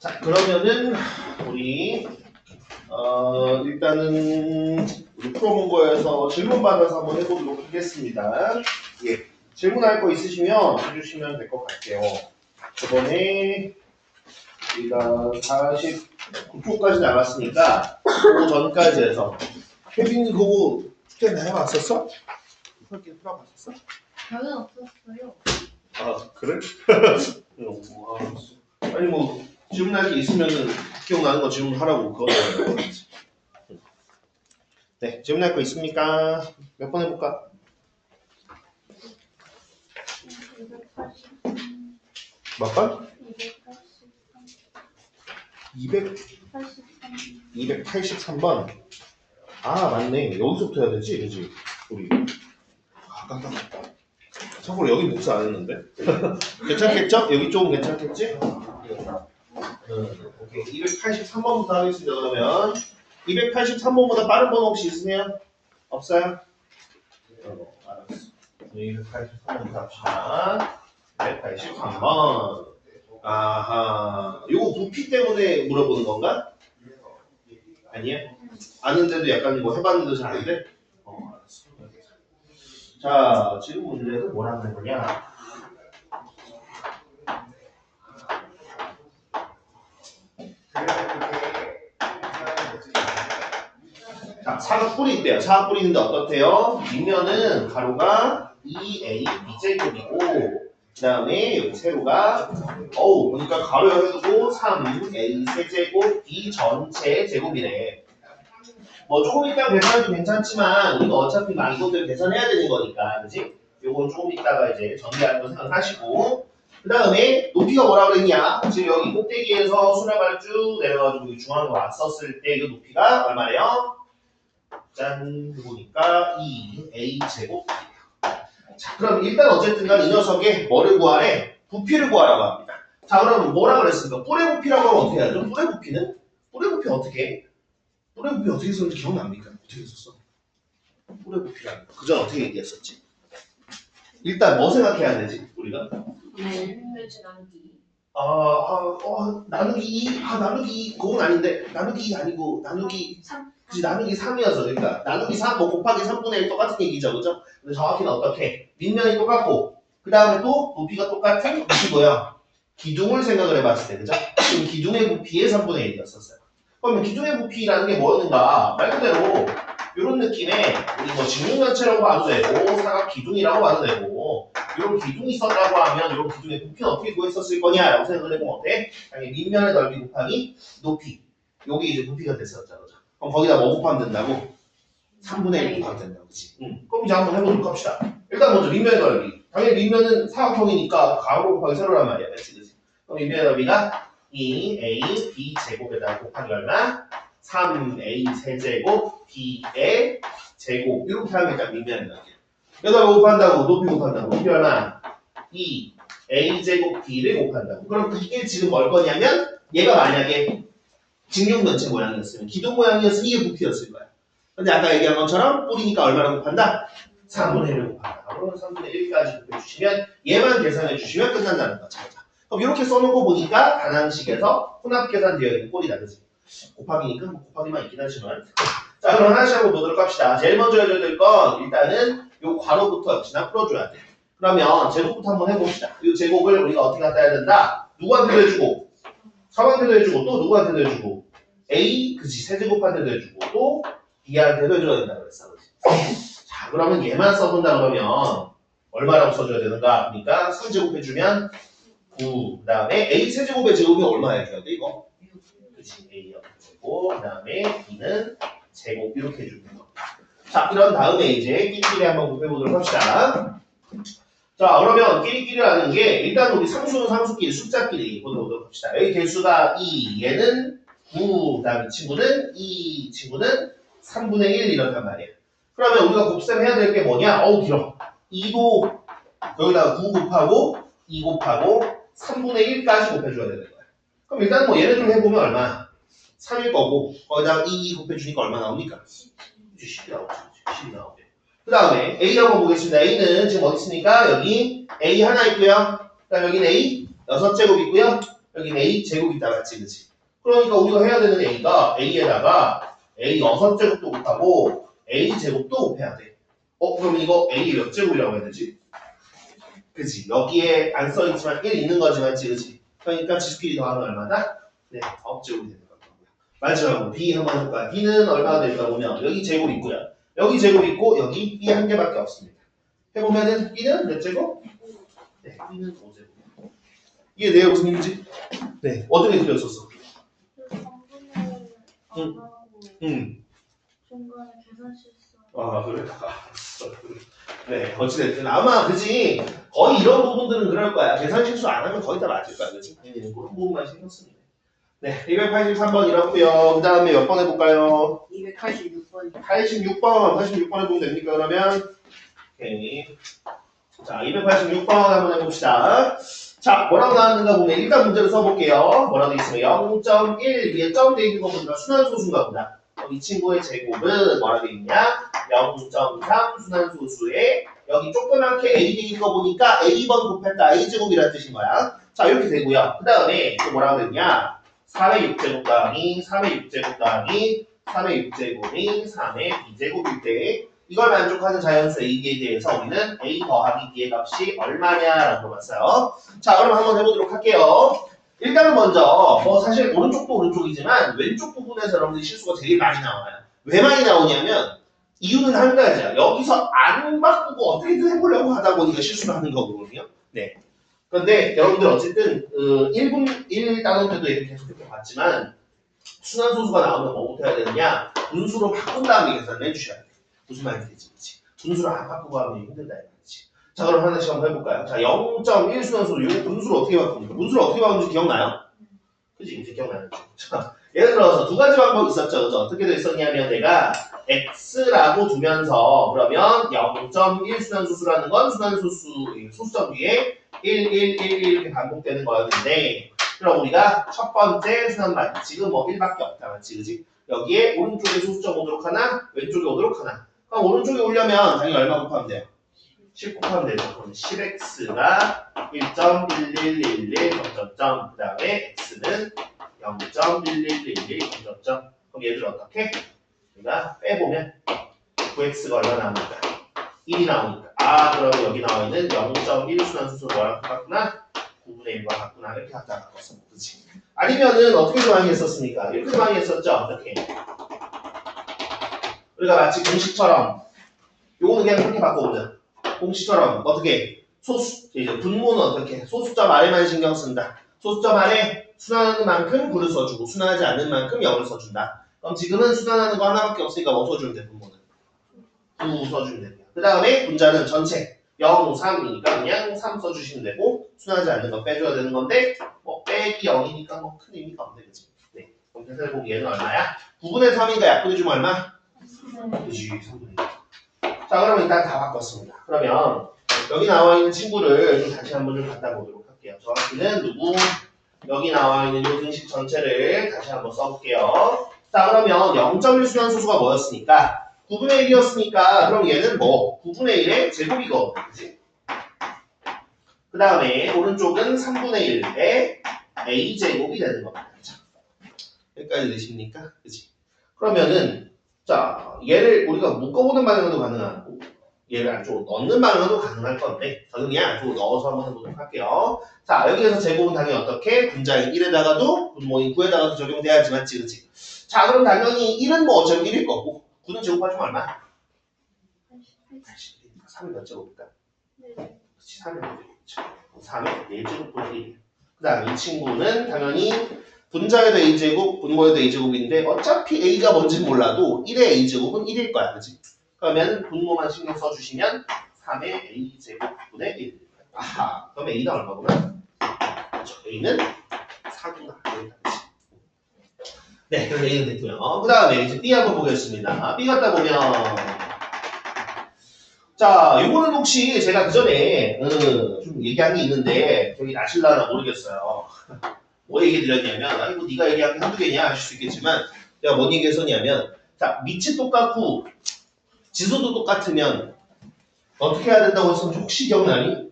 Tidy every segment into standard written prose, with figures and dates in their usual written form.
자, 그러면은 우리 일단은 우리 풀어본 거에서 질문 받아서 한번 해보도록 하겠습니다. 예, 질문할 거 있으시면 해주시면 될 것 같아요. 저번에 우리가 49초까지 나갔으니까 그 전까지 해서 혜빈이 그거 숙제 다 해봤었어? 그렇게 풀어봤었어? 저는 없었어요. 아, 그래? 아니 뭐 질문할 게 있으면은 기억나는 거 질문하라고 그거. 네, 질문할 거 있습니까? 몇 번 해볼까? 283. 몇 번? 283. 283번. 아, 맞네. 여기서부터 해야 되지, 그지? 우리. 아, 깜깜했다. 참고로 여기 복사 안 했는데. 괜찮겠죠? 여기 조금 괜찮겠지? 오케이. 283번부터 하겠습니다. 그러면 283번보다 빠른 번호 혹시 있으세요? 없어요? 알았어. 283번부터 합시다. 283번. 아하. 요거 부피 때문에 물어보는 건가? 아니야? 아는데도 약간 뭐 해봤는데 잘 안 돼? 알았어. 자, 지금 문제는 뭐라고 하는 거냐? 자, 사각뿔이 있대요. 사각뿔이 있는데 어떻대요? 뒷면은 가로가 2a b제곱이고 그 다음에 여기 세로가 보니까 가로 해두고 3a 세제곱 b 전체 제곱이래. 뭐 조금 이따 계산해도 괜찮지만 우리가 어차피 막 이것들 계산해야 되는 거니까 그지? 요건 조금 이따가 이제 정리할 거 생각하시고 그 다음에 높이가 뭐라 그랬냐? 지금 여기 꼭대기에서 수납을 쭉 내려가지고 중앙으로 왔었을 때 이 높이가 얼마래요? 짠, 보니까 2a제곱. 자, 그럼 일단 어쨌든 간 이 녀석의 뭐를 구하래? 부피를 구하라고 합니다. 자, 그럼 뭐라 그랬습니까? 뿔의 부피라고 하면 어떻게 하죠? 뿔의 부피는? 뿔의 부피 어떻게 해? 뿔의 부피 어떻게 썼는지 기억납니까? 어떻게 썼어? 뿔의 부피라는 거. 그전 어떻게 얘기했었지? 일단 뭐 생각해야 되지? 우리가? 네. 나누기. 나누기 2, 나누기 2, 그건 아닌데, 나누기 2 아니고, 나누기, 3. 그치, 나누기 3이어서, 그러니까, 나누기 3, 뭐 곱하기 3분의 1 똑같은 얘기죠, 그죠? 근데 정확히는 어떻게? 밑면이 똑같고, 그 다음에 또, 높이가 똑같은, 부피고요. 기둥을 생각을 해봤을 때, 그죠? 지금 기둥의 부피의 3분의 1이었었어요. 그러면 기둥의 부피라는 게 뭐였는가? 말 그대로, 이런 느낌의, 우리 뭐 직육면체라고 봐도 되고, 사각 기둥이라고 봐도 되고, 이런 기둥이 있었다고 하면 이런 기둥의 부피는 어떻게 구했었을 거냐라고 생각을 해보면 어때? 당연히 밑면의 넓이 곱하기 높이. 요게 이제 부피가 됐었죠. 그죠? 그럼 거기다 뭐 곱하면 된다고? 3분의 1 곱하면 된다고. 그치? 그럼 이제 한번 해보도록 합시다. 일단 먼저 밑면의 넓이. 당연히 밑면은 사각형이니까 가로 곱하기 세로란 말이야. 그치? 그치? 그럼 밑면의 넓이가 2a b 제곱에다가 곱하기 얼마? 3a 세제곱 b의 제곱. 이렇게 하면 일단 밑면의 넓이. 여기다 곱한다고 높이 곱한다고 높이 얼마? 2 a제곱 b를 곱한다고. 그럼 이게 지금 뭘 거냐면 얘가 만약에 직육면체 모양이었으면 기둥 모양이었으면 이게 부피였을 거야. 근데 아까 얘기한 것처럼 뿔이니까 얼마나 곱한다? 3분의 1을 곱한다. 그러면 3분의 1까지 곱해주시면 얘만 계산해 주시면 끝난다는 거죠. 그럼 이렇게 써놓고 보니까 단항식에서 혼합 계산되어 있는 꼴이다. 그치? 곱하기니까 뭐 곱하기만 있긴 하지만 자, 그럼 하나씩 한번 보도록 합시다. 제일 먼저 해줘야 될 건 일단은 요 괄호부터 역시나 풀어줘야 돼. 그러면 제곱부터 한번 해봅시다. 이 제곱을 우리가 어떻게 갖다 해야 된다? 누구한테도 해주고 3한테도 해주고 또 누구한테도 해주고 A, 그치, 세제곱한테도 해주고 또 B한테도 해줘야 된다 그랬어. 그치? 자, 그러면 얘만 써본다 그러면 얼마라고 써줘야 되는가? 그러니까 3제곱 해주면 9, 그 다음에 A 세제곱의 제곱이 얼마 해줘야 돼 이거? 그치, A 되고 그 다음에 B는 제곱 이렇게 해주는 거. 자, 이런 다음에 이제 끼리끼리 한번 곱해보도록 합시다. 자, 그러면 끼리끼리라는 게 일단 우리 상수는 상수끼리 숫자끼리 보도록 합시다. 여기 개수가 2, 얘는 9, 그 다음에 이 친구는 3분의 1 이렇단 말이야. 그러면 우리가 곱셈해야 될 게 뭐냐? 길어. 2도 여기다가 9 곱하고 2 곱하고 3분의 1까지 곱해줘야 되는 거야. 그럼 일단 뭐 얘네들 해보면 얼마? 3일 거고 거기다가 2 곱해주니까 얼마 나옵니까? 10이 나오죠. 10이 나오죠. 그 다음에 A 한번 보겠습니다. A는 지금 어디 있습니까? 여기 A 하나 있고요. 그 다음에 여기는 A 6제곱 있고요. 여기 A 제곱 있다 맞지 그치? 그러니까 우리가 해야 되는 A가 A에다가 A 6제곱도 곱하고 A 제곱도 곱해야 돼. 그럼 이거 A 몇 제곱이라고 해야 되지? 그치? 여기에 안 써있지만 1 있는 거지 맞지 그치? 그러니까 지수끼리 더하면 얼마다? 네, 9제곱이 되는 거고요. 마지막으로 B 한번 해볼까요? B는 얼마나 될까 보면 여기 제곱 있고요. 여기 제곱 있고 여기 B 한 개밖에 없습니다. 해보면은 B는 몇 제곱? 네, B는 5제곱. 이게 내용 무슨 일이지? 네, 어떻게 그렸었어? 중간에 계산 실수. 그래. 네, 어찌됐든 아마 그지 거의 이런 부분들은 그럴 거야. 계산 실수 안 하면 거의 다 맞을 거야, 그지? 그런 부분만 신경 쓰면 돼. 네, 283번 이렇고요. 그 다음에 몇 번 해볼까요? 286번. 86번 해보면 됩니까? 그러면 오케이. 자, 286번 한번 해봅시다. 자, 뭐라고 나왔는가 보면 일단 문제를 써볼게요. 뭐라고 돼 있으면 0.1 위에 점 돼 있는 거 보니까 순환소수인가 보다. 이 친구의 제곱은 뭐라고 돼 있냐? 0.3 순환소수에 여기 조그맣게 A 돼 있는 거 보니까 A번 곱했다 A제곱이라는 뜻인 거야. 자, 이렇게 되고요. 그 다음에 또 뭐라고 됐냐? 3의 6제곱 더하기 3의 6제곱 더하기 3의 6제곱이 3의 B제곱일 때 이걸 만족하는 자연수 A에 대해서 우리는 A 더하기 B의 값이 얼마냐라고 물어봤어요. 자, 그럼 한번 해보도록 할게요. 일단은 먼저 사실 오른쪽도 오른쪽이지만 왼쪽 부분에서 여러분들이 실수가 되게 많이 나와요. 왜 많이 나오냐면 이유는 한 가지야. 여기서 안 바꾸고 어떻게든 해보려고 하다 보니까 실수를 하는 거거든요. 네. 그런데 여러분들 어쨌든 1단원 때도 계속해서 봤지만 순환소수가 나오면 뭐부터 해야 되느냐? 분수로 바꾼 다음에 계산을 해주셔야 돼요. 무슨 말인지 그치? 분수를 안 바꾸고 하면 힘들다 이거지. 자, 그럼 하나씩 한번 해볼까요? 자, 0.1 순환소수 이 분수를 어떻게 바꿉니까? 분수를 어떻게 바꾸는지 기억나요? 그치? 이제 기억나요. 자, 예를 들어서 두 가지 방법이 있었죠. 그죠? 어떻게 됐었냐면 내가 x라고 두면서 그러면 0.1 순환소수라는 건 순환소수 소수점 위에 1, 1, 1, 1 이렇게 반복되는 거였는데 그럼 우리가 첫 번째 순환반 지금 뭐 1밖에 없다 맞지 그지? 여기에 오른쪽에 소수점 오도록 하나 왼쪽에 오도록 하나 그럼 오른쪽에 오려면 당연히 얼마 곱하면 돼요? 10 곱하면 되죠. 그럼 10x가 1.1111 점점점 그 다음에 x는 0.1111 점점점 그럼 얘들 어떻게? 우리가 빼보면 9x가 얼마 나옵니까? 1이 나오니까 그럼 여기 나와 있는 0.1 순환소수로 뭐랑 똑같구나? 9분의 1과 같구나 이렇게 갖다 바꿨어. 그렇지? 아니면은 어떻게 많이 했었습니까? 이렇게 많이 했었죠. 어떻게? 우리가 마치 공식처럼 요거는 그냥 그렇게 바꿔보자. 공식처럼 어떻게? 이제 분모는 어떻게? 소수점 아래만 신경 쓴다. 소수점 아래 순환하는 만큼 9를 써주고 순환하지 않는 만큼 0을 써준다. 그럼 지금은 순환하는 거 하나밖에 없으니까 뭐 써주면 돼? 분모는 9 써주면 됩니다. 그 다음에 분자는 전체 0, 3이니까 그냥 3 써주시면 되고 순환하지 않는 거 빼줘야 되는 건데 뭐 빼기 0이니까 뭐 큰 의미가 없네 그치? 네. 그럼 계산해보면 얘는 얼마야? 9분의 3이니까 약분해주면 얼마? 그치 3분의 1. 자 그러면 일단 다 바꿨습니다. 그러면 여기 나와 있는 친구를 좀 다시 한번 좀 갖다 보도록 할게요. 정확히는 누구? 여기 나와 있는 이 등식 전체를 다시 한번 써볼게요. 자 그러면 0.1 순환소수가 뭐였으니까 9분의 1이었으니까 그럼 얘는 뭐 9분의 1의 제곱이거든 그치? 그 다음에 오른쪽은 3분의 1의 a제곱이 되는 겁니다. 그쵸? 여기까지 되십니까? 그치? 그러면은 자 얘를 우리가 묶어보는 방향도 가능하고 얘를 안쪽으로 넣는 방향도 가능할 건데 저는 그냥 안쪽으로 넣어서 한번 해보도록 할게요. 자 여기에서 제곱은 당연히 어떻게? 분자인 1에다가도 분모인 9에다가도 적용돼야지 맞지 그치? 자 그럼 당연히 1은 뭐 어차피 1일 거고 9는 제곱하시면 얼마? 80. 3이 몇 제곱일까? 그치 3이 몇 제곱이죠. 3의 4제곱분의 1. 그 다음에 이 친구는 당연히 분자에도 a제곱, 분모에도 a제곱인데 어차피 a가 뭔지 몰라도 1의 a제곱은 1일 거야. 그치? 그러면 분모만 신경 써주시면 3의 a제곱분의 1. 아하, 그럼 a는 얼마구나? 그렇죠. a는 4구나. 네, 그래서 a는 됐고요. 그 다음에 이제 b 한번 보겠습니다. b 갖다 보면 자, 요거는 혹시 제가 그 전에 좀 얘기한 게 있는데 기억이 나실라나 모르겠어요. 뭐 얘기 드렸냐면 아이고 네가 얘기한 게 한두 개냐 하실 수 있겠지만 내가 뭔 얘기 했었냐면 자, 밑이 똑같고 지수도 똑같으면 어떻게 해야 된다고 했었는지 혹시 기억나니?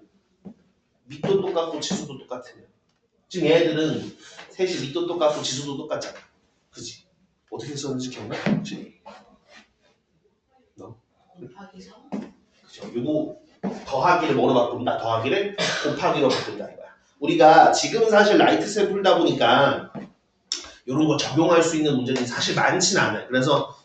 밑도 똑같고 지수도 똑같으면 지금 얘네들은 셋이 밑도 똑같고 지수도 똑같잖아. 그지? 어떻게 썼는지 기억나? 그치? 곱하기 3? 그죠? 요거 더하기를 뭐로 바꾼다? 더하기를 곱하기로 바꾼다 이거야. 우리가 지금 사실 라이트셀 풀다 보니까 이런 거 적용할 수 있는 문제들이 사실 많지는 않아요. 그래서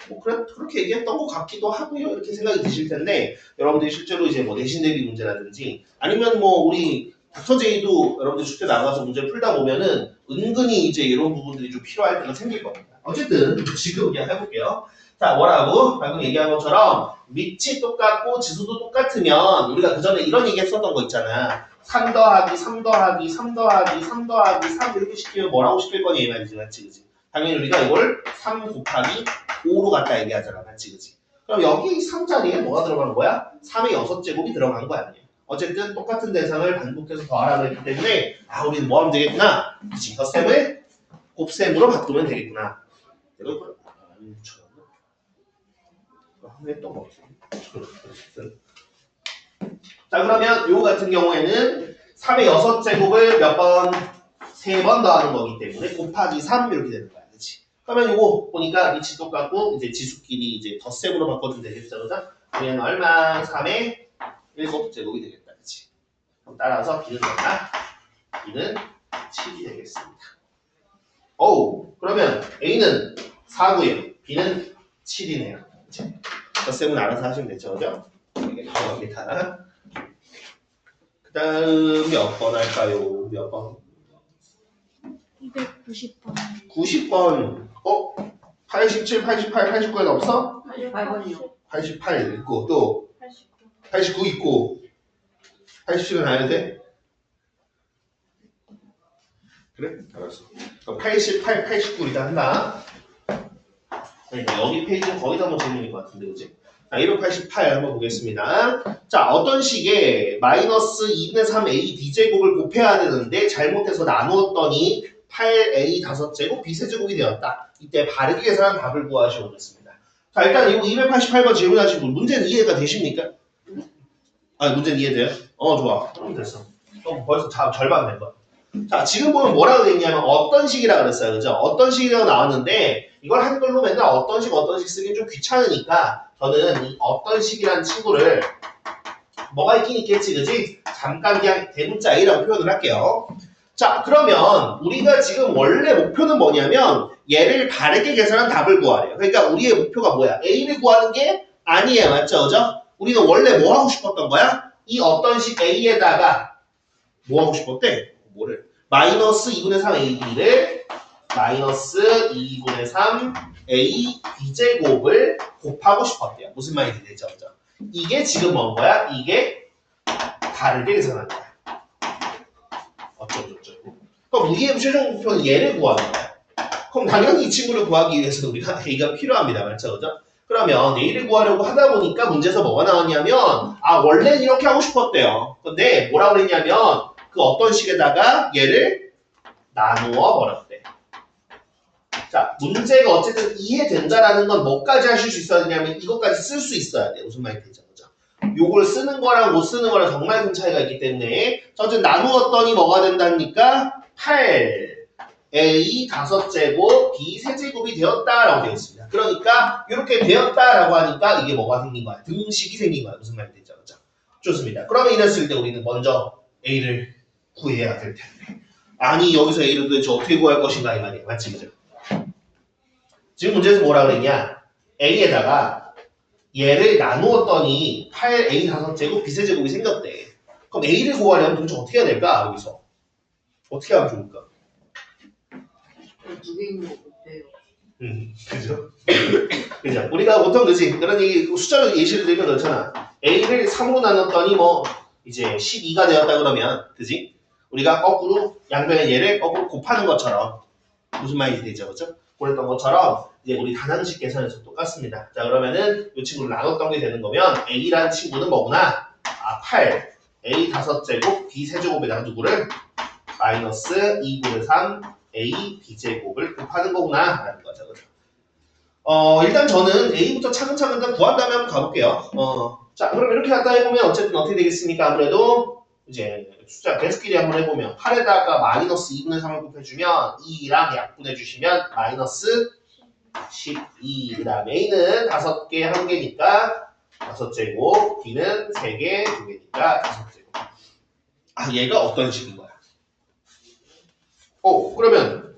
뭐 그렇게 얘기했던 것 같기도 하고요. 이렇게 생각이 드실 텐데 여러분들이 실제로 이제 뭐 내신 대비 문제라든지 아니면 뭐 우리 닥터제이도 여러분들 숙제 나가서 문제 풀다 보면은 은근히 이제 이런 부분들이 좀 필요할 때가 생길 겁니다. 어쨌든 지금 그냥 해볼게요. 자, 뭐라고? 방금 얘기한 것처럼 밑이 똑같고 지수도 똑같으면 우리가 그 전에 이런 얘기 했었던 거 있잖아. 3 더하기 3 더하기 3 더하기 3 더하기 3 이렇게 시키면 뭐라고 시킬 거니? 이 말이지, 맞지? 그지? 당연히 우리가 이걸 3 곱하기 5로 갖다 얘기하잖아, 맞지? 그지? 그럼 여기 3자리에 뭐가 들어가는 거야? 3의 6제곱이 들어간 거야, 아니야? 어쨌든 똑같은 대상을 반복해서 더하라고 했기 때문에 우리는 뭐 하면 되겠구나? 그치? 덧셈을 곱셈으로 바꾸면 되겠구나. 내가 이걸 했던 거 같아. 자, 그러면 요 같은 경우에는 3의 6제곱을 몇 번? 3번 더하는 거기 때문에 곱하기 3 이렇게 되는 거야. 그치? 그러면 요거 보니까 위치 똑같고 이제 지수끼리 이제 덧셈으로 바꿔주면 되겠죠. 그죠? 얘는 얼마? 3의 7제곱이 되겠다. 그치? 그럼 따라서 B는 얼마? B는 7이 되겠습니다. 그러면 A는 4고요. B는 7이네요. 그치? 덧셈은 알아서 하시면 되죠. 그죠? 이게 나옵니다. 그 다음 몇 번 할까요? 몇 번? 290번. 90번. 87, 88, 89에는 없어? 88번이요. 88 있고 또 89. 89 있고 87은 안 해도 돼? 그래? 알았어. 그럼 88, 89 일단 한다. 그러니까 여기 페이지는 거의 다 뭐 재밌는 것 같은데, 그지? 자, 288 한번 보겠습니다. 자, 어떤 식의 마이너스 2분의 3a b제곱을 곱해야 되는데 잘못해서 나누었더니 8a 5제곱 b세제곱이 되었다. 이때 바르게 계산한 답을 구하시오 그랬습니다. 자, 일단 이거 288번 질문하신 분 문제는 이해가 되십니까? 문제는 이해돼요? 좋아. 그럼 됐어. 벌써 절반 된 거야. 자, 지금 보면 뭐라고 돼 있냐면 어떤 식이라 그랬어요. 그죠? 어떤 식이라고 나왔는데 이걸 한글로 맨날 어떤 식 쓰기 좀 귀찮으니까 저는 이 어떤 식이라는 친구를 뭐가 있긴 있겠지, 그지? 잠깐 그냥 대문자 A라고 표현을 할게요. 자, 그러면 우리가 지금 원래 목표는 뭐냐면 얘를 바르게 계산한 답을 구하래요. 그러니까 우리의 목표가 뭐야? A를 구하는 게 아니에요. 맞죠? 그죠? 우리는 원래 뭐 하고 싶었던 거야? 이 어떤 식 A에다가 뭐 하고 싶었대? 뭐를? 마이너스 2분의 3 AB를 마이너스 2분의 3 A B제곱을 곱하고 싶었대요. 무슨 말인지 되죠? 그죠? 이게 지금 뭔 거야? 이게 다르게 계산한 거야. 어쩌고. 그럼 우리의 최종 목표는 얘를 구하는 거야. 그럼 당연히 이 친구를 구하기 위해서 우리가 A가 필요합니다. 맞죠? 그죠? 그러면 A를 구하려고 하다 보니까 문제에서 뭐가 나왔냐면 원래는 이렇게 하고 싶었대요. 근데 뭐라고 그랬냐면 그 어떤 식에다가 얘를 나누어 버렸대. 자, 문제가 어쨌든 이해된다라는 건 뭐까지 하실 수 있어야 되냐면 이것까지 쓸 수 있어야 돼. 무슨 말이 되죠? 그죠? 요걸 쓰는 거랑 못 쓰는 거랑 정말 큰 차이가 있기 때문에 어쨌든 나누었더니 뭐가 된다니까 8A 5제곱 B 세제곱이 되었다라고 되어 있습니다. 그러니까 이렇게 되었다라고 하니까 이게 뭐가 생긴 거야? 등식이 생긴 거야. 무슨 말이 되죠? 그죠? 좋습니다. 그러면 이랬을 때 우리는 먼저 A를 구해야 될 텐데 아니 여기서 A를 도대체 어떻게 구할 것인가 이 말이야. 맞지? 그죠? 지금 문제에서 뭐라 그랬냐? A에다가 얘를 나누었더니 8A 5제곱 B세제곱이 생겼대. 그럼 A를 구하려면 도대체 어떻게 해야 될까? 여기서 어떻게 하면 좋을까? 두 개 있는 거 못해요. 그죠? 그죠? 우리가 보통 그지? 그런 얘기, 숫자로 예시를 들면 그렇잖아. A를 3으로 나눴더니 뭐, 이제 12가 되었다 그러면, 그지? 우리가 거꾸로, 양변의 얘를 거꾸로 곱하는 것처럼, 무슨 말인지 되죠? 그죠? 그랬던 것처럼, 이제 우리 단항식 계산에서 똑같습니다. 자, 그러면은, 이 친구를 나눴던 게 되는 거면, A라는 친구는 뭐구나? 8, A 5제곱, B 세제곱에다가 누구를? 마이너스 2분의 3, A, B제곱을 곱하는 거구나 라는 거죠. 그죠? 일단 저는 A부터 차근차근 일단 구한 다음에 한번 가볼게요. 자, 그럼 이렇게 갖다 해보면 어쨌든 어떻게 되겠습니까? 아무래도 이제 숫자 계수끼리 한번 해보면 8에다가 마이너스 2분의 3을 곱해주면 2랑 약분해주시면 마이너스 12. 그 다음에 A는 5개 1개니까 5제곱, B는 3개 2개니까 5제곱. 아, 얘가 어떤 식인 거야? 그러면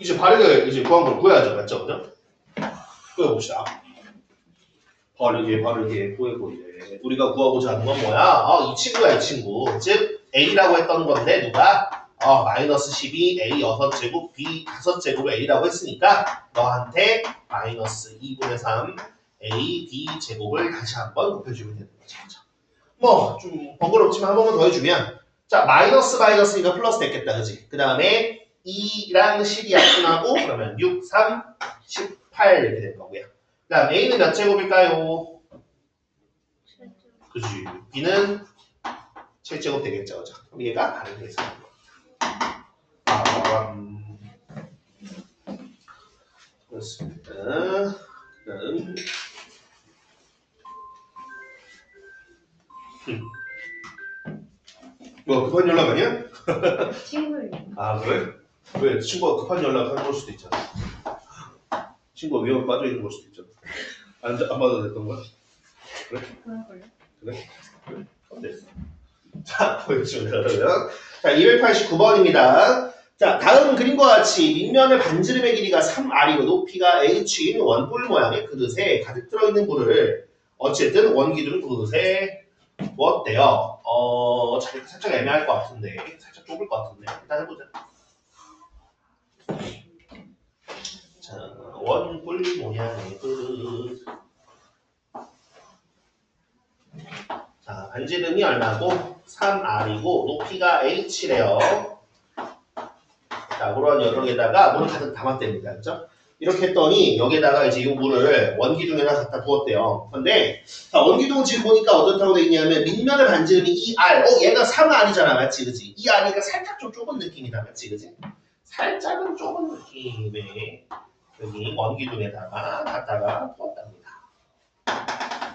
이제 바르게 이제 구한 걸 구해야죠. 맞죠? 그죠? 구해봅시다. 바르게 구해고 이제 우리가 구하고자 하는 건 뭐야? 이 친구야, 이 친구. 즉 A라고 했던 건데 누가? 마이너스 12, A 6제곱, B 5제곱을 A라고 했으니까 너한테 마이너스 2분의 3 A, B 제곱을 다시 한번 곱해주면 되는 거죠. 뭐 좀 번거롭지만 한 번만 더 해주면 자 마이너스니까 플러스 됐겠다, 그지? 그 다음에 2랑 10이 약분하고 그러면 6, 3, 18 이렇게 될 거고요. 그 다음 A는 몇 제곱일까요? 그지? B는 7제곱 되겠죠, 그죠? 그럼 얘가 다르게 해서 그렇습니다. 뭐 급한 연락 아니야? 친구예요. 아 그래? 왜 친구가 급한 연락 한 걸 수도 있잖아. 친구가 위험에 빠져 있는 걸 수도 있잖아. 안 받아도 됐던 거야? 그래? 그래? 그럼 됐어. 자 보여주면 그러면 자 289번입니다. 자 다음 그림과 같이 밑면의 반지름의 길이가 3R이고 높이가 H인 원뿔 모양의 그릇에 가득 들어있는 물을 어쨌든 원기둥 그릇에 뭐 어때요? 살짝 애매할 것 같은데 살짝 좁을 것 같은데 일단 해보자. 자 원뿔 모양의 그릇. 자 반지름이 얼마고? 3R이고 높이가 H래요. 자 그런 여정에다가 물을 가득 담았답니다. 그렇죠? 이렇게 했더니 여기에다가 이제 이 물을 원기둥에다 갖다 부었대요. 근데 자, 원기둥은 지금 보니까 어떻다고 돼 있냐면 밑면의 반지름이 2R. 얘가 3R이잖아. 맞지? 그지? 2R이니까 살짝 좀 좁은 느낌이다. 맞지? 그지? 살짝은 좁은 느낌의 여기 원기둥에다가 갖다가 부었답니다.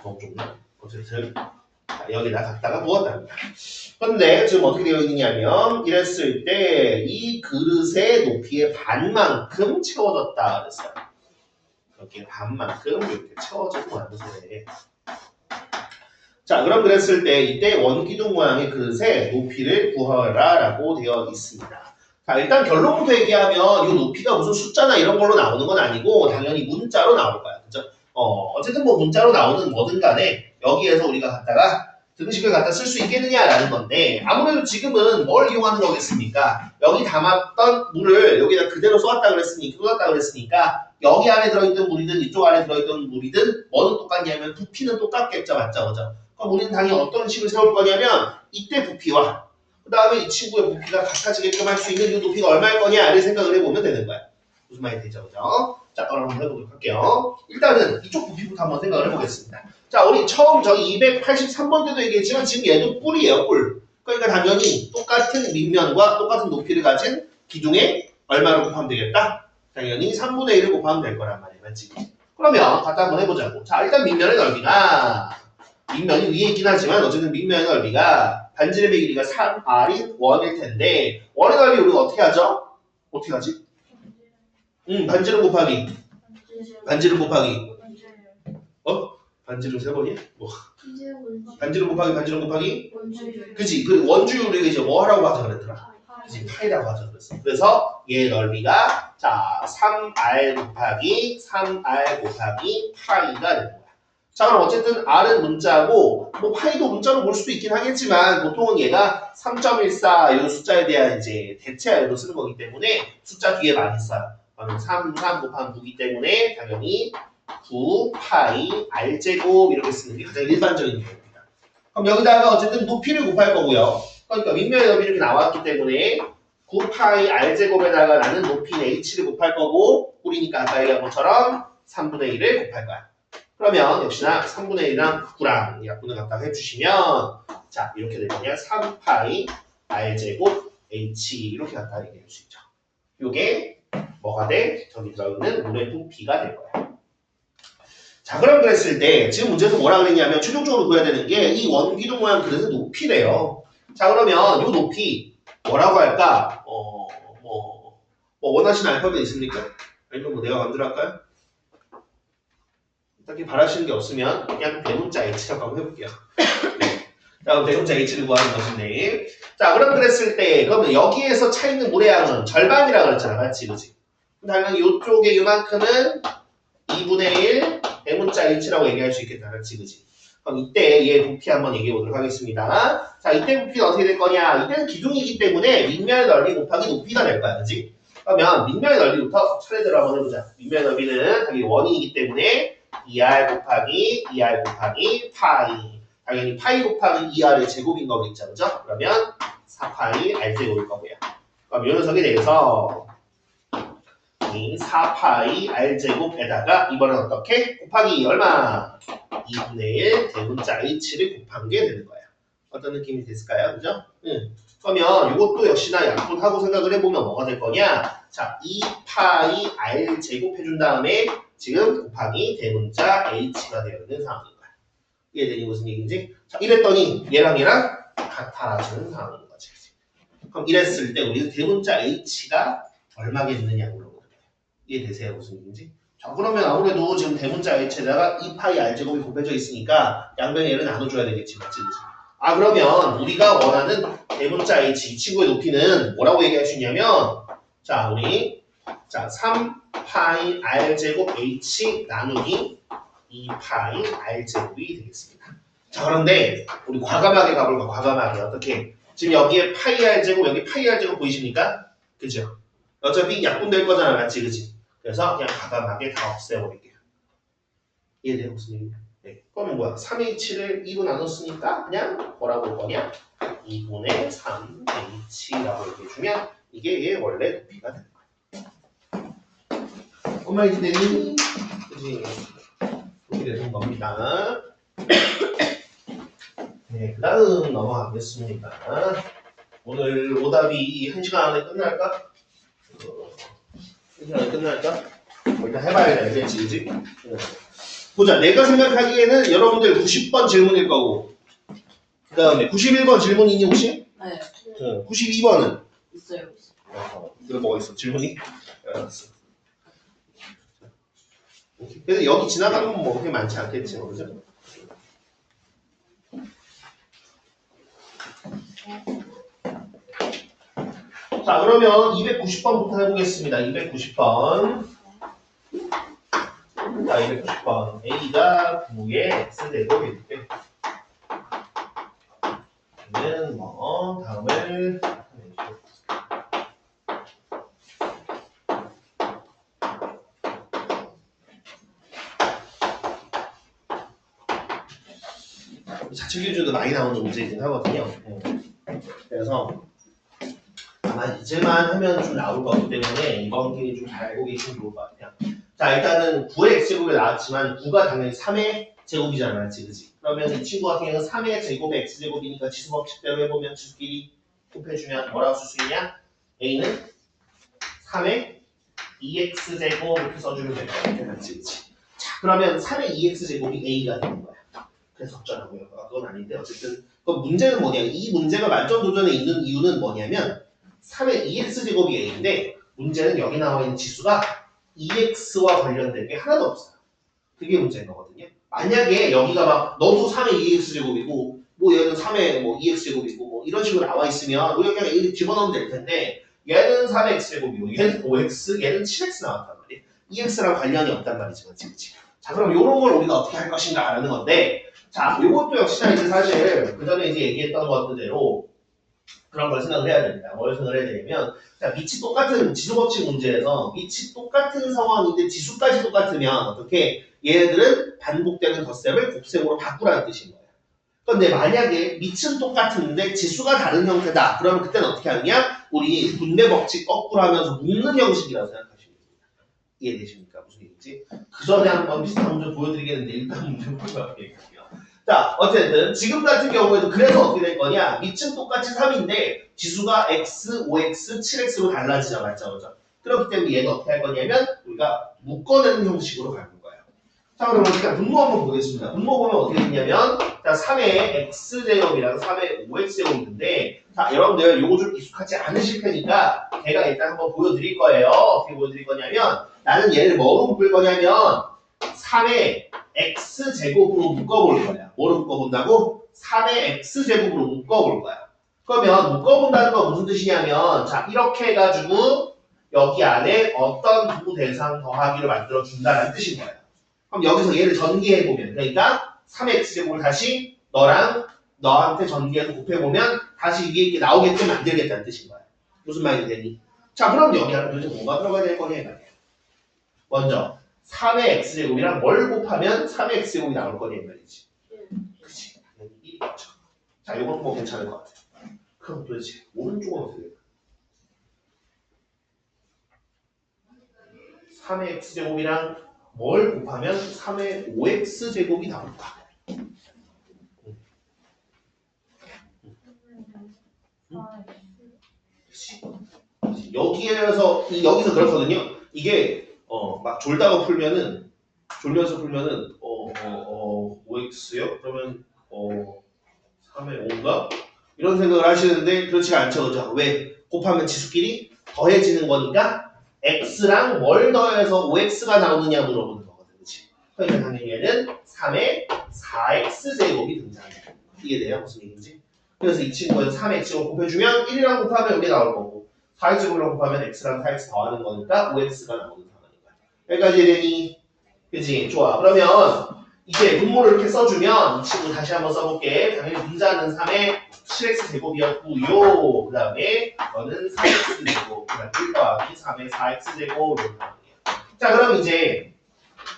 너무 좁나? 어쨌든 여기다 갖다가 부었답니다. 근데 지금 어떻게 되어 있느냐면 이랬을 때 이 그릇의 높이의 반만큼 채워졌다 그랬어요. 이렇게 반만큼 이렇게 채워지고 하는 소리에 자 그럼 그랬을 때 이때 원기둥 모양의 그릇의 높이를 구하라 라고 되어 있습니다. 자 일단 결론부터 얘기하면 이 높이가 무슨 숫자나 이런 걸로 나오는 건 아니고 당연히 문자로 나올 거야. 그죠? 어쨌든 뭐 문자로 나오는 뭐든 간에 여기에서 우리가 갖다가 등식을 갖다 쓸 수 있겠느냐라는 건데 아무래도 지금은 뭘 이용하는 거겠습니까? 여기 담았던 물을 여기다 그대로 쏟았다 그랬으니까 여기 안에 들어있던 물이든 이쪽 안에 들어있던 물이든 뭐는 똑같냐면 부피는 똑같겠죠. 맞죠? 그죠? 그럼 우리는 당연히 어떤 식을 세울 거냐면 이때 부피와 그 다음에 이 친구의 부피가 같아지게끔 할 수 있는 이 높이가 얼마일 거냐를 생각을 해보면 되는 거야. 무슨 말이 되죠? 그죠? 자 그럼 한번 해보도록 할게요. 일단은 이쪽 부피부터 한번 생각을 해보겠습니다. 자, 우리 처음 저희 283번 때도 얘기했지만 지금 얘도 뿔이에요, 뿔. 그러니까 당연히 똑같은 밑면과 똑같은 높이를 가진 기둥에 얼마를 곱하면 되겠다? 당연히 3분의 1을 곱하면 될 거란 말이에요, 맞지? 그러면 갖다 한번 해보자고. 자, 일단 밑면의 넓이가 밑면이 위에 있긴 하지만 어쨌든 밑면의 넓이가 반지름의 길이가 3R인 1일 텐데 원의 넓이 우리가 어떻게 하죠? 어떻게 하지? 반지름 곱하기 반지름 세 번이야? 뭐 반지름 곱하기 그치? 그 원주율을 이제 뭐 하라고 하자 그랬더라? 그치? 파이라고 하자 그랬어. 그래서 얘 넓이가 자 3R 곱하기 파이가 되는 거야. 자 그럼 어쨌든 R은 문자고 뭐 파이도 문자로 볼 수도 있긴 하겠지만 보통은 얘가 3.14 이런 숫자에 대한 이제 대체하여로 쓰는 거기 때문에 숫자 뒤에 많이 써요. 그러면 3 곱하면 9이기 때문에 당연히 9파이 R제곱 이렇게 쓰는 게 가장 일반적인 경우입니다. 그럼 여기다가 어쨌든 높이를 곱할 거고요. 그러니까 밑면의 넓이 이렇게 나왔기 때문에 9파이 R제곱에다가 나는 높이인 H를 곱할 거고 뿔이니까 아까 얘기한 것처럼 3분의 1을 곱할 거야. 그러면 역시나 3분의 1이랑 9랑 약분을 갖다가 해주시면 자 이렇게 되면 3파이 R제곱 H 이렇게 갖다가 얘기할 수 있죠. 요게 뭐가 돼? 저기 들어있는 물의 부피가 될 거야. 자 그럼 그랬을 때 지금 문제에서 뭐라 그랬냐면 최종적으로 구해야 되는 게 이 원기둥 모양 그릇의 높이래요. 자, 그러면 요 높이 뭐라고 할까? 원하시는 알파벳 있습니까? 아니면 뭐 내가 만들어 할까요? 딱히 바라시는 게 없으면 그냥 대문자 H라고 한번 해볼게요. 네. 자, 그럼 대문자 H를 구하는 것인데. 자, 그럼 그랬을 때, 그러면 여기에서 차 있는 물의 양은 절반이라고 그랬잖아. 맞지? 그지? 당연히 이쪽에 이만큼은 2분의 1 대문자 H라고 얘기할 수 있겠다. 맞지? 그지? 그럼 이때 얘 부피 한번 얘기해 보도록 하겠습니다. 자, 이때 부피는 어떻게 될 거냐? 이때는 기둥이기 때문에 밑면의 넓이 곱하기 높이가 될 거야. 그지? 그러면 밑면의 넓이부터 차례대로 한번 해보자. 밑면의 넓이는 당연히 원이기 때문에 2r 곱하기 2r 곱하기 파이. 당연히 파이 곱하기 2r의 제곱인 거겠죠. 그죠? 그러면 4파이 r제곱일 거고요. 그럼 이 녀석에 대해서 이 4파이 r제곱에다가 이번엔 어떻게? 곱하기 얼마? 2분의 1 대문자 h를 곱한 게 되는 거야. 어떤 느낌이 됐을까요? 그죠? 그러면 이것도 역시나 약분하고 생각을 해보면 뭐가 될 거냐? 자, 2파이 r 제곱해준 다음에 지금 곱하기 대문자 h가 되어 있는 상황인 거야. 이해되니 무슨 얘기인지? 자, 이랬더니 얘랑 같아지는 상황인 거지. 그럼 이랬을 때 우리는 대문자 h가 얼마겠느냐 물어보는 거야. 이해되세요? 무슨 얘기인지? 자, 그러면 아무래도 지금 대문자 h에다가 2파이 r제곱이 곱해져 있으니까 양변의 얘를 나눠줘야 되겠지. 맞지? 아, 그러면 우리가 원하는 대문자 h, 이 친구의 높이는 뭐라고 얘기할 수 있냐면 자, 우리 3파이 r제곱 h 나누기 2파이 r제곱이 되겠습니다. 자, 그런데 우리 과감하게 가볼까? 과감하게. 어떻게? 지금 여기에 파이 r제곱, 여기 파이 r제곱 보이십니까? 그죠? 어차피 약분될 거잖아. 맞지? 그지? 그래서 그냥 과감하게 다 없애버릴게요. 이해돼요? 무슨 얘기냐? 네. 그러면 뭐야? 3h를 2로 나눴으니까 그냥 뭐라고 할 거냐? 2분의 3h라고 얘기해주면 이게 얘 원래 높이가 되는 거야. 엄마 이제 되니? 그지? 이렇게 되는 겁니다. 네, 그 다음 넘어가겠습니다. 오늘 오답이 1시간 안에 끝날까? 1시간 안에 끝날까? 일단 해봐야 돼, 알겠지? 그지? 보자, 내가 생각하기에는 여러분들 90번 질문일 거고 그 다음에 91번 질문 있니 혹시? 네. 92번은? 있어요. 이거 뭐가 있어? 질문이? 알았어. 그래서 여기 지나가는 건 뭐 그렇게 많지 않겠지, 그죠? 자, 그러면 290번부터 해보겠습니다. 290번. 자, 290번. A가 9의 X제곱일 때. 는 뭐, 다음을. 자체 기준도 많이 나오는 문제이긴 하거든요. 그래서 아마 이제만 하면 좀 나올 거기 때문에 이번 기회 좀 잘 알고 계시면 좋을 것 같아요. 자, 일단은 9의 x제곱이 나왔지만 9가 당연히 3의 제곱이잖아, 그치? 그러면 이 친구 같은 경우는 3의 제곱의 x제곱이니까 지수법칙대로 해보면 지수끼리 곱해주면 뭐라고 쓸 수 있냐? a는 3의 2x제곱 이렇게 써주면 될 거야, 그치? 자, 그러면 3의 2x제곱이 a가 되는 거야. 그래서 적절하고요. 그건 아닌데 어쨌든 그럼 문제는 뭐냐? 이 문제가 만점 도전에 있는 이유는 뭐냐면 3의 2x제곱이 a인데 문제는 여기 나와 있는 지수가 2x와 관련된 게 하나도 없어요. 그게 문제인 거거든요. 만약에 여기가 막 너도 3의 2x제곱이고 뭐 얘는 3의 뭐 2x제곱이고 뭐 이런 식으로 나와 있으면 우리가 그냥 a를 집어넣으면 될 텐데 얘는 3의 x제곱이고 얘는 5x, 얘는 7x 나왔단 말이에요. 2x랑 관련이 없단 말이지, 그치? 자, 그럼 이런 걸 우리가 어떻게 할 것인가라는 건데 자, 이것도 역시나 이제 사실 그 전에 이제 얘기했던 것들대로 그런 걸 생각을 해야 됩니다. 뭘 생각을 해야 되냐면 자, 밑이 똑같은 지수법칙 문제에서 밑이 똑같은 상황인데 지수까지 똑같으면 어떻게 얘네들은 반복되는 덧셈을 곱셈으로 바꾸라는 뜻인 거예요. 그런데 만약에 밑은 똑같은데 지수가 다른 형태다. 그러면 그때는 어떻게 하느냐? 우리 분배 법칙 거꾸로 하면서 묶는 형식이라고 생각하시면 됩니다. 이해되십니까? 무슨 얘기인지? 그 전에 한번 비슷한 문제 보여드리겠는데 일단 문제 보여드릴게요. 자, 어쨌든 지금 같은 경우에도 그래서 어떻게 될 거냐? 밑은 똑같이 3인데 지수가 x, 5x, 7x로 달라지죠. 맞죠? 그죠? 그렇기 때문에 얘는 어떻게 할 거냐면 우리가 묶어내는 형식으로 가는 거예요. 자, 그러면 일단 분모 한번 보겠습니다. 분모 보면 어떻게 되냐면, 자, 3의 x제곱이랑 3의 5x제곱이 있는데, 자, 여러분들 요거 좀 익숙하지 않으실 테니까, 제가 일단 한번 보여드릴 거예요. 어떻게 보여드릴 거냐면, 나는 얘를 뭐로 묶을 거냐면, 3의 x제곱으로 묶어볼 거야. 뭐로 묶어본다고? 3의 x제곱으로 묶어볼 거야. 그러면 묶어본다는 건 무슨 뜻이냐면, 자, 이렇게 해가지고, 여기 안에 어떤 두 대상 더하기를 만들어준다는 뜻인 거예요. 그럼 여기서 얘를 전개해보면, 그러니까 3x제곱을 다시 너한테 전개해서 곱해보면 다시 이게 이렇게 나오게끔 만들겠다는 뜻인 거야. 무슨 말이 되니? 자, 그럼 여기 안에 도대체 뭐가 들어가야 될 거냐 말이야. 먼저 3의 x제곱이랑 뭘 곱하면 3의 x제곱이 나올 거냐 말이지. 그치? 당연히 1이겠죠. 자, 이건 뭐 괜찮을 것 같아. 그럼 도대체 오른쪽은 어떻게 될까? 3의 x제곱이랑 뭘 곱하면 3의 5x제곱이 나올까? 여기서 그렇거든요. 이게 막 졸다가 풀면은 졸면서 풀면은 5x요? 그러면 3의 5인가? 이런 생각을 하시는데 그렇지가 않죠, 그죠? 왜? 곱하면 지수끼리 더해지는 거니까 x랑 뭘 더해서 5x가 나오느냐 물어보는 거거든, 그렇지? 그러니까 당연히 얘는 3의 4x제곱이 등장해요. 이게 돼요? 무슨 얘기인지? 그래서 이 친구에서 3x제곱 곱해주면 1이랑 곱하면 여기 나올 거고 4x제곱이랑 곱하면 x랑 4x 더하는 거니까 5x가 나오는 상황인 거야. 여기까지 되니? 그치? 좋아. 그러면 이제 분모를 이렇게 써주면 이 친구 다시 한번 써볼게. 당연히 분자는 3의 7x제곱이었고요. 그 다음에 너는 4x제곱, 그 다음에 1 더하기 3의 4x제곱 이런 상황이에요. 자, 그럼 이제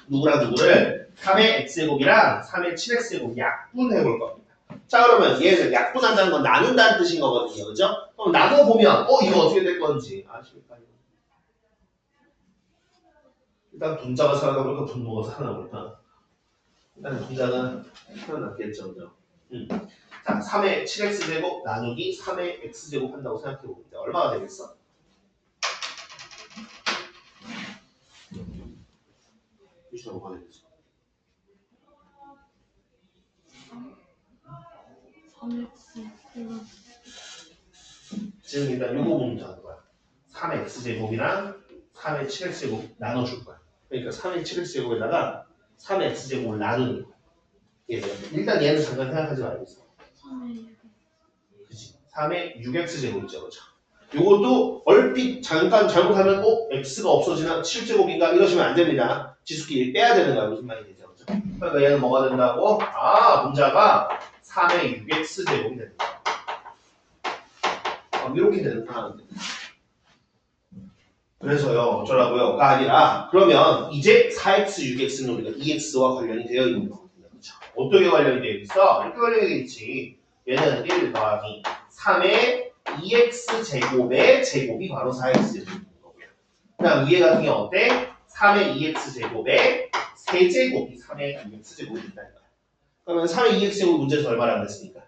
누구랑 누구를 3의 x제곱이랑 3의 7x제곱 약분해 볼 겁니다. 자, 그러면 얘를 약분한다는 건 나눈다는 뜻인 거거든요. 그죠? 그럼 나눠보면 이거 어떻게 될 건지 아실까요? 일단 분자가 살아나볼까 분모가 살아나볼까? 일단 분자는 살아났겠죠. 그죠? 자, 3의 7x제곱 나누기 3의 x제곱 한다고 생각해봅니다. 얼마가 되겠어? 유시가 뭐가 되겠어? 3x 지금 일단 요거 문제 하는 거야. 3x제곱이랑 3의 7x제곱 나눠줄 거야. 그러니까 3의 7x제곱에다가 3x제곱을 나누는 거야. 일단 얘는 잠깐 생각하지 말고 있어. 3의 그치? 3의 6x제곱 있죠. 그렇죠? 요것도 얼핏 잠깐 잘못하면 x가 없어지나 7제곱인가 이러시면 안 됩니다. 지수끼리 빼야 되는 거야. 무슨 말이 되죠? 그렇죠? 그러니까 얘는 뭐가 된다고? 문자가 3의 6x제곱이 되는 거야. 이렇게 되는 상황입니다. 그래서요, 어쩌라고요?가 아니라, 그러면 이제 4x, 6x는 우리가 2x와 관련이 되어 있는 거거든요. 그렇죠? 어떻게 관련이 되어 있어? 이렇게 관련이 되어 있지. 얘는 1 더하기 3의 2x 제곱의 제곱이 바로 4x 제곱인 거고요. 그 다음 위에 같은 경우 어때? 3의 2x 제곱의 세제곱이 3의 2x 제곱이 된다는 거야. 그러면 3의 2x 제곱 문제에서 얼마라고 했습니까?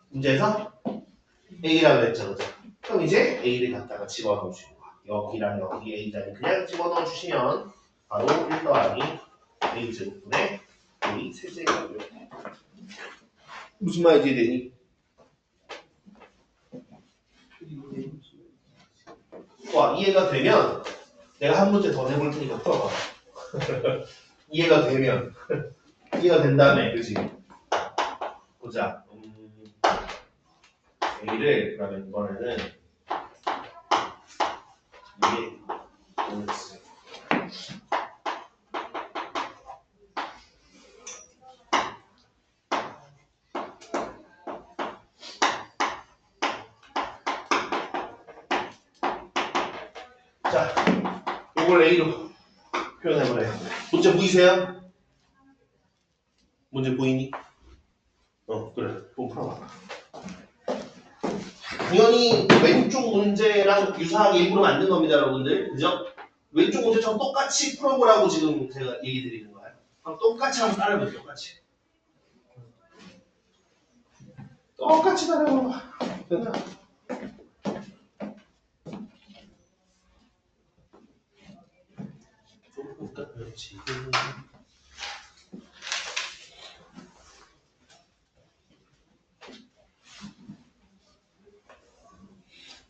문제에서 A라고 했죠. 그죠? 그럼 이제 A를 갖다가 집어넣으시는 거야. 여기랑 여기 A 자리 그냥 집어넣어 주시면 바로 1 더하기 A 제곱분의 A 세제곱이요. 무슨 말이 되니? 와, 이해가 되면 내가 한 문제 더 내볼 테니까 풀어봐. 이해가 되면 이해가 된다며, 그지? 보자. A를 그러면 이번에는 이게 OX 자, 이걸 A로 표현해보래. 문제 보이세요? 문제 보이니? 그래. 좀 풀어봐. 당연히 왼쪽 문제랑 유사하게 일부러 만든 겁니다, 여러분들. 그죠? 왼쪽 문제처럼 똑같이 풀어보라고 지금 제가 얘기 드리는 거예요. 그럼 똑같이 한번 따라해보세요, 똑같이. 똑같이 따라해봐. 됐나? 그렇지.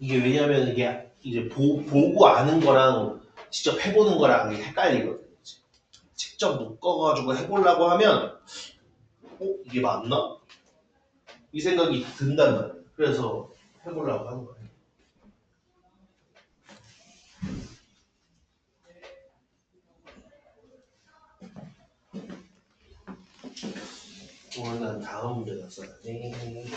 이게 왜냐면 이게 이제 보고 아는 거랑 직접 해보는 거랑 이게 헷갈리거든요. 직접 묶어가지고 해보려고 하면 이게 맞나? 이 생각이 든단 말이에요. 그래서 해보려고 하는 거예요. 오늘은 다음 문제가 써야지.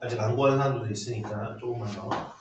아직 안 구하는 사람들도 있으니까 조금만 더.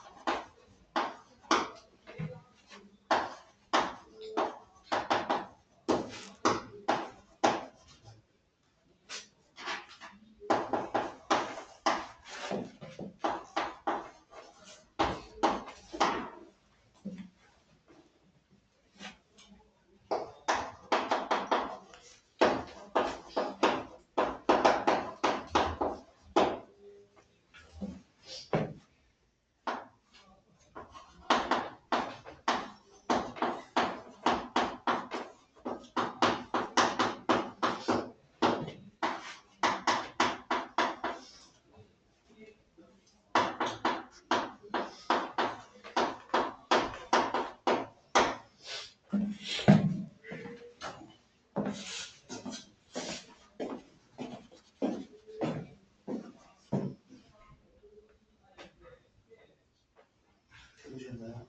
해보셨나요?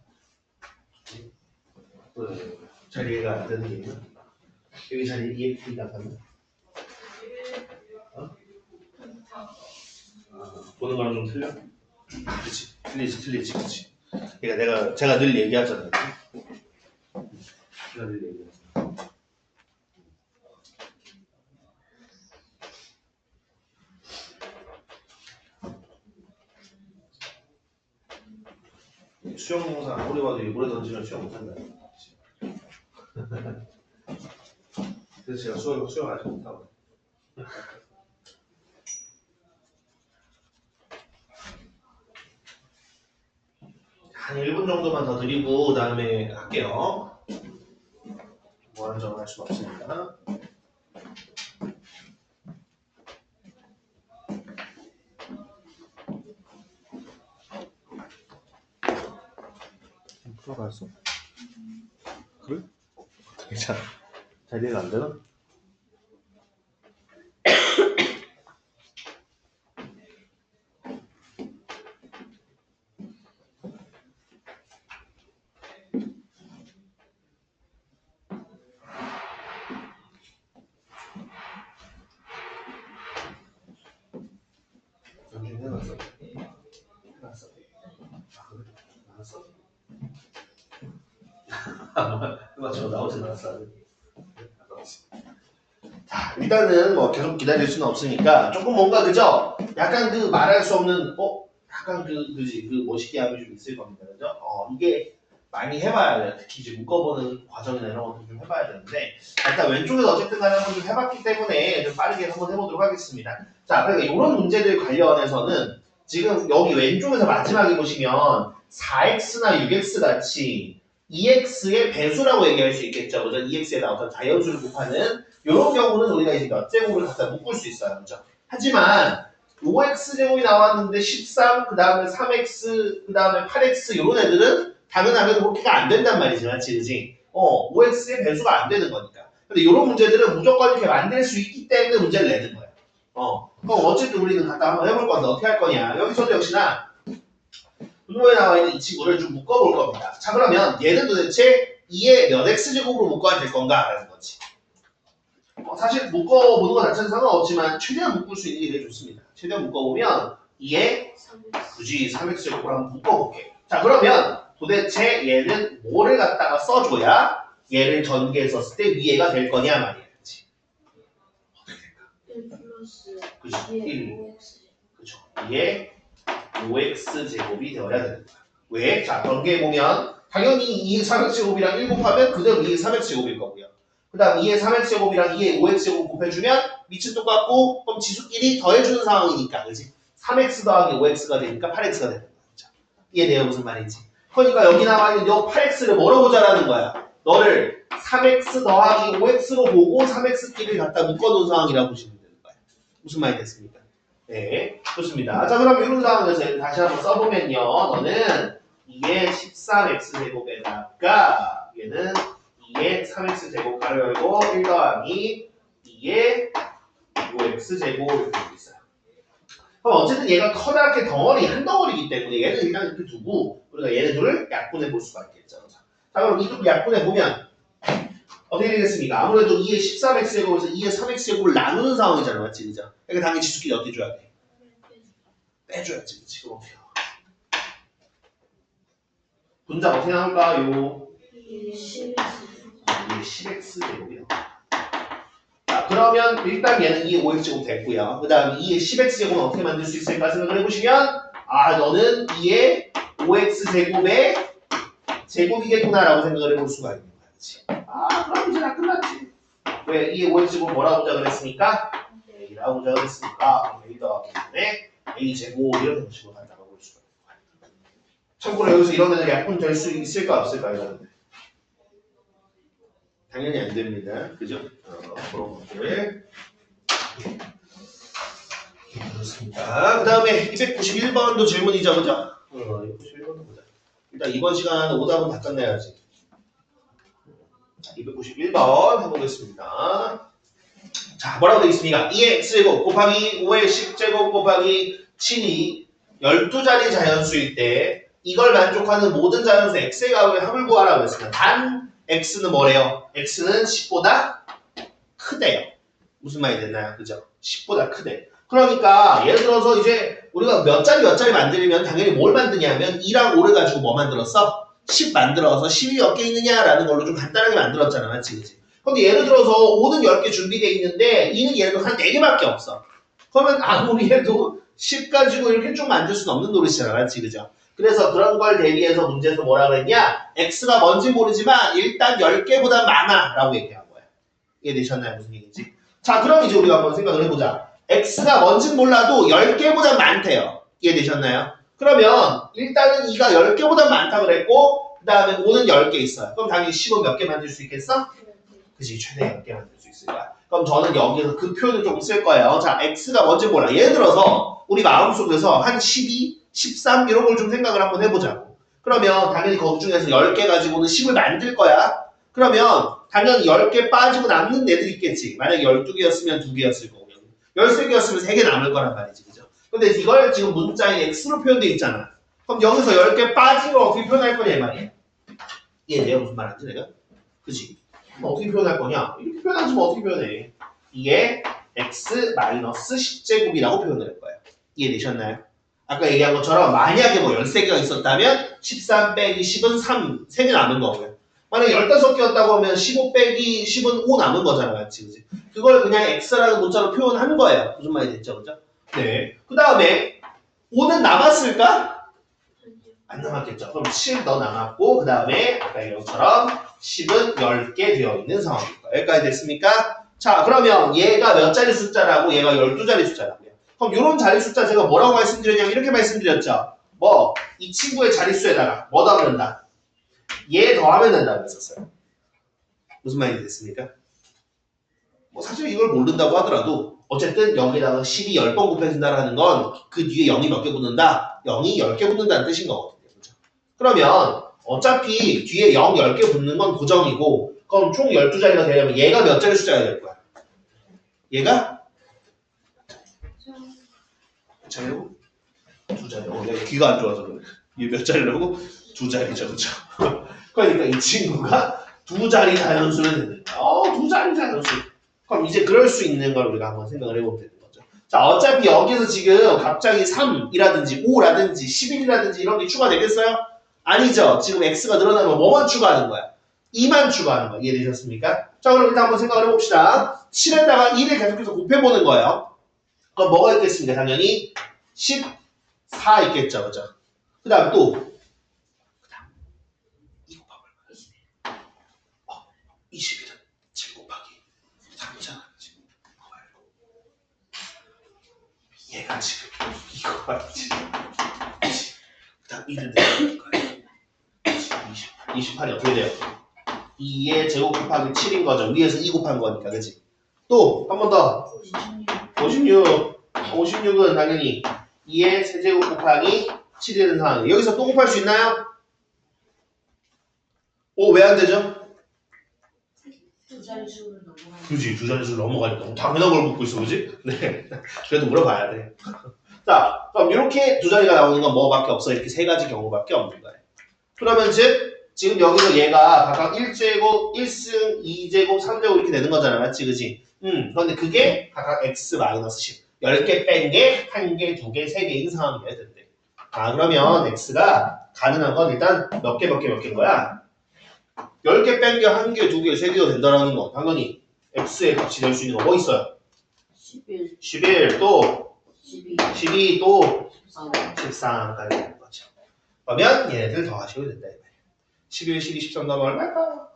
자리가 안 되는 게 있나? 여기 자리 EFP 나가면? 어? 보는 거랑 좀 틀려? 그치. 틀리지. 그치. 그러니까 제가 늘 얘기하잖아요. 제가 늘 얘기하잖아요. 수영 영상 아무리 봐도 일부러 던지면 수영 못한다. 그래서 제가 수영 아직 못하고. 한 1분 정도만 더 드리고 그다음에 할게요. 무한정을 할 수는 없으니까. 풀어갔어? 그래? 괜찮아. 자리가 안 되나? 연준 해놨어. 해놨어. 아 그래? 알았어. 맞죠? 나오진 않았어. 자, 일단은 뭐 계속 기다릴 수는 없으니까 조금 뭔가 그죠? 약간 그 말할 수 없는 약간 그지 그 머시기함이 좀 있을 겁니다. 그죠? 이게 많이 해봐야 돼요. 특히 이제 묶어보는 과정이나 이런 것들 좀 해봐야 되는데 일단 왼쪽에서 어쨌든 간에 한번 좀 해봤기 때문에 좀 빠르게 한번 해보도록 하겠습니다. 자, 그러니까 이런 문제들 관련해서는 지금 여기 왼쪽에서 마지막에 보시면 4x나 6x 같이 2x의 배수라고 얘기할 수 있겠죠. 그죠? 2x에다 어떤 자연수를 곱하는 이런 경우는 우리가 이제 몇 제곱을 갖다 묶을 수 있어요. 그죠? 하지만 5x제곱이 나왔는데 13, 그 다음에 3x, 그 다음에 8x 이런 애들은 당연하게 그렇게가 안 된단 말이지. 맞지? 그지? 5x의 배수가 안 되는 거니까. 근데 이런 문제들은 무조건 이렇게 만들 수 있기 때문에 문제를 내는 거야. 그럼 어쨌든 우리는 갖다 한번 해볼 건데 어떻게 할 거냐. 여기서도 역시나 분모에 나와 있는 이 친구를 좀 묶어볼 겁니다. 자, 그러면 얘는 도대체 2의 몇 x제곱으로 묶어야 될 건가? 라는 거지. 사실 묶어보는 거 자체는 상관없지만 최대한 묶을 수 있는 게 되게 좋습니다. 최대한 묶어보면 2에 3x. 굳이 3x제곱을 한번 묶어볼게. 자 그러면 도대체 얘는 뭐를 갖다가 써줘야 얘를 전개했었을 때 위에가 될 거냐 말이야. 그치? 1 플러스 그죠? 1. 5x. 그죠? 2에 5x제곱이 되어야 되는 거야. 왜? 자 전개해보면 당연히 2의 3x제곱이랑 1 곱하면 그대로 2의 3x제곱일 거고요. 그 다음 2의 3x제곱이랑 2의 5x제곱 곱해주면 밑은 똑같고 그럼 지수끼리 더해주는 상황이니까 그지? 3x 더하기 5x가 되니까 8x가 되는 거야. 그죠? 이해돼요? 무슨 말인지? 그러니까 여기 나와 있는 요 8x를 뭐로 보자라는 거야? 너를 3x 더하기 5x로 보고 3x끼리를 갖다 묶어놓은 상황이라고 보시면 되는 거야. 무슨 말이 됐습니까? 네, 좋습니다. 자, 그럼 이런 상황에서 다시 한번 써보면요. 너는 2의 13x제곱에다가 얘는 2의 3x제곱 가로 열고 1 더하기 2의 5x제곱 이렇게 되고 있어요. 그럼 어쨌든 얘가 커다랗게 덩어리, 한 덩어리이기 때문에 얘는 일단 이렇게 두고 우리가 얘네 둘을 약분해 볼 수가 있겠죠. 자, 그럼 이 둘 약분해 보면 어떻게 되겠습니까? 아무래도 2의 13x제곱에서 2의 3x제곱을 나누는 상황이잖아, 맞지? 그죠? 그러니까 당연히 지수끼리 어떻게 줘야 돼? 빼줘야지, 그치? 그럼 분자 어떻게 나올까요? 10x. 2의 10x제곱이요. 자, 그러면 일단 얘는 2의 5x제곱 됐고요. 그 다음 2의 10x제곱은 어떻게 만들 수 있을까 생각을 해보시면 아, 너는 2의 5x제곱의 제곱이겠구나 라고 생각을 해볼 수가 있는 거야. 그치? 아, 그럼 이제 다 끝났지. 왜 2의 5x제곱 뭐라고 보자 그랬습니까? A라고 보자 그랬으니까 A 더하기 B에 A제곱 이런 식으로 갖다가 볼 수가 있는 거야. 참고로 여기서 이런 애들 약분 될 수 있을까 없을까 이런 애들. 당연히 안 됩니다. 그죠? 그런 것들. 그렇습니다. 그 다음에 291번도 질문이죠, 그죠? 291번도 보자. 일단 이번 시간 오답은 다 끝내야지. 291번 해보겠습니다. 자, 뭐라고 되어 있습니까? 2의 x제곱 곱하기 5의 10제곱 곱하기 7이 12자리 자연수일 때 이걸 만족하는 모든 자연수 x의 값을 합을 구하라고 했습니다. 단 x는 뭐래요? x는 10보다 크대요. 무슨 말이 됐나요? 그죠? 10보다 크대. 그러니까 예를 들어서 이제 우리가 몇 자리 만들면 당연히 뭘 만드냐면 2랑 5를 가지고 뭐 만들었어? 10 만들어서 10이 몇 개 있느냐라는 걸로 좀 간단하게 만들었잖아. 맞지? 그치? 근데 예를 들어서 5는 10개 준비되어 있는데 2는 예를 들어서 한 4개밖에 없어. 그러면 아무리 해도 10 가지고 이렇게 좀 만들 수는 없는 노릇이잖아. 맞지? 그죠? 그래서 그런 걸 대비해서 문제에서 뭐라 그랬냐? x가 뭔지 모르지만 일단 10개보다 많아 라고 얘기한 거야. 이해되셨나요? 무슨 얘기인지? 자, 그럼 이제 우리가 한번 생각을 해보자. x가 뭔진 몰라도 10개보다 많대요. 이해되셨나요? 그러면 일단은 2가 10개보다 많다 그랬고 그 다음에 5는 10개 있어요. 그럼 당연히 10은 몇 개 만들 수 있겠어? 그치, 최대 10개 만들 수 있을 거야. 그럼 저는 여기서 그 표현을 좀 쓸 거예요. 자, x가 뭔지 몰라. 예를 들어서 우리 마음속에서 한 12, 13 이런 걸 좀 생각을 한번 해보자고. 그러면 당연히 거기 중에서 10개 가지고는 10을 만들 거야. 그러면 당연히 10개 빠지고 남는 애들 있겠지. 만약에 12개였으면 2개였을 거고 13개였으면 3개 남을 거란 말이지. 그죠? 근데 이걸 지금 문자에 x로 표현되어 있잖아. 그럼 여기서 10개 빠진 걸 어떻게 표현할 거냐 이 말이야. 이해돼요? 무슨 말인지 내가? 그치? 그럼 어떻게 표현할 거냐? 이렇게 표현하지 뭐 어떻게 표현해? 2의 x 10제곱이라고 표현을 할 거예요. 이해되셨나요? 아까 얘기한 것처럼 만약에 뭐 13개가 있었다면 13 빼기 10은 3, 3개 남은 거고요. 만약에 15개였다고 하면 15 빼기 10은 5 남은 거잖아. 맞지? 그치? 그걸 그냥 x라는 문자로 표현하는 거예요. 무슨 말이 됐죠? 그죠? 네. 그 다음에 5는 남았을까? 안 남았겠죠. 그럼 7 더 남았고 그 다음에 아까 이런 것처럼 10은 10개 되어 있는 상황입니다. 여기까지 됐습니까? 자, 그러면 얘가 몇 자리 숫자라고? 얘가 12자리 숫자라고요. 그럼 이런 자리 숫자 제가 뭐라고 말씀드렸냐면 이렇게 말씀드렸죠. 뭐 이 친구의 자릿수에다가 뭐 더하면 얘 더하면 된다고 했었어요. 무슨 말이 됐습니까? 뭐 사실 이걸 모른다고 하더라도 어쨌든 여기다가 10이 10번 곱해진다는 건 그 뒤에 0이 몇 개 붙는다? 0이 10개 붙는다는 뜻인 거거든요. 그렇죠? 그러면 어차피 뒤에 0, 10개 붙는 건 고정이고 그럼 총 12자리가 되려면 얘가 몇 자리 숫자가 될 거야? 얘가? 몇 자리라고? 2자리. 내가 귀가 안 좋아서 그래. 얘 몇 자리라고? 2자리죠. 그렇죠? 그러니까 이 친구가 2자리 자연수는 되는 거야. 2자리 자연수. 그럼 이제 그럴 수 있는 걸 우리가 한번 생각을 해보면 되는 거죠. 자, 어차피 여기서 지금 갑자기 3이라든지 5라든지 11이라든지 이런 게 추가되겠어요? 아니죠. 지금 x가 늘어나면 뭐만 추가하는 거야? 2만 추가하는 거야. 이해되셨습니까? 자, 그럼 일단 한번 생각을 해봅시다. 7에다가 2를 계속해서 곱해보는 거예요. 그럼 뭐가 있겠습니까? 당연히 14 있겠죠. 그죠? 그 다음 또 2 곱하기 21은 7 곱하기 3이잖아. 지금 이거 말고 얘가 지금 이거 말이지. 그 다음 1을 내는 거야. 28이 어떻게 돼요? 2의 제곱 곱하기 7인 거죠. 위에서 2 곱한 거니까. 그치? 또 한 번 더 56은 당연히 2의 세제곱 곱하기 7이 되는 상황이에요. 여기서 또 곱할 수 있나요? 오, 왜 안 되죠? 두 자릿수를 넘어가는 그지, 두 자릿수를 넘어가니까 당연한 걸 묻고 있어, 그지? 네, 그래도 물어봐야 돼. 자, 그럼 이렇게 두 자리가 나오는 건 뭐밖에 없어? 이렇게 세 가지 경우밖에 없는 거예요. 그러면 지금 여기서 얘가 각각 1제곱, 1승, 2제곱, 3제곱 이렇게 되는 거잖아, 맞지, 그지? 그런데 그게 각각 x-10. 10개 뺀 게 1개, 2개, 3개인 상황이어야 된대. 아, 그러면 x가 가능한 건 일단 몇 개인 거야? 10개 뺀 게 1개, 2개, 3개가 된다라는 거. 당연히 x의 값이 될 수 있는 거 뭐 있어요? 11, 11, 또 12, 12, 또 14, 13까지 되는 거죠. 그러면 얘네들 더 하시면 된다. 11, 12, 13 나면 얼마일까?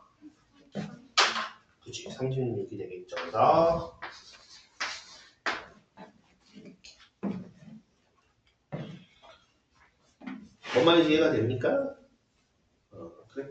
그치, 36이 되겠죠. 그래서 뭔 말인지 이해가 됩니까? 그래.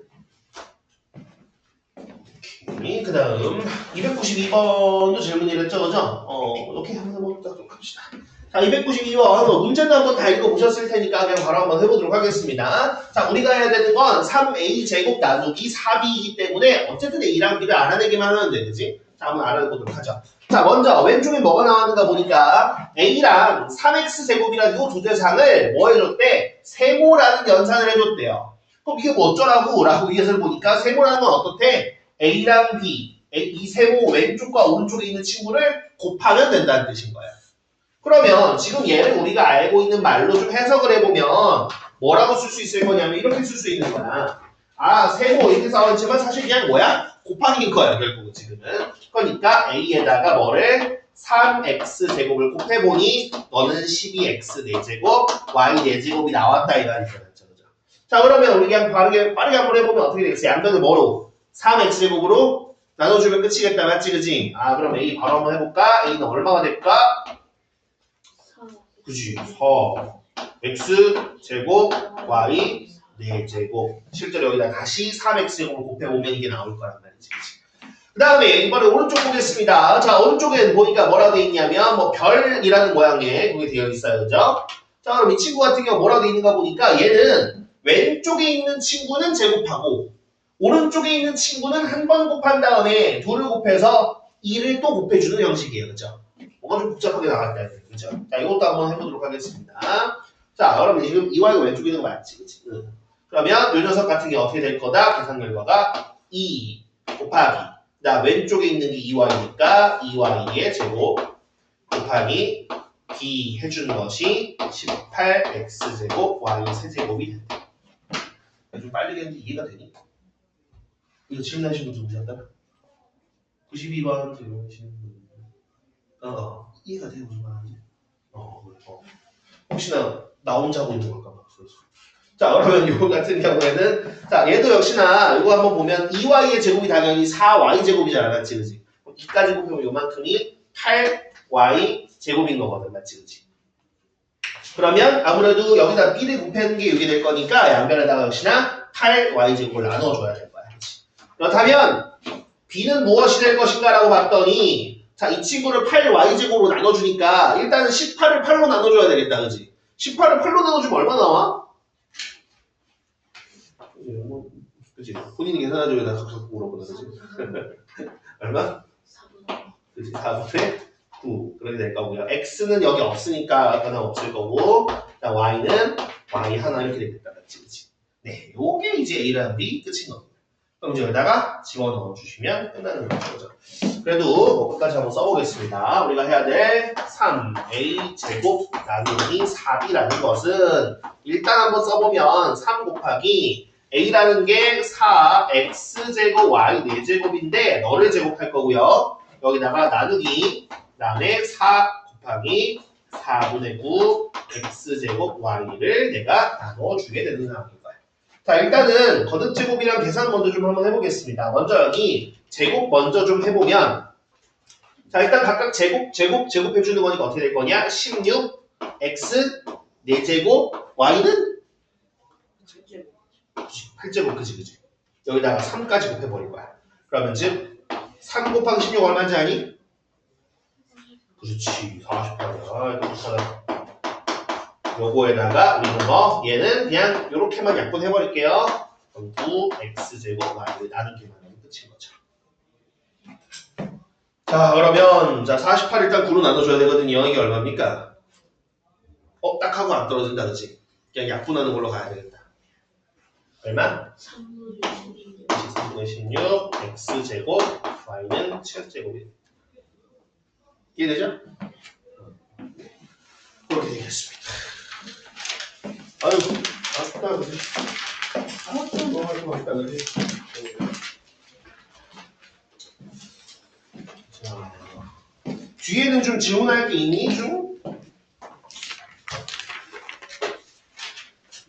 오케이. 그 다음 292번도 질문이랬죠, 그죠? 이렇게 한번 해보도록 합시다. 자, 292번 문제도 한번 다 읽어보셨을 테니까 그냥 바로 한번 해보도록 하겠습니다. 자, 우리가 해야 되는 건 3a제곱 나누기 4b이기 때문에 어쨌든 a랑 b를 알아내기만 하면 되지. 자, 한번 알아보도록 하죠. 자, 먼저 왼쪽에 뭐가 나왔는가 보니까 a랑 3x제곱이라는 이 두 대상을 뭐 해줬대? 세모라는 연산을 해줬대요. 그럼 이게 뭐 어쩌라고? 라고 위에서 보니까 세모라는 건 어떻대? a랑 b, 이 세모 왼쪽과 오른쪽에 있는 친구를 곱하면 된다는 뜻인 거예요. 그러면 지금 얘를 우리가 알고 있는 말로 좀 해석을 해보면 뭐라고 쓸 수 있을 거냐면 이렇게 쓸 수 있는 거야. 아, 세모 이렇게 써있지만 사실 그냥 뭐야? 곱하기인 거야, 결국은 지금은. 그러니까 a에다가 뭐를 3x제곱을 곱해보니 너는 12x 4제곱, y 4제곱이 나왔다 이 말이죠. 자, 그러면 우리 그냥 빠르게 한번 해보면 어떻게 되겠어? 양변을 뭐로? 3x제곱으로 나눠주면 끝이겠다, 맞지, 그지? 아, 그럼 a 바로 한번 해볼까? a는 얼마가 될까? 그지? 4 x제곱 y 4제곱. 실제로 여기다 다시 3x제곱을 곱해보면 이게 나올 거란 말이지. 그 다음에 이번에 오른쪽 보겠습니다. 자, 오른쪽에 보니까 뭐라고 돼 있냐면 뭐 별이라는 모양의 그게 되어 있어요. 그죠? 자, 그럼 이 친구 같은 경우 뭐라고 돼 있는가 보니까 얘는 왼쪽에 있는 친구는 제곱하고 오른쪽에 있는 친구는 한 번 곱한 다음에 둘을 곱해서 2를 또 곱해주는 형식이에요. 그죠? 뭐가 좀 복잡하게 나왔다. 그죠? 자, 이것도 한번 해보도록 하겠습니다. 자, 그러면 지금 2y가 왼쪽에 있는 거 맞지? 그치? 그러면 이 녀석 같은 게 어떻게 될 거다? 계산 결과가 2 곱하기. 자, 왼쪽에 있는 게 2y니까 2y의 제곱 곱하기 b 해주는 것이 18x제곱 y 세제곱이 된다. 좀 빨리 했는데 이해가 되니? 이거 질문하신 분 누구셨더라? 92번 질문하시는 분. 이해가 돼요, 무슨 말인지? 혹시나 나 혼자 하고 있는 걸까 봐. 자, 그러면 이거 같은 경우에는 자, 얘도 역시나 이거 한번 보면 2y의 제곱이 당연히 4y 제곱이잖아, 맞지, 그지? 2까지 곱하면 요만큼이 8y 제곱인 거거든, 맞지, 그지? 그러면 아무래도 여기다 b를 곱하는 게 이게 될 거니까 양변에다가 역시나 8y 제곱을 나눠줘야 될 거야, 그렇지? 그렇다면 b는 무엇이 될 것인가라고 봤더니 자, 이 친구를 8y 제곱으로 나눠주니까 일단은 18을 8로 나눠줘야 되겠다, 그지? 18을 8로 나눠주면 얼마 나와? 그치? 본인이 계산하지 왜 나 자꾸 물어보나, 그치? 얼마? 4분, 그치? 4분의 9 그렇게 될 거고요. x는 여기 없으니까 변화 없을 거고 y는 y 하나 이렇게 되겠다, 그치? 네, 요게 이제 a랑 b 끝인 겁니다. 그럼 여기다가 집어넣어 주시면 끝나는 거죠. 그래도 뭐 끝까지 한번 써보겠습니다. 우리가 해야 될 3a제곱 나누기 4b라는 것은 일단 한번 써보면 3 곱하기 a라는 게 4x제곱 y 4제곱인데 너를 제곱할 거고요. 여기다가 나누기 그다음에 4 곱하기 4분의 9 x제곱 y를 내가 나눠주게 되는 상황인 거야. 자, 일단은 거듭제곱이랑 계산 먼저 좀 한번 해보겠습니다. 먼저 여기 제곱 먼저 좀 해보면 자, 일단 각각 제곱해주는 거니까 어떻게 될 거냐? 16 x 4제곱 y는 8제곱 그지? 여기다가 3까지 곱해버릴 거야. 그러면 즉 3 곱하기 16 얼마인지 아니? 그렇지 48이야. 이거 좋잖아. 요거에다가 우리는 뭐 얘는 그냥 요렇게만 약분해버릴게요. 그럼 9x제곱 y를 나누기만 하면 끝인 거죠. 자 그러면 자 48 일단 9로 나눠줘야 되거든요. 이게 얼마입니까? 딱 하고 안 떨어진다 그치? 그냥 약분하는 걸로 가야 되겠다. 얼마? 3분의 16. 3분의 16 x제곱 y는 7제곱이 이해되죠? 그렇게 되겠습니다. 아유 아쉽다 그지? 뭐 하는 거 같다 그지? 자 뒤에는 좀 질문할 게 있니? 좀?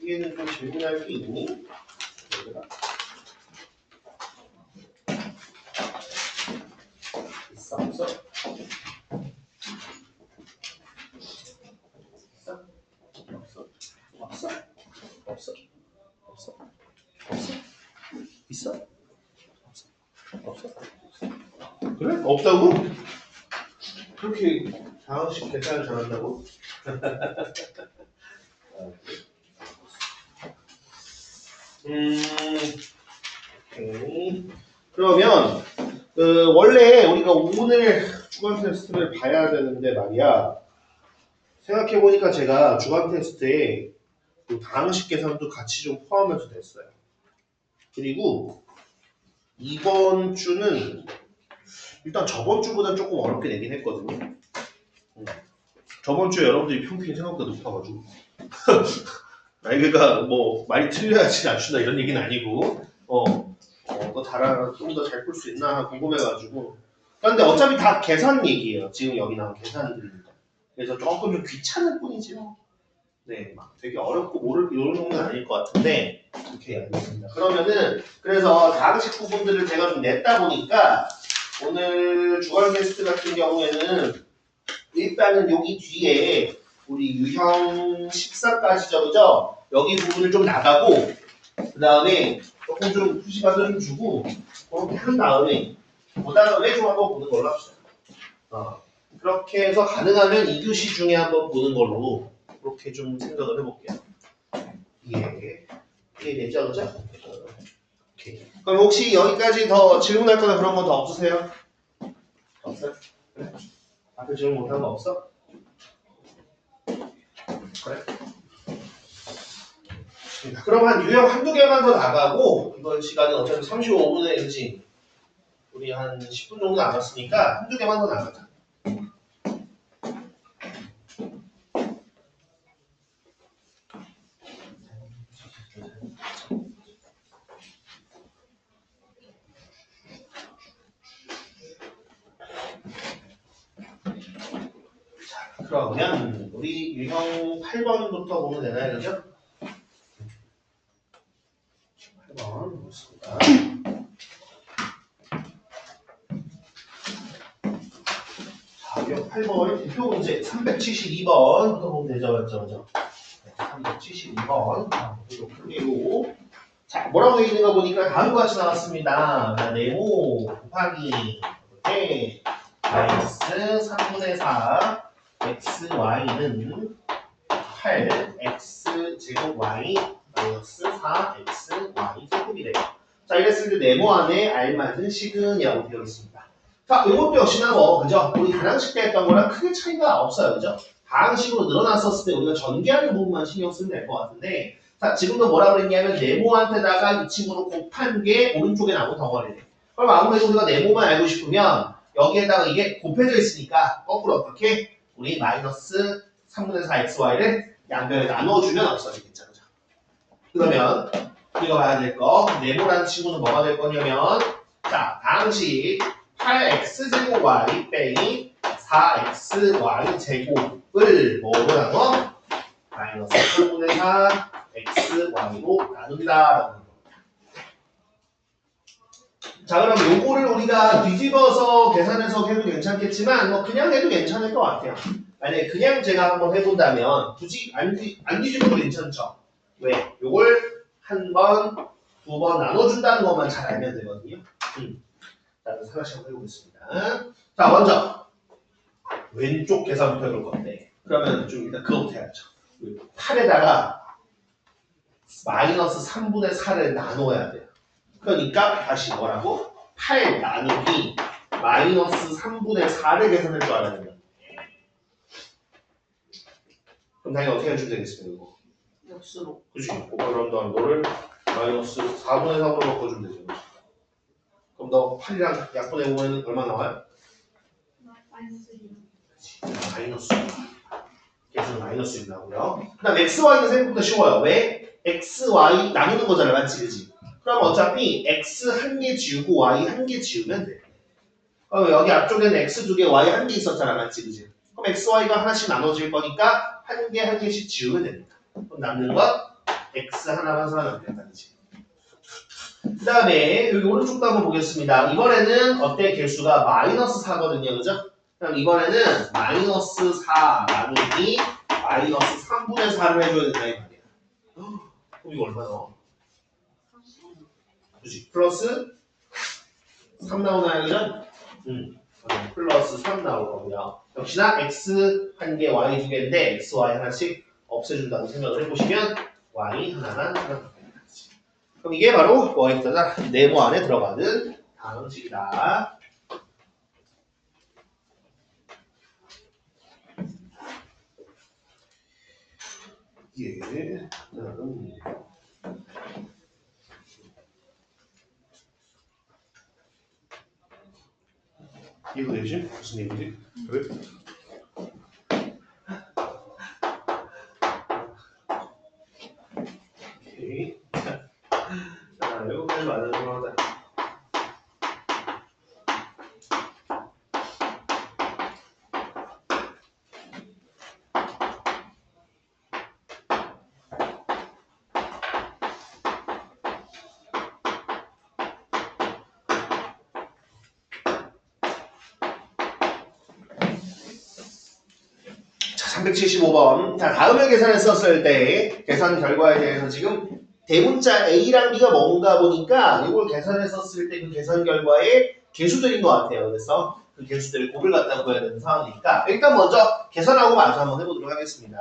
뒤에는 좀 질문할 게 있니? 있어 없어? 없어? 있어? 없어? 그래? 없다고? 그렇게 장학식 계산을 잘한다고? 오케이. 그러면 원래 우리가 오늘 주간 테스트를 봐야 되는데 말이야. 생각해보니까 제가 주간 테스트에 다항식 계산도 같이 좀 포함해서 냈어요. 그리고 이번 주는 일단 저번 주보다 조금 어렵게 내긴 했거든요. 저번 주에 여러분들이 평균이 생각보다 높아가지고 아니 그러니까 뭐 많이 틀려야지 낮춘다 이런 얘기는 아니고 너 좀 더 잘 풀 수 있나 궁금해가지고 그런데 어차피 다 계산 얘기예요. 지금 여기 나온 계산들이니까 그래서 조금 좀 귀찮을 뿐이지 네, 막 되게 어렵고 모를 이런 정도는 아닐 것 같은데 이렇게 알겠습니다. 그러면은 그래서 다항식 부분들을 제가 좀 냈다 보니까 오늘 주간 테스트 같은 경우에는 일단은 여기 뒤에 우리 유형 14까지죠, 그죠? 여기 부분을 좀 나가고 그 다음에 조금 좀 수시간도 좀 주고 그렇게 한 다음에 그 다음에 좀 한번 보는 걸로 합시다. 그렇게 해서 가능하면 2교시 중에 한번 보는 걸로 그렇게 좀 생각을 해볼게요. 이해되죠, 그죠? 오케이. 그럼 혹시 여기까지 더 질문할 거나 그런 거 더 없으세요? 없어요? 그래? 앞에 질문 못한 거 없어? 그래? 그럼 한 유형 한두 개만 더 나가고 이번 시간은 어차피 35분에 그지? 우리 한 10분 정도 남았으니까 한두 개만 더 나가자. 그러면 우리 유형 8번부터 보면 되나요, 그죠? 8번 보겠습니다. 자, 유형 8번 대표 문제 372번부터 보면 되죠, 그죠? 372번. 이거 풀리고. 자, 뭐라고 되어 있는가 보니까 다음과 같이 나왔습니다. 자, 네모 곱하기 이렇게 마이너스 3분의 4 xy는 8x제곱 y 마이너스 4xy 제곱이래요. 자, 이랬을 때 네모 안에 알맞은 식은이라고 되어 있습니다. 자, 이것도 역시나 뭐 그죠? 우리 다항식 때 했던 거랑 크게 차이가 없어요, 그죠? 다항식으로 늘어났었을 때 우리가 전개하는 부분만 신경 쓰면 될 것 같은데 자, 지금도 뭐라 그랬냐면 네모한테다가 이 친구를 곱한 게 오른쪽에 나온 덩어리래. 그럼 아무래도 우리가 네모만 알고 싶으면 여기에다가 이게 곱해져 있으니까 거꾸로 어떻게? 우리 마이너스 3분의 4 xy를 양변에 나눠주면 없어지겠죠. 그죠? 그러면 우리가 봐야 될 거 네모라는 친구는 뭐가 될 거냐면 자, 다항식 8x제곱 y 빼기 4xy 제곱을 뭐로 나눠? 마이너스 3분의 4 xy로 나눈다. 자, 그럼 요거를 우리가 뒤집어서 계산해서 해도 괜찮겠지만 뭐 그냥 해도 괜찮을 것 같아요. 만약에 그냥 제가 한번 해본다면 굳이 안 뒤집어도 괜찮죠. 왜? 요걸 한 번, 두 번 나눠준다는 것만 잘 알면 되거든요. 자, 그래서 하나씩 한번 해보겠습니다. 자, 먼저 왼쪽 계산부터 해볼 건데 그러면 좀 일단 그거부터 해야죠. 8에다가 마이너스 3분의 4를 나눠야 돼요. 그러니까 다시 뭐라고? 8 나누기 마이너스 3분의 4를 계산할 줄 알아야 된다. 그럼 당연히 어떻게 해주면 되겠습니까? 이거? 역수로. 그치? 그럼 너를 마이너스 4분의 3으로 바꿔주면 되죠. 그럼 너 8이랑 약분해보면 얼마 나와요? 마이너스. 계속 마이너스 6 나오고요. 그 다음 xy는 생각보다 쉬워요. 왜? xy 나누는 거잖아. 맞지? 그치? 그럼 어차피 x 한 개 지우고 y 한 개 지우면 돼. 그럼 여기 앞쪽에는 x 두 개, y 한 개 있었잖아. 맞지? 그치? 그럼 xy가 하나씩 나눠질 거니까 한 개씩 지우면 됩니다. 그럼 남는 건 x 하나만 살아남겠다. 그치? 그 다음에 여기 오른쪽도 한번 보겠습니다. 이번에는 어때? 개수가 마이너스 4거든요. 그죠? 그럼 이번에는 마이너스 4 나누기 마이너스 3분의 4를 해줘야 된다 이 말이야. 그럼 이거 얼마 나와? 그치? 플러스 3 나오나요? 그죠? 플러스 3 나올 거고요. 역시나 x 한 개, y 두 개인데 x, y 하나씩 없애준다고 생각을 해보시면 y 하나만 살아납니다. 그럼 이게 바로 뭐였더라? 네모 안에 들어가는 다항식이다. 예. 이거 되지? 무슨 얘기지? 왜? 오케이. 자, 여기까지 맞는 거다. 자, 375번. 자, 다음을 계산했었을 때 계산 결과에 대해서 지금 대문자 A랑 B가 뭔가 보니까 이걸 계산했었을 때 그 계산 결과에 개수들인 것 같아요. 그래서 그 개수들을 곱을 갖다 구해야 되는 상황이니까 일단 먼저 계산하고 마저 한번 해보도록 하겠습니다.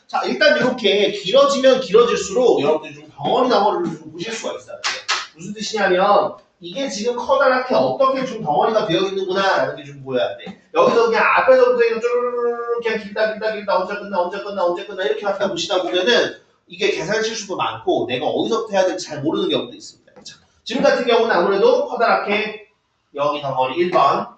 자, 일단 이렇게 길어지면 길어질수록 여러분들이 좀 덩어리를 좀 보실 수가 있어요. 무슨 뜻이냐면 이게 지금 커다랗게 어떻게 좀 덩어리가 되어 있는구나 라는 게 좀 보여야 돼. 여기서 그냥 앞에서부터 그냥 쭈르르르 그냥 길다 언제 끝나 이렇게 갖다 보시다 보면은 이게 계산 실수도 많고 내가 어디서부터 해야 될지 잘 모르는 경우도 있습니다. 그렇죠? 지금 같은 경우는 아무래도 커다랗게 여기 덩어리 1번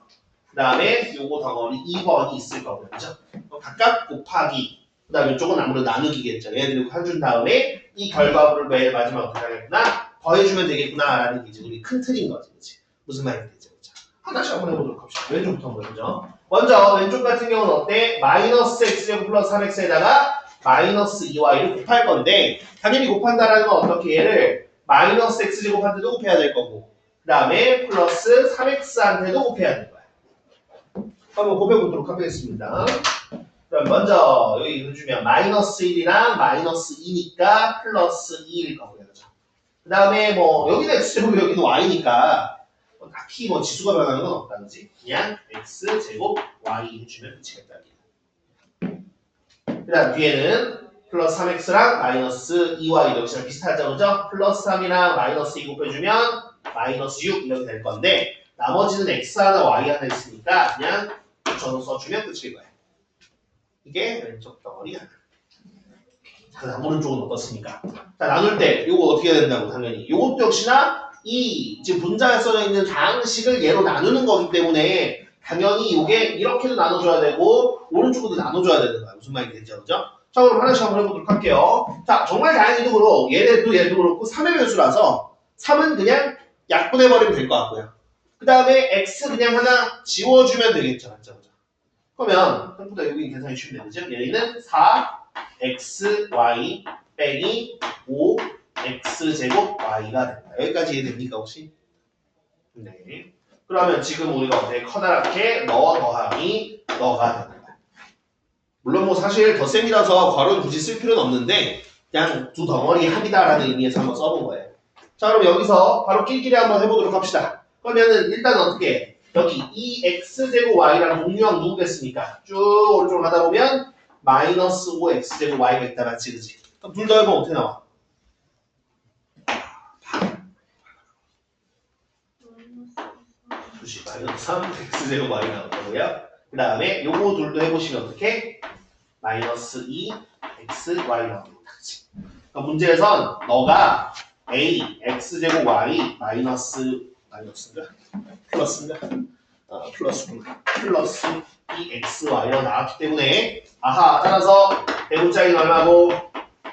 그 다음에 요거 덩어리 2번이 있을 거고요. 그죠? 각각 곱하기 그 다음에 이쪽은 아무래도 나누기겠죠. 얘들을 해준 다음에 이 결과물을 매일 마지막 어떻게 하겠구나 더해주면 되겠구나 라는 게 이제 우리 큰 틀인 거지. 그치? 무슨 말인지 되죠? 하나씩 한번 해보도록 합시다. 왼쪽부터 한번 해보죠. 먼저 왼쪽 같은 경우는 어때? 마이너스 x제곱 플러스 3x에다가 마이너스 2y를 곱할 건데 당연히 곱한다라는 건 어떻게 얘를 마이너스 x제곱한테도 곱해야 될 거고 그 다음에 플러스 3x한테도 곱해야 될 거야. 한번 곱해보도록 하겠습니다. 그럼 먼저 여기 해주면 마이너스 1이랑 마이너스 2니까 플러스 2일 거고요. 그 다음에 뭐 여기는 x제곱 여기는 y니까 딱히 뭐 지수가 변하는 건 없다. 그지? 그냥 x제곱 y 해주면 끝이겠다. 그 다음 뒤에는 플러스 3x랑 마이너스 2y 역시나 비슷하죠. 그죠? 플러스 3이랑 마이너스 2 곱해주면 마이너스 6 이렇게 될 건데 나머지는 x 하나 y 하나 있으니까 그냥 붙여서 써주면 끝일 거예요. 이게 왼쪽 덩어리 하나. 자, 나누는 쪽은 어떻습니까? 자, 나눌 때 요거 어떻게 해야 된다고 당연히. 요것도 역시나 이 지금 분자에 써져 있는 방식을 얘로 나누는 거기 때문에 당연히 요게 이렇게도 나눠줘야 되고 오른쪽으로도 나눠줘야 되는 거야. 무슨 말인지 되죠? 그죠? 자, 그럼 하나씩 한번 해보도록 할게요. 자, 정말 다행히도 얘도 그렇고 3의 변수라서 3은 그냥 약분해버리면 될 것 같고요. 그 다음에 x 그냥 하나 지워주면 되겠죠. 맞죠? 그죠? 그러면 생각보다 여기 계산이 쉬운데 그죠? 얘는 4xy 빼기 5x제곱 y가 된다. 여기까지 이해됩니까 혹시? 네. 그러면 지금 우리가 어떻게 커다랗게 너 더하기 너가 된다. 물론 뭐 사실 덧셈이라서 괄호는 굳이 쓸 필요는 없는데 그냥 두 덩어리 합이다라는 의미에서 한번 써본 거예요. 자, 그럼 여기서 바로 끼리끼리 한번 해보도록 합시다. 그러면은 일단 어떻게 여기 이 x제곱 y랑 동류항 누구겠습니까? 쭉 오른쪽으로 가다 보면 마이너스 5x제곱 y가 있다 맞지 그지? 그럼 둘 더 해보면 어떻게 나와? 마이너스 3x제곱 y 나온다고요? 그 다음에 요거 둘도 해보시면 어떻게? 마이너스 2xy 나옵니다. 그치? 그러니까 문제에선 너가 a x제곱 y 마이너스인가? 플러스인가? 플러스구나. 플러스 2xy로 나왔기 때문에 아하 따라서 대문자기는 얼마고?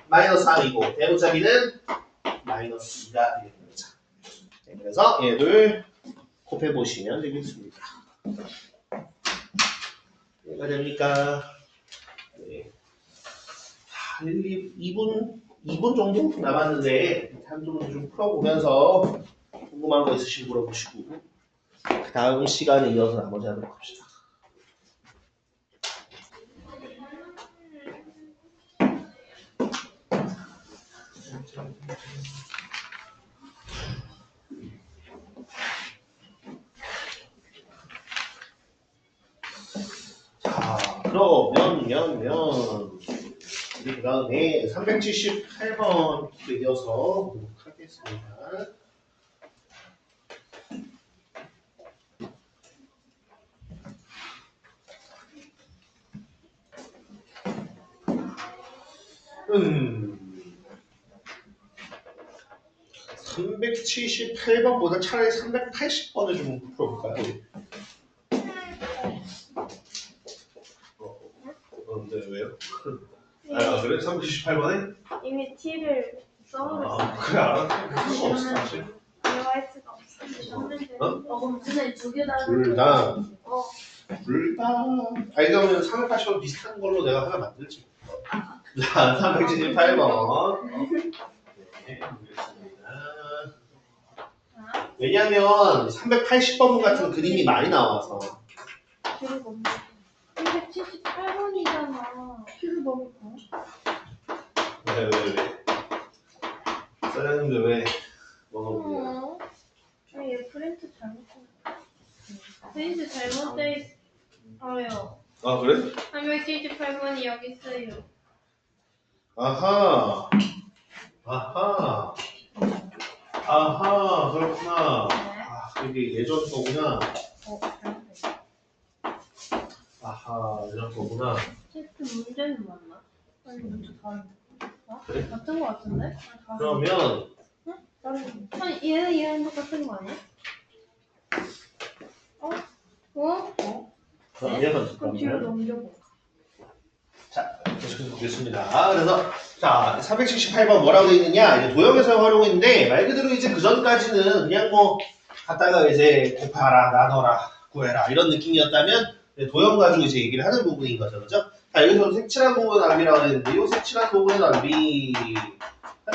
마이너스 3이고 대문자기는 마이너스 2가 되겠는 거죠. 네, 그래서 얘를 곱해보시면 되겠습니다. 뭐가 됩니까? 네. 2분 정도 남았는데 한쪽으로 좀 풀어보면서 궁금한 거 있으시면 물어보시고 그 다음 시간에 이어서 나머지 하도록 합시다. 자, 그러면 우리 그 다음에 378번 이어서 보도록 하겠습니다. 음. 378번보다 차라리 380번을 좀 풀어볼까요? 네, 왜요? 아, 그래? 378번에? 이미 T를 써버렸어. 아, 그래, 알았어. 그럴 수 없어, 사실. 대화할 수가 없어. 어? 그럼 근데 두개 다. 둘 다. 어. 둘 다. 아니, 그러면 380번 비슷한 걸로 내가 하나 만들지. 자, 378번. 네, 보겠습니다. 왜냐면 380번 같은 그림이 많이 나와서. 그리고 378번이잖아. T를 먹을까? 왜? 써야하는데 왜? 먹어보세요. 얘 프린트 잘못했어. 프린트 잘못돼 있어요. 아, 그래? 378번이 여기 있어요. 아하, 그렇구나. 아, 이게 예전 거구나. 잘못됐어. 아하, 예전 거구나. 체크 문제는 맞나? 아니 문제 다른데. 그래? 같은 거 같은데? 그러면, 아니 얘는 똑같은 거 아니야? 그럼 뒤로 그러면. 넘겨봐. 자, 계속해서 보겠습니다. 그래서, 자, 478번 뭐라고 되어 있느냐? 이제 도형에서 활용했는데, 말 그대로 이제 그 전까지는 그냥 뭐, 갖다가 이제 곱하라, 나눠라, 구해라, 이런 느낌이었다면, 도형 가지고 이제 얘기를 하는 부분인 거죠. 그죠? 자, 여기서 색칠한 부분의 넓이라고 했는데, 이 색칠한 부분의 넓이,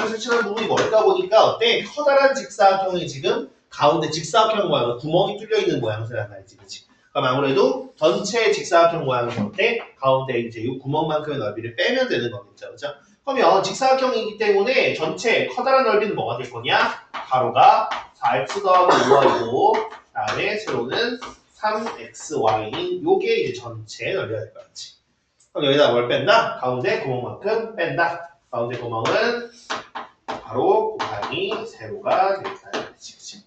색칠한 부분이 멀다 보니까, 어때? 커다란 직사각형이 지금 가운데 직사각형 모양으로 구멍이 뚫려 있는 모양새란 말이지, 그치? 그럼 아무래도 전체 직사각형 모양을 볼 때 가운데 이제 이 구멍만큼의 넓이를 빼면 되는 거겠죠, 그죠? 그러면 직사각형이기 때문에 전체 커다란 넓이는 뭐가 될 거냐? 가로가 4x 더하기 5y고, 그다음에 세로는 3xy인 요게 이제 전체 넓이가 될 거지. 그럼 여기다 뭘 뺀다? 가운데 구멍만큼 뺀다. 가운데 구멍은 가로 곱하기 세로가 되겠다. 그치?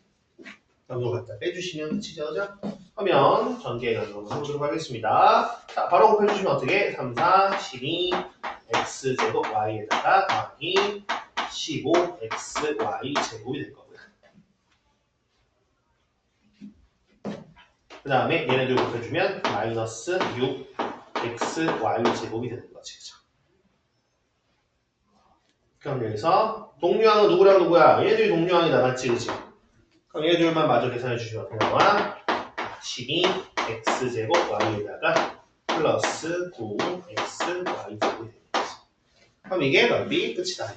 경로 갖다 빼주시면 끝이죠, 그죠? 그러면 전개해가지고 해보도록 하겠습니다. 자, 바로 곱해주시면 어떻게? 3, 4, 12, x제곱 y에다가 더하기 15xy 제곱이 될 거고요. 그 다음에 얘네들 곱해주면 마이너스 6xy 제곱이 되는 거지, 그죠? 그럼 여기서 동류항은 누구랑 누구야? 얘들이 동류항이다, 맞지, 그지? 그럼 얘들만 마저 계산해 주시면 어떻게 나와? 12x제곱 y에다가 플러스 9xy 제곱이 되는 거지. 그럼 이게 넓이 끝이다.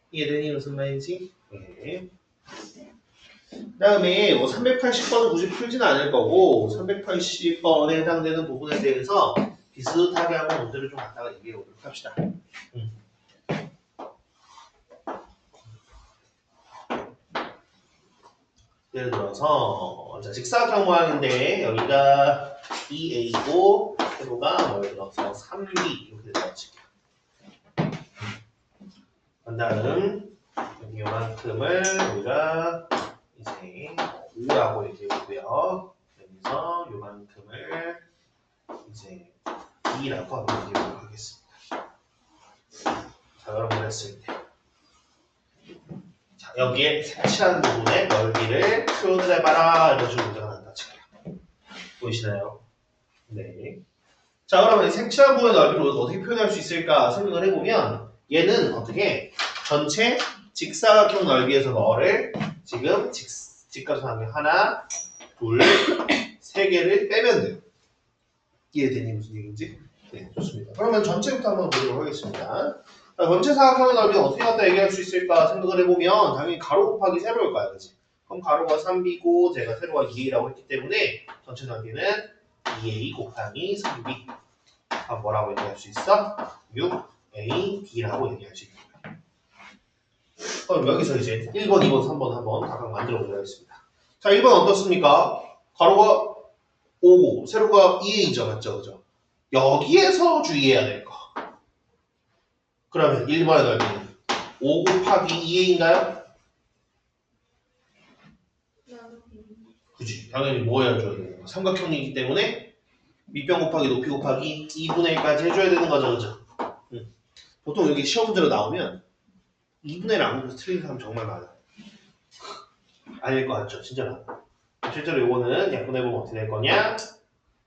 이해되니 무슨 말인지? 네. 그 다음에 뭐 380번은 굳이 풀지는 않을 거고 380번에 해당되는 부분에 대해서 비슷하게 한번 문제를 좀 갖다가 얘기해 보도록 합시다. 예를 들어서 자, 직사각형 모양인데 여기가 2a고 세로가 뭐 예를 들어서 3b 이렇게 되어지게. 그 다음 여기 요만큼을 우리가 이제 5라고 얘기해보고요. 여기서 요만큼을 이제 2라고 한번 얘기해보도록 하겠습니다. 자, 여러분 했을 때 자, 여기에 색칠한 부분의 넓이를 표현을 해봐라 이런 식으로 문제가 난다 지금. 보이시나요? 네. 자, 그러면 색칠한 부분의 넓이를 어떻게 표현할 수 있을까 생각을 해보면 얘는 어떻게 전체 직사각형 넓이에서 뭐를 지금 직각삼각형 하나, 둘, 세 개를 빼면 돼요. 이해되니 무슨 얘기인지? 네, 좋습니다. 그러면 전체부터 한번 보도록 하겠습니다. 자, 전체 사각형의 넓이는 어떻게 갖다 얘기할 수 있을까 생각을 해보면 당연히 가로 곱하기 세로일 거야, 그치? 그럼 가로가 3b고 제가 세로가 2a라고 했기 때문에 전체 넓이는 2a 곱하기 3b. 아, 뭐라고 얘기할 수 있어? 6ab라고 얘기할 수 있는 거야. 그럼 여기서 이제 1번, 2번, 3번 한번 각각 만들어 보도록 하겠습니다. 자, 1번 어떻습니까? 가로가 5고 세로가 2a죠, 맞죠? 그죠? 여기에서 주의해야 될 거. 그러면 1번의 넓이는 5 곱하기 2a인가요? 그치. 당연히 뭐 해줘야 되는 거야? 삼각형이기 때문에 밑변 곱하기 높이 곱하기 2분의 1까지 해줘야 되는 거죠, 그죠? 보통 여기 시험 문제로 나오면 2분의 1 안 곱해서 틀린 사람 정말 많아. 아닐 것 같죠? 진짜 많아. 실제로 이거는 약분해보면 어떻게 될 거냐?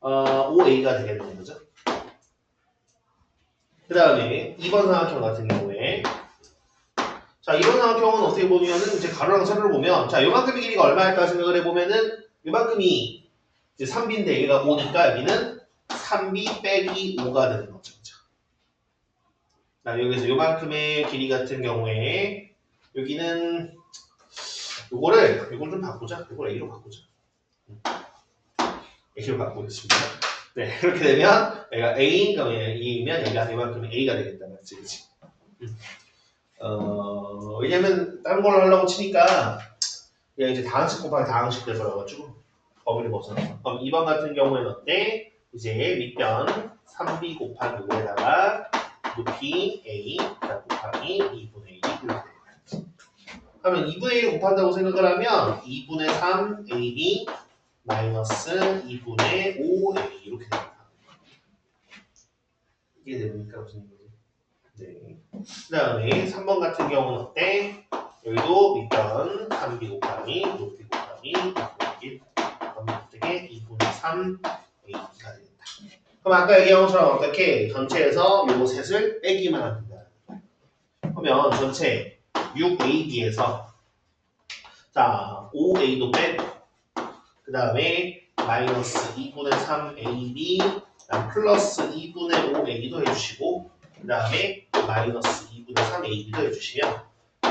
5a가 되겠는 거죠. 그 다음에 2번 삼각형 같은 경우에 자, 이번 삼각형은 어떻게 보면은 이제 가로랑 세로를 보면 자, 요만큼의 길이가 얼마일까 생각을 해보면은 요만큼이 이제 3b인데 여기가 5니까 여기는 3b 빼기 5가 되는 거죠. 그죠? 자, 여기서 요만큼의 길이 같은 경우에 여기는 요걸 좀 바꾸자. 요걸 a로 바꾸자. a로 바꾸겠습니다. 네, 그렇게 되면 여기가 a, 그러면 2이면 여기가 요만큼의 a가 되겠다. 맞지? 그치? 왜냐면 다른 걸로 하려고 치니까 그냥 이제 다항식 곱하기 다항식 돼버려가지고 범위를 벗어나서. 그럼 2번 같은 경우에는 어때? 이제 밑변 3b 곱하기 5에다가 높이 a 곱하기 2분의 1 이렇게 되겠지. 그러면 2분의 1을 곱한다고 생각을 하면 2분의 3 ab 마이너스 2분의 5 a 이렇게 됩니다. 이게 됩니까? 무슨 얘기지? 네. 그 다음에 3번 같은 경우는 어때? 여기도 밑변 3b 곱하기 높이 곱하기 2분의 1 그럼 어떻게? 2분의 3 a가 되겠다. 그럼 아까 얘기한 것처럼 어떻게? 전체에서 요거 셋을 빼기만 하면 된다. 그러면 전체 6ab에서 자 5a도 빼고 그 다음에 마이너스 2분의 3ab 플러스 2분의 5a도 해주시고 그 다음에 마이너스 2분의 3ab도 해주시면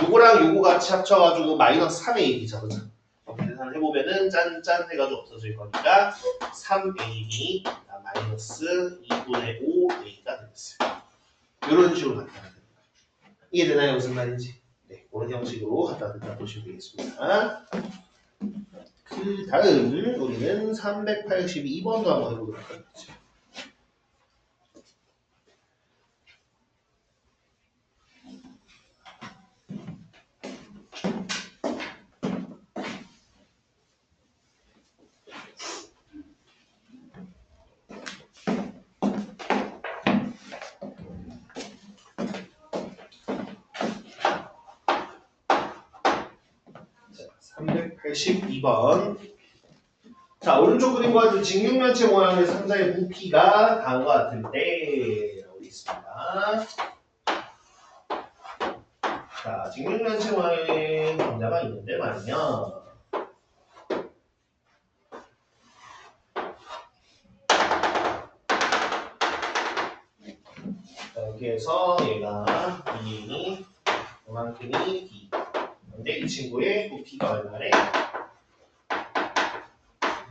요거랑 요거 같이 합쳐가지고 마이너스 3ab죠. 그죠? 계산을 해보면은 짠짠 해가지고 없어질 거니까 3ab 마이너스 2분의 5a가 되겠어요. 이런 식으로 갖다 놔야 됩니다. 이해되나요? 무슨 말인지? 네, 그런 형식으로 갖다 보시면 되겠습니다. 그 다음 우리는 382번도 한번 해보도록 하겠습니다. 382번. 자, 오른쪽 그림과 같은 직육면체 모양의 상자의 부피가 다음과 같은데 라고 있습니다. 자, 직육면체 모양의 상자가 있는데 말이요. 여기에서 얘가 B이 이만큼이 D. 근데 이 친구의 부피가 얼마래?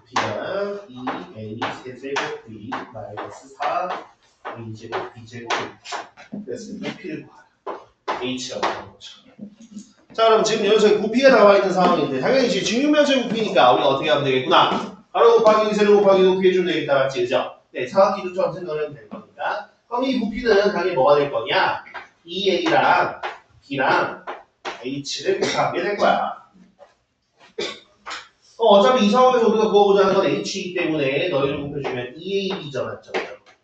부피가 2A 세제곱 B 마이너스 4A제곱 B제곱. 그래서 부피를 구하라. H라고 하는 거죠. 자, 그럼 지금 여기서 부피가 나와 있는 상황인데 당연히 지금 직육면체 부피니까 우리가 어떻게 하면 되겠구나. 가로 곱하기 세로 곱하기 높이 해주면 되겠다. 맞지? 그죠? 네, 사각기둥처럼 생각하면 될 겁니다. 그럼 이 부피는 당연히 뭐가 될 거냐? 2A랑 B랑 H를 곱하게 될 거야. 어차피 이 상황에서 우리가 구해보자는 건 H이기 때문에 너희를 곱해주면 2AB죠. 맞죠?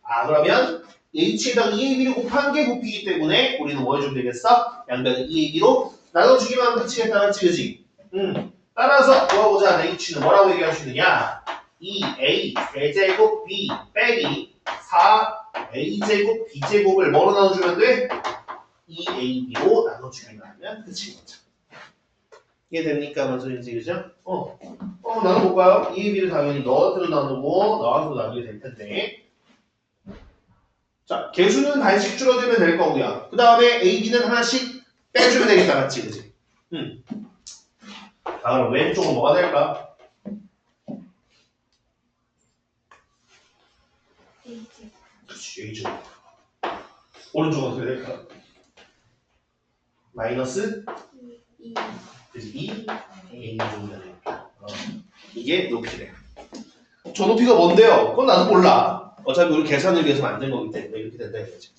아, 그러면 H에다가 2AB를 곱한 게 부피이기 때문에 우리는 뭐 해주면 되겠어? 양변을 2AB로 나눠주기만 하면 끝이겠다. 맞지? 그지? 따라서 구해보자. H는 뭐라고 얘기할 수 있느냐? 2A 세제곱 B 빼기 4A제곱 B제곱을 뭐로 나눠주면 돼? 2AB로 나눠주기만 하면 끝인 거죠. 이해됩니까? 무슨 소리인지, 그죠? 나눠볼까요? 2AB를 당연히 너한테도 나누고 너한테도 나누게 될 텐데. 자, 개수는 반씩 줄어들면 될 거고요. 그 다음에 AB는 하나씩 빼주면 되겠다. 맞지? 그지? 자, 그럼 왼쪽은 뭐가 될까? 그렇지, A죠. 오른쪽은 어떻게 될까? 마이너스 2. 2 A가 됩니다. 이게 높이래. 저 높이가 뭔데요? 그건 나도 몰라. 어차피 우리 계산을 위해서 만든 거기 때문에 이렇게 된다 이거지.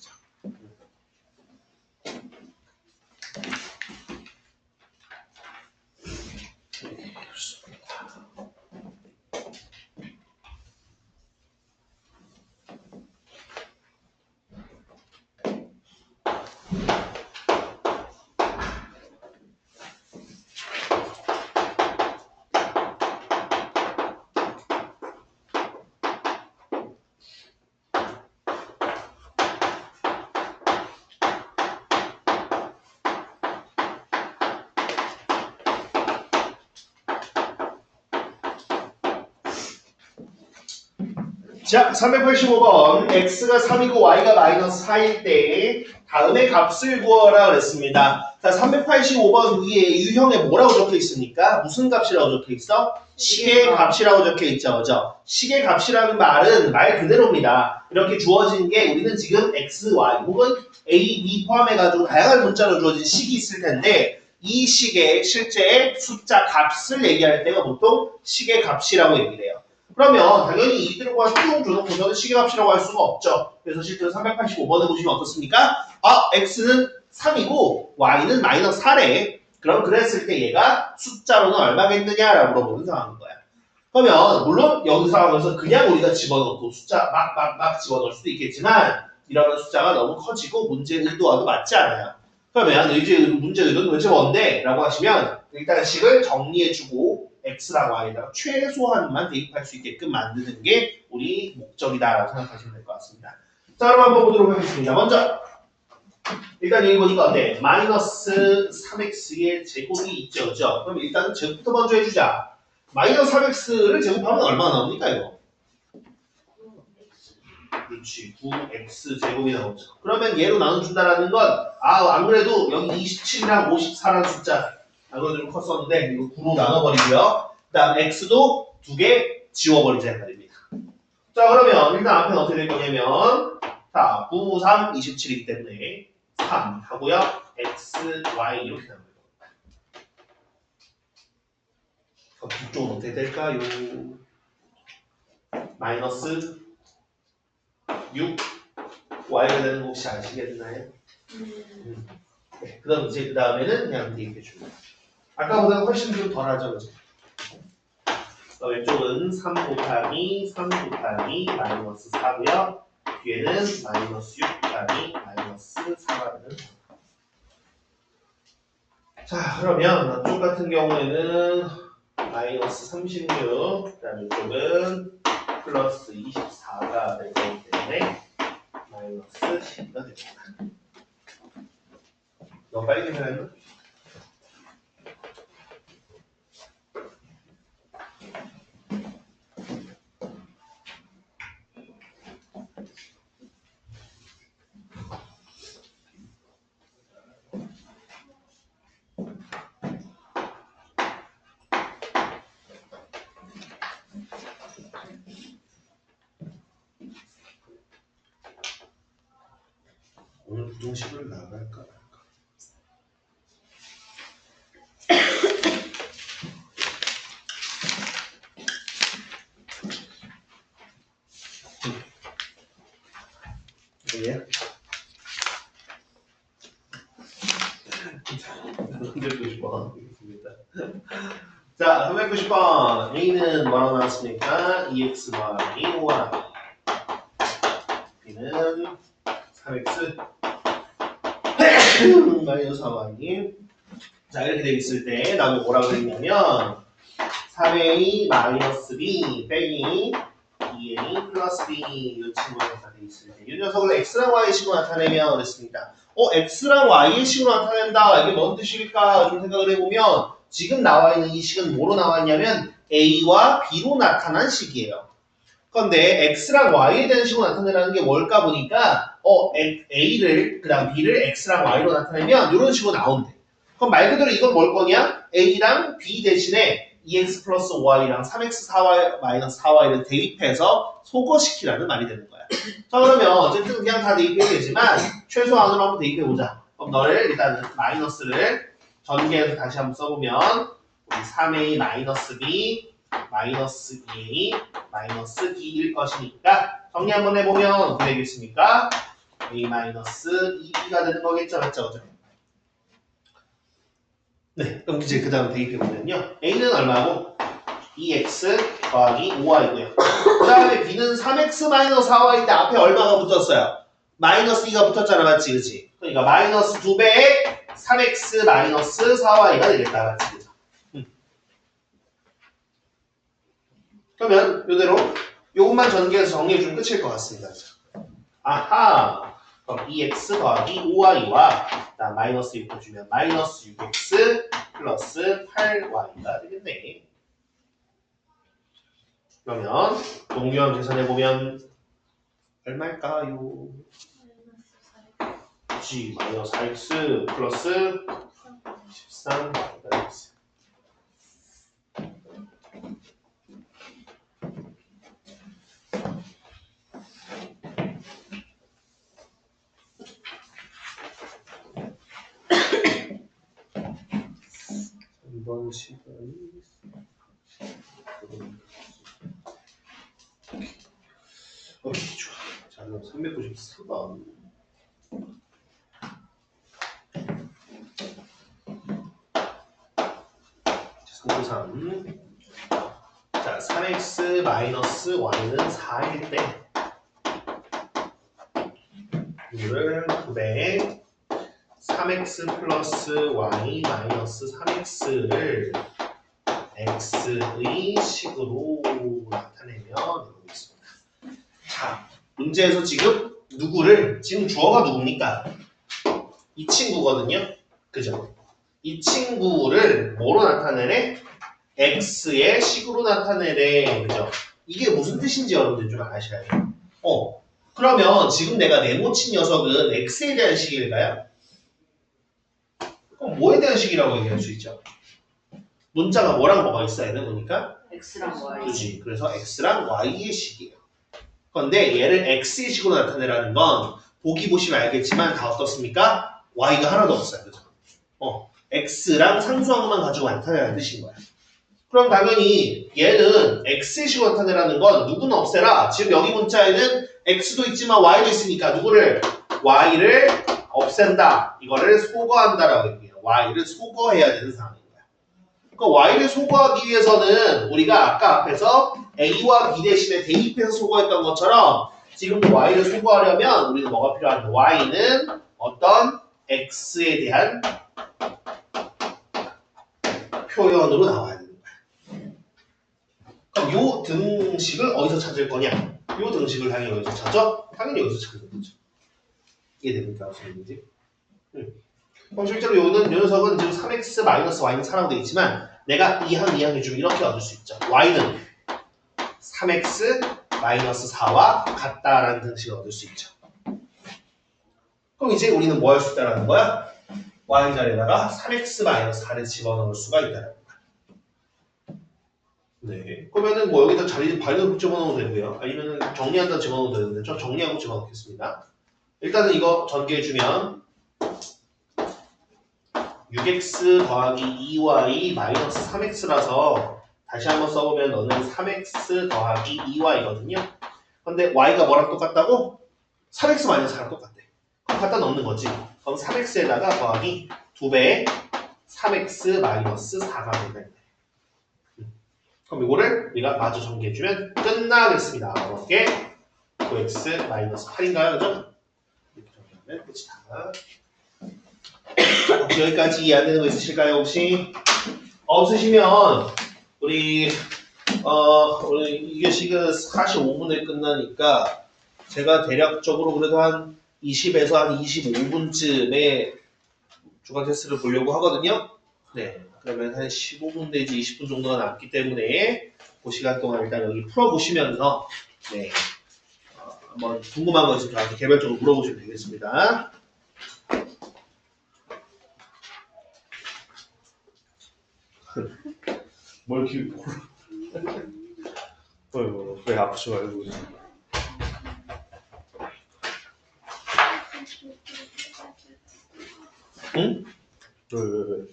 자, 385번 x가 3이고 y가 마이너스 4일 때 다음의 값을 구하라 그랬습니다. 자, 385번 위에 유형에 뭐라고 적혀 있습니까? 무슨 값이라고 적혀 있어? 식의 값이라고 적혀 있죠. 그죠? 식의 값이라는 말은 말 그대로입니다. 이렇게 주어진 게 우리는 지금 x, y 혹은 a, b 포함해가지고 다양한 문자로 주어진 식이 있을 텐데 이 식의 실제 숫자 값을 얘기할 때가 보통 식의 값이라고 얘기를 해요. 그러면 당연히 이들과 수용 줘놓고서는 시계값이라고 할 수가 없죠. 그래서 실제로 385번에 보시면 어떻습니까? x는 3이고 y는 마이너스 4래. 그럼 그랬을 때 얘가 숫자로는 얼마겠느냐라고 물어보는 상황인 거야. 그러면 물론 여기 상황에서 그냥 우리가 집어넣고 숫자 막 집어넣을 수도 있겠지만 이러면 숫자가 너무 커지고 문제 의도와도 맞지 않아요. 그러면 문제 의도는 도대체 뭔데? 라고 하시면 일단 식을 정리해주고 x랑 y에다가 최소한만 대입할 수 있게끔 만드는 게 우리 목적이다라고 생각하시면 될 것 같습니다. 자, 그럼 한번 보도록 하겠습니다. 먼저 일단 여기 보니까 어때? 마이너스 3x의 제곱이 있죠, 그죠? 그럼 일단 제곱부터 먼저 해주자. 마이너스 3x를 제곱하면 얼마나 나옵니까 이거? 그렇지, 9x 제곱이 나오죠. 그러면 얘로 나눠준다라는 건 안 그래도 여기 27이랑 54라는 숫자 이거 좀 컸었는데 이거 9로 나눠버리고요. 그 다음 x도 2개 지워버리자 말입니다. 자, 그러면 일단 앞에는 어떻게 될 거냐면 자, 9, 3, 27이기 때문에 3 하고요. x, y 이렇게 나옵니다. 그럼 뒤쪽은 어떻게 될까요? 마이너스 6 y가 되는 거 혹시 아시겠나요? 네, 그럼 이제 그 다음에는 그냥 대입해 줍니다. 아까보다 훨씬 좀 덜하죠, 그죠? 왼쪽은 3 곱하기 마이너스 4고요. 뒤에는 마이너스 6 곱하기 마이너스 4가 되는 자, 그러면 앞쪽 같은 경우에는 마이너스 36, 그 다음에 이쪽은 플러스 24가 될 거기 때문에 마이너스 10가 됩니다. 너무 빨리 계산했나? 오늘 부정식을 나갈까? 예? 390번 되겠습니다. 자, 390번 A는 뭐라고 나왔습니까? 2x와 2y B는 3x 마이너스 4y. 자, 이렇게 되어 있을 때 나는 뭐라고 했냐면 3a 마이너스 b 빼기 2a 플러스 b 이 친구가 되어 있을 때 이 녀석을 x랑 y의 식으로 나타내면 그랬습니다. x랑 y의 식으로 나타낸다. 이게 뭔 뜻일까 좀 생각을 해보면 지금 나와 있는 이 식은 뭐로 나왔냐면 a와 b로 나타난 식이에요. 그런데 x랑 y에 대한 식으로 나타내라는 게 뭘까 보니까 a를 그다음 b를 x랑 y로 나타내면 이런 식으로 나온대. 그럼 말 그대로 이건 뭘 거냐? a랑 b 대신에 2x 플러스 5y랑 3x 4y 마이너스 4y를 대입해서 소거시키라는 말이 되는 거야. 자, 그러면 어쨌든 그냥 다 대입해도 되지만 최소한으로 한번 대입해보자. 그럼 너를 일단 마이너스를 전개해서 다시 한번 써보면 우리 3a 마이너스 b 마이너스 2a 마이너스 b일 것이니까 정리 한번 해보면 어떻게 되겠습니까? a 마이너스 2b가 되는 거겠죠? 맞죠? 그죠? 네, 그럼 이제 그 다음 대입해보면요. a는 얼마고? 2x 더하기 5y고요. 그 다음에 b는 3x 마이너스 4y인데 앞에 얼마가 붙었어요? 마이너스 2가 붙었잖아, 맞지? 그치? 그러니까 마이너스 2배에 3x 마이너스 4y가 되겠다, 맞지? 그죠? 그러면 이대로 요것만 전개해서 정리해주면 끝일 것 같습니다. 아하! 그럼 2x 더하기 5y와 그다음 마이너스 6 해주면 마이너스 6x 플러스 8y가 되겠네. 그러면 동규함 계산해보면 얼마일까요? g 마이너스 4x 플러스 13y가 되겠어요. 이번 시간이 오케이, 좋아. 자, 그럼 394번. 자, 393. 자, 3x 마이너스 y는 4일 때 이거를 9배 3x 플러스 y 마이너스 3x를 x의 식으로 나타내면 되겠습니다. 자, 문제에서 지금 누구를 지금 주어가 누굽니까? 이 친구거든요. 그죠? 이 친구를 뭐로 나타내래? x의 식으로 나타내래. 그죠? 이게 무슨 뜻인지 여러분들 좀 아셔야 돼요. 그러면 지금 내가 네모친 녀석은 x에 대한 식일까요? 그럼 뭐에 대한 식이라고 얘기할 수 있죠? 문자가 뭐랑 뭐가 있어야 돼 보니까? x랑 y. 그렇지. 그래서 x랑 y의 식이에요. 그런데 얘를 x의 식으로 나타내라는 건 보기 보시면 알겠지만 다 어떻습니까? y가 하나도 없어요. 그죠? x랑 상수항만 가지고 나타내라는 뜻인 거야. 그럼 당연히 얘는 x의 식으로 나타내라는 건 누구는 없애라. 지금 여기 문자에는 x도 있지만 y도 있으니까 누구를? y를 없앤다. 이거를 소거한다라고 얘기해요. y를 소거해야 되는 상황인 거야. 그러니까 y를 소거하기 위해서는 우리가 아까 앞에서 a와 b 대신에 대입해서 소거했던 것처럼 지금도 y를 소거하려면 우리는 뭐가 필요하냐? y는 어떤 x에 대한 표현으로 나와야 되는 거야. 그럼 요 등식을 어디서 찾을 거냐? 요 등식을 당연히 어디서 찾죠? 당연히 여기서 찾는 거죠. 이해됩니까? 무슨 얘기인지? 그럼 실제로 요 녀석은 지금 3x-y는 4라고 되어 있지만 내가 2항 해주면 이렇게 얻을 수 있죠. y는 3x-4와 같다라는 등식을 얻을 수 있죠. 그럼 이제 우리는 뭐 할 수 있다라는 거야? y자리에다가 3x-4를 집어넣을 수가 있다라는 거야. 네. 그러면은 뭐 여기다 자리 발로 집어넣어도 되고요. 아니면은 정리한다 집어넣어도 되는데 저 정리하고 집어넣겠습니다. 일단은 이거 전개해주면 6x 더하기 2y 마이너스 3x라서 다시 한번 써보면 너는 3x 더하기 2y거든요. 근데 y가 뭐랑 똑같다고? 3x 마이너스 4랑 똑같대. 그럼 갖다 넣는 거지. 그럼 3x에다가 더하기 2배의 3x 마이너스 4가 된다. 그럼 이거를 우리가 마저 전개해주면 끝나겠습니다. 어떻게? 9x 마이너스 8인가요? 그죠? 이렇게 정리하면 끝이다. 자, 혹시 여기까지 이해 안 되는 거 있으실까요? 혹시? 없으시면 우리 이게 지금 45분에 끝나니까 제가 대략적으로 그래도 한 20에서 한 25분쯤에 주간 테스트를 보려고 하거든요. 네, 그러면 한 15분 내지 20분 정도가 남기 때문에 그 시간 동안 일단 여기 풀어보시면서 네, 한번 궁금한 거 있으면 저한테 개별적으로 물어보시면 되겠습니다. 뭘 이렇게 왜 아프지 말고 응? 왜?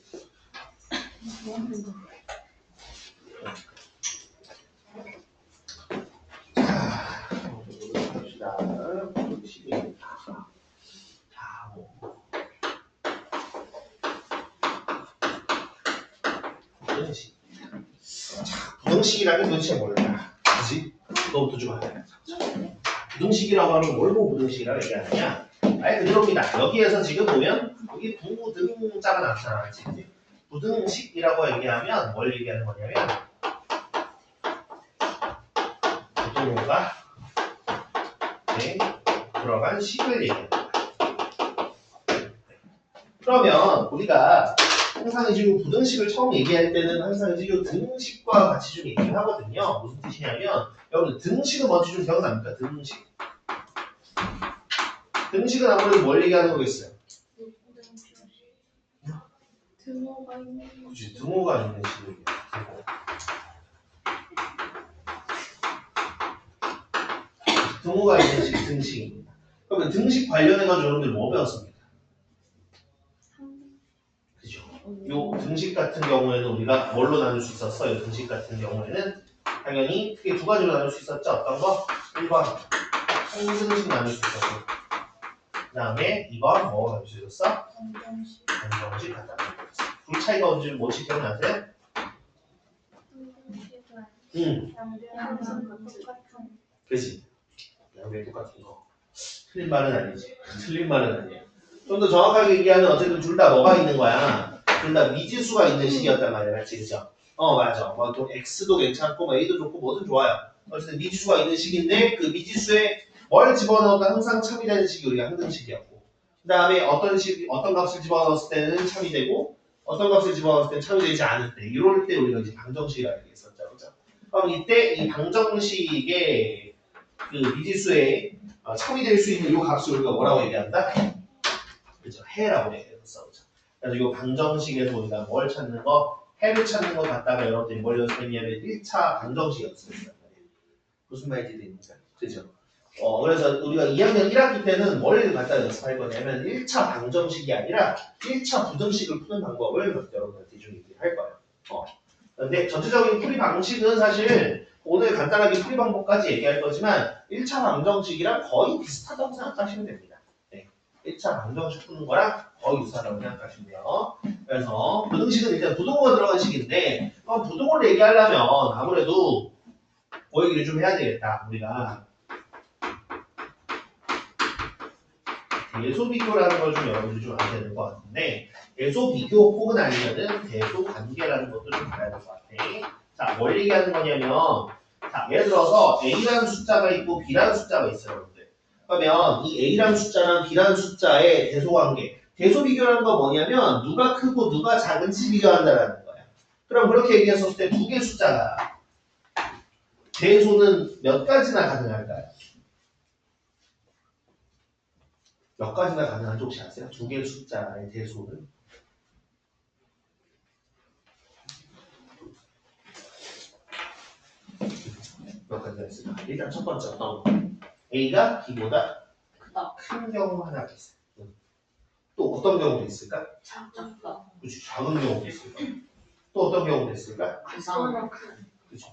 자, 부등식. 자, 부등식이라는 게 도대체 뭘까? 그지? 너부터 좀 알아야 돼. 부등식이라고 하면 뭘 보고 부등식이라고 얘기하느냐? 아예 그대로입니다. 여기에서 지금 보면 여기 부등자가 나타나지. 부등식이라고 얘기하면 뭘 얘기하는 거냐면 부등호가 네, 들어간 식을 얘기하는 거야. 그러면 우리가 항상 이제 이 부등식을 처음 얘기할 때는 항상 이제 이 등식과 같이 좀 얘기를 하거든요. 무슨 뜻이냐면 여러분 등식은 뭔지 좀 기억납니까? 등식. 등식은 아무래도 뭘 얘기하는 거겠어요? 등호가 있는 그치, 등호가 있는 식을 얘기해요. 등호가 있는 식, 등식입니다. 그러면 등식 관련해가지고 여러분들 뭐 배웠습니까? 그죠? 요 등식 같은 경우에는 우리가 뭘로 나눌 수 있었어요? 등식 같은 경우에는 당연히 크게 두 가지로 나눌 수 있었죠. 어떤 거? 1번 항등식 나눌 수 있었고 그 다음에 2번 뭐 나눌 수 있었어? 방정식 방정식 갖다 놓을 수 있었어. 둘 차이가 뭔지 기억나세요? 항상 똑같은 그지? 양변이 똑같은 거. 틀린 말은 아니지. 틀린 말은 아니에요. 좀 더 정확하게 얘기하면 어쨌든 둘 다 뭐가 있는 거야? 둘 다 미지수가 있는 식이었단 말이야. 맞지? 그죠? 맞아. 뭐 또 x도 괜찮고 뭐 a도 좋고 뭐든 좋아요. 어쨌든 미지수가 있는 식인데 그 미지수에 뭘 집어넣어도 항상 참이 되는 식이 우리가 항등식이었고 그 다음에 어떤 값을 집어넣었을 때는 참이 되고 어떤 값을 집어넣었을 때는 참이 되지 않을 때 이럴 때 우리가 이제 방정식이라고 얘기했었죠. 그죠? 그럼 이때 이 방정식의 그 미지수에 참이 될 수 있는 이 값을 우리가 뭐라고 얘기한다? 그죠? 해라고 얘기했었어. 그죠? 그래서 이 방정식에서 우리가 뭘 찾는 거? 해를 찾는 것 같다가 여러분들이 뭘 연습했냐면 1차 방정식 연습했단 말이에요. 무슨 말인지 됩니까? 그죠? 그래서 우리가 2학년 1학기 때는 뭘 갖다 연습할 거냐면 1차 방정식이 아니라 1차 부등식을 푸는 방법을 여러분한테 좀 얘기할 거예요. 근데 전체적인 풀이 방식은 사실 오늘 간단하게 풀이 방법까지 얘기할 거지만 1차 방정식이랑 거의 비슷하다고 생각하시면 됩니다. 네. 1차 방정식 푸는 거랑 거의 유사하다고 생각하시면 돼요. 그래서 부등식은 일단 부등호가 들어간 식인데 부등호를 얘기하려면 아무래도 뭐 얘기를 좀 해야 되겠다. 우리가 대소비교라는 걸 좀 여러분들이 좀 알아야 되는 것 같은데 대소비교 혹은 아니면은 대소관계라는 것도 좀 알아야 될 것 같아. 자, 뭘 얘기하는 거냐면 자, 예를 들어서 A라는 숫자가 있고 B라는 숫자가 있어요, 여러분들. 그러면 이 A라는 숫자랑 B라는 숫자의 대소관계 대소비교라는 건 뭐냐면 누가 크고 누가 작은지 비교한다라는 거야. 그럼 그렇게 얘기했을 때 두 개 숫자가 대소는 몇 가지나 가능할까요? 몇 가지나 가능한지 혹시 아세요? 두 개의 숫자의 대소는? 몇 가지나 있을까? 일단 첫 번째 어떤 거? A가 B보다 크다. 큰 경우 하나가 있어요. 또 어떤 경우도 있을까? 작다. 그렇지, 작은 경우도 있을까? 또 어떤 경우도 있을까? 크다. 그렇죠.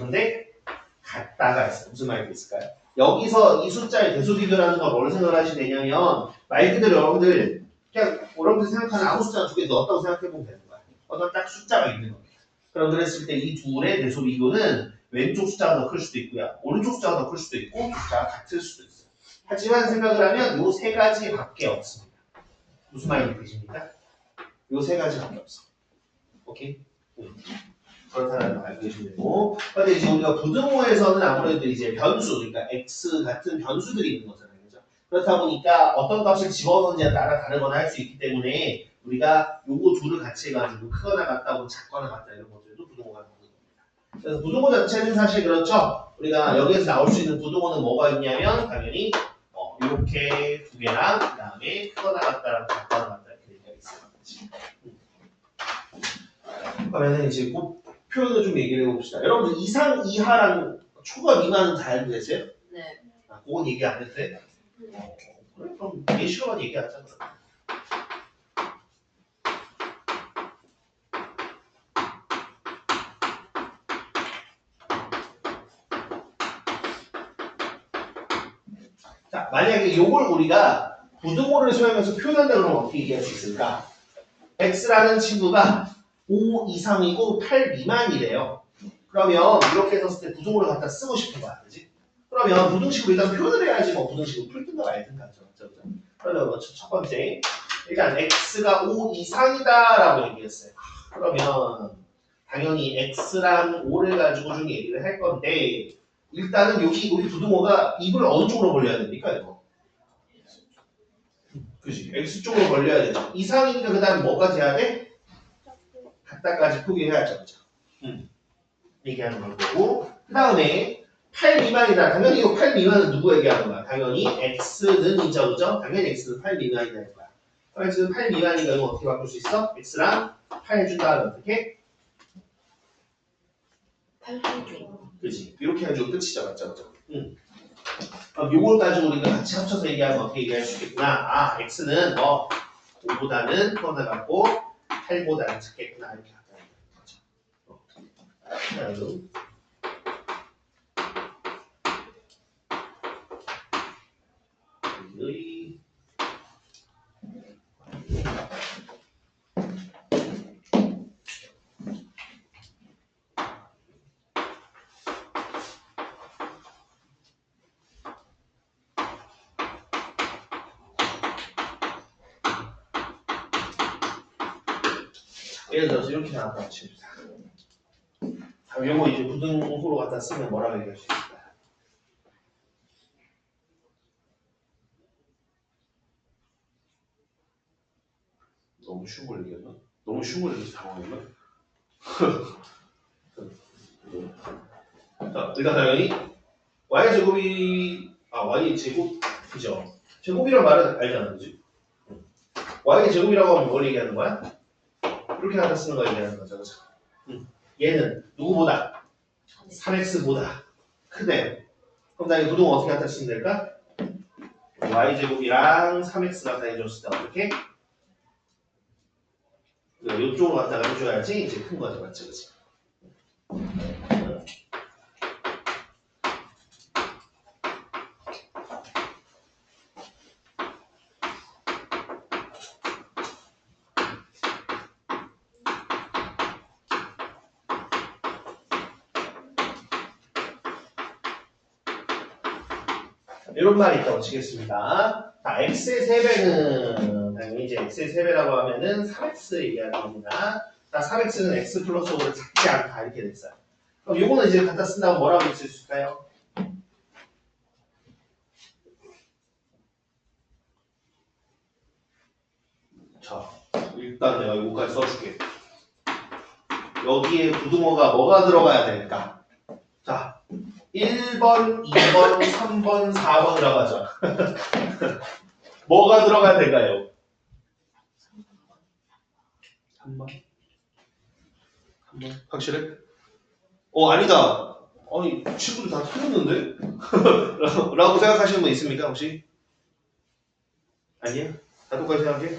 근데 같다가 있어요. 무슨 말이 있을까요? 여기서 이 숫자의 대소 비교라는 걸 뭘 생각하시면 되냐면 말 그대로 여러분들 그냥 여러분들 생각하는 아무 숫자 두 개 넣었다고 생각해보면 되는 거야. 어떤 딱 숫자가 있는 겁니다. 그럼 그랬을 때 이 둘의 대소 비교는 왼쪽 숫자가 더 클 수도 있고요. 오른쪽 숫자가 더 클 수도 있고 숫자가 같을 수도 있어요. 하지만 생각을 하면 요 세 가지밖에 없습니다. 무슨 말인지 되십니까? 요 세 가지밖에 없어. 오케이? 그렇다는 걸 알고 계시면 되고. 근데 이제 우리가 부등호에서는 아무래도 이제 변수, 그러니까 x 같은 변수들이 있는 거잖아요. 그죠? 그렇다 보니까 어떤 값을 집어넣느냐에 따라 다르거나 할 수 있기 때문에 우리가 요거 둘을 같이 해가지고 크거나 같다 혹은 작거나 같다 이런 것들도 부등호가 나오는 겁니다. 그래서 부등호 자체는 사실 그렇죠. 우리가 여기에서 나올 수 있는 부등호는 뭐가 있냐면 당연히 이렇게 두 개랑 그 다음에 크거나 같다랑 작거나 같다 이렇게 얘기가 있어요. 그러면 이제 꼭 표현을 좀 얘기를 해봅시다. 여러분들 이상, 이하랑 초과, 미만은 다 알고 계세요? 네. 아, 그건 얘기 안 해도 돼? 그래, 그럼 예시로만 얘기하자. 그럼. 자, 만약에 요걸 우리가 부등호를 사용해서 표현한다 그러면 어떻게 얘기할 수 있을까? x라는 친구가 5 이상이고 8 미만이래요. 그러면 이렇게 했을 때 부등호를 갖다 쓰고 싶은 거야. 그지? 그러면 부등식으로 일단 표현을 해야지 뭐 부등식으로 풀든가 말든가 하죠. 그러면 첫 번째 일단 x가 5 이상이다라고 얘기했어요. 그러면 당연히 x랑 5를 가지고 좀 얘기를 할 건데 일단은 여기 우리 부등호가 입을 어느 쪽으로 벌려야 됩니까 이거? 그지? x 쪽으로 벌려야 되죠. 이상이니까 그 다음 뭐까지 해야 돼? 같다까지 표기해야죠. 그죠? 얘기하는 걸 거고 그 다음에 8 미만이다. 당연히 이거 8 미만은 누구 얘기하는 거야? 당연히 x는 이죠. 그죠? 당연히 x는 8 미만이다 할 거야. 그럼 지금 8 미만이니까 이거 어떻게 바꿀 수 있어? x랑 8 해준다. 어떻게? 8조. 그지? 이렇게 해주고 끝이죠. 맞죠? 그죠? 그럼 요걸 가지고 우리가 같이 합쳐서 얘기하면 어떻게 얘기할 수 있겠구나. 아, x는 5보다는 크거나 같고 8보다는 작겠구나. 이렇게 하자. 그죠? 의 예를 들어서 이렇게 나왔다 칩시다. 자, 요거 이제 부등호로 갖다 쓰면 뭐라고 얘기할 수 있을까요? 너무 쉬운 걸 얘기했나? 너무 쉬운 걸 얘기해서 당황했나? 자, 일단 당연히 y제곱이 y 제곱 그죠? 제곱이란 말은 알잖아, 그지? y 제곱이라고 하면 뭘 얘기하는 거야? 이렇게 갖다 쓰는 거 얘기하는 거죠, 그죠? 얘는 누구보다 3x보다 크대요. 그럼 나 이 부등호 어떻게 갖다 쓰면 될까? y제곱이랑 3x가 다 해줬을 때 어떻게? 이쪽으로 갖다가 해줘야지 이제 큰 거죠, 맞죠, 그치? 이런 말이 있다고 치겠습니다. 자, x의 3배는 당연히 이제 x의 3배라고 하면은 3x 얘기하는 겁니다. 자, 3x는 x 플러스 5를 작지 않다 이렇게 됐어요. 그럼 요거는 이제 갖다 쓴다고 뭐라고 쓸 수 있을까요? 자, 일단 내가 요거까지 써줄게. 여기에 부등호가 뭐가 들어가야 될까? 자, 1번, 2번, 3번, 4번 들어가죠. 뭐가 들어가야 될까요? 3번? 3번? 확실해? 아니다. 아니, 친구들 다 틀렸는데? 라고 생각하시는 분 있습니까, 혹시? 아니야? 다 똑같이 생각해?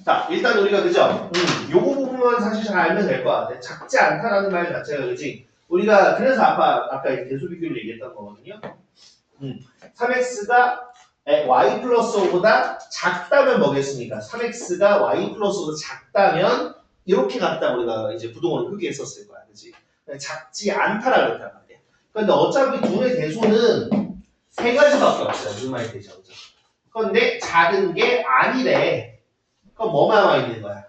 자, 일단 우리가 그죠? 요거 부분만 사실 잘 알면 될 것 같아. 작지 않다라는 말 자체가 그지? 우리가 그래서 아까 이제 대소비교를 얘기했던 거거든요. 3x가 y 플러스 5보다 작다면 뭐겠습니까? 3x가 y 플러스 5보다 작다면 이렇게 갖다 우리가 이제 부동호를 크게 했었을 거야, 그지? 작지 않다라 그랬단 말이야. 근데 어차피 둘의 대소는 세 가지밖에 없어요. 무슨 말이 되죠, 그죠? 그런데 작은 게 아니래. 그럼 뭐만 남아있는 거야?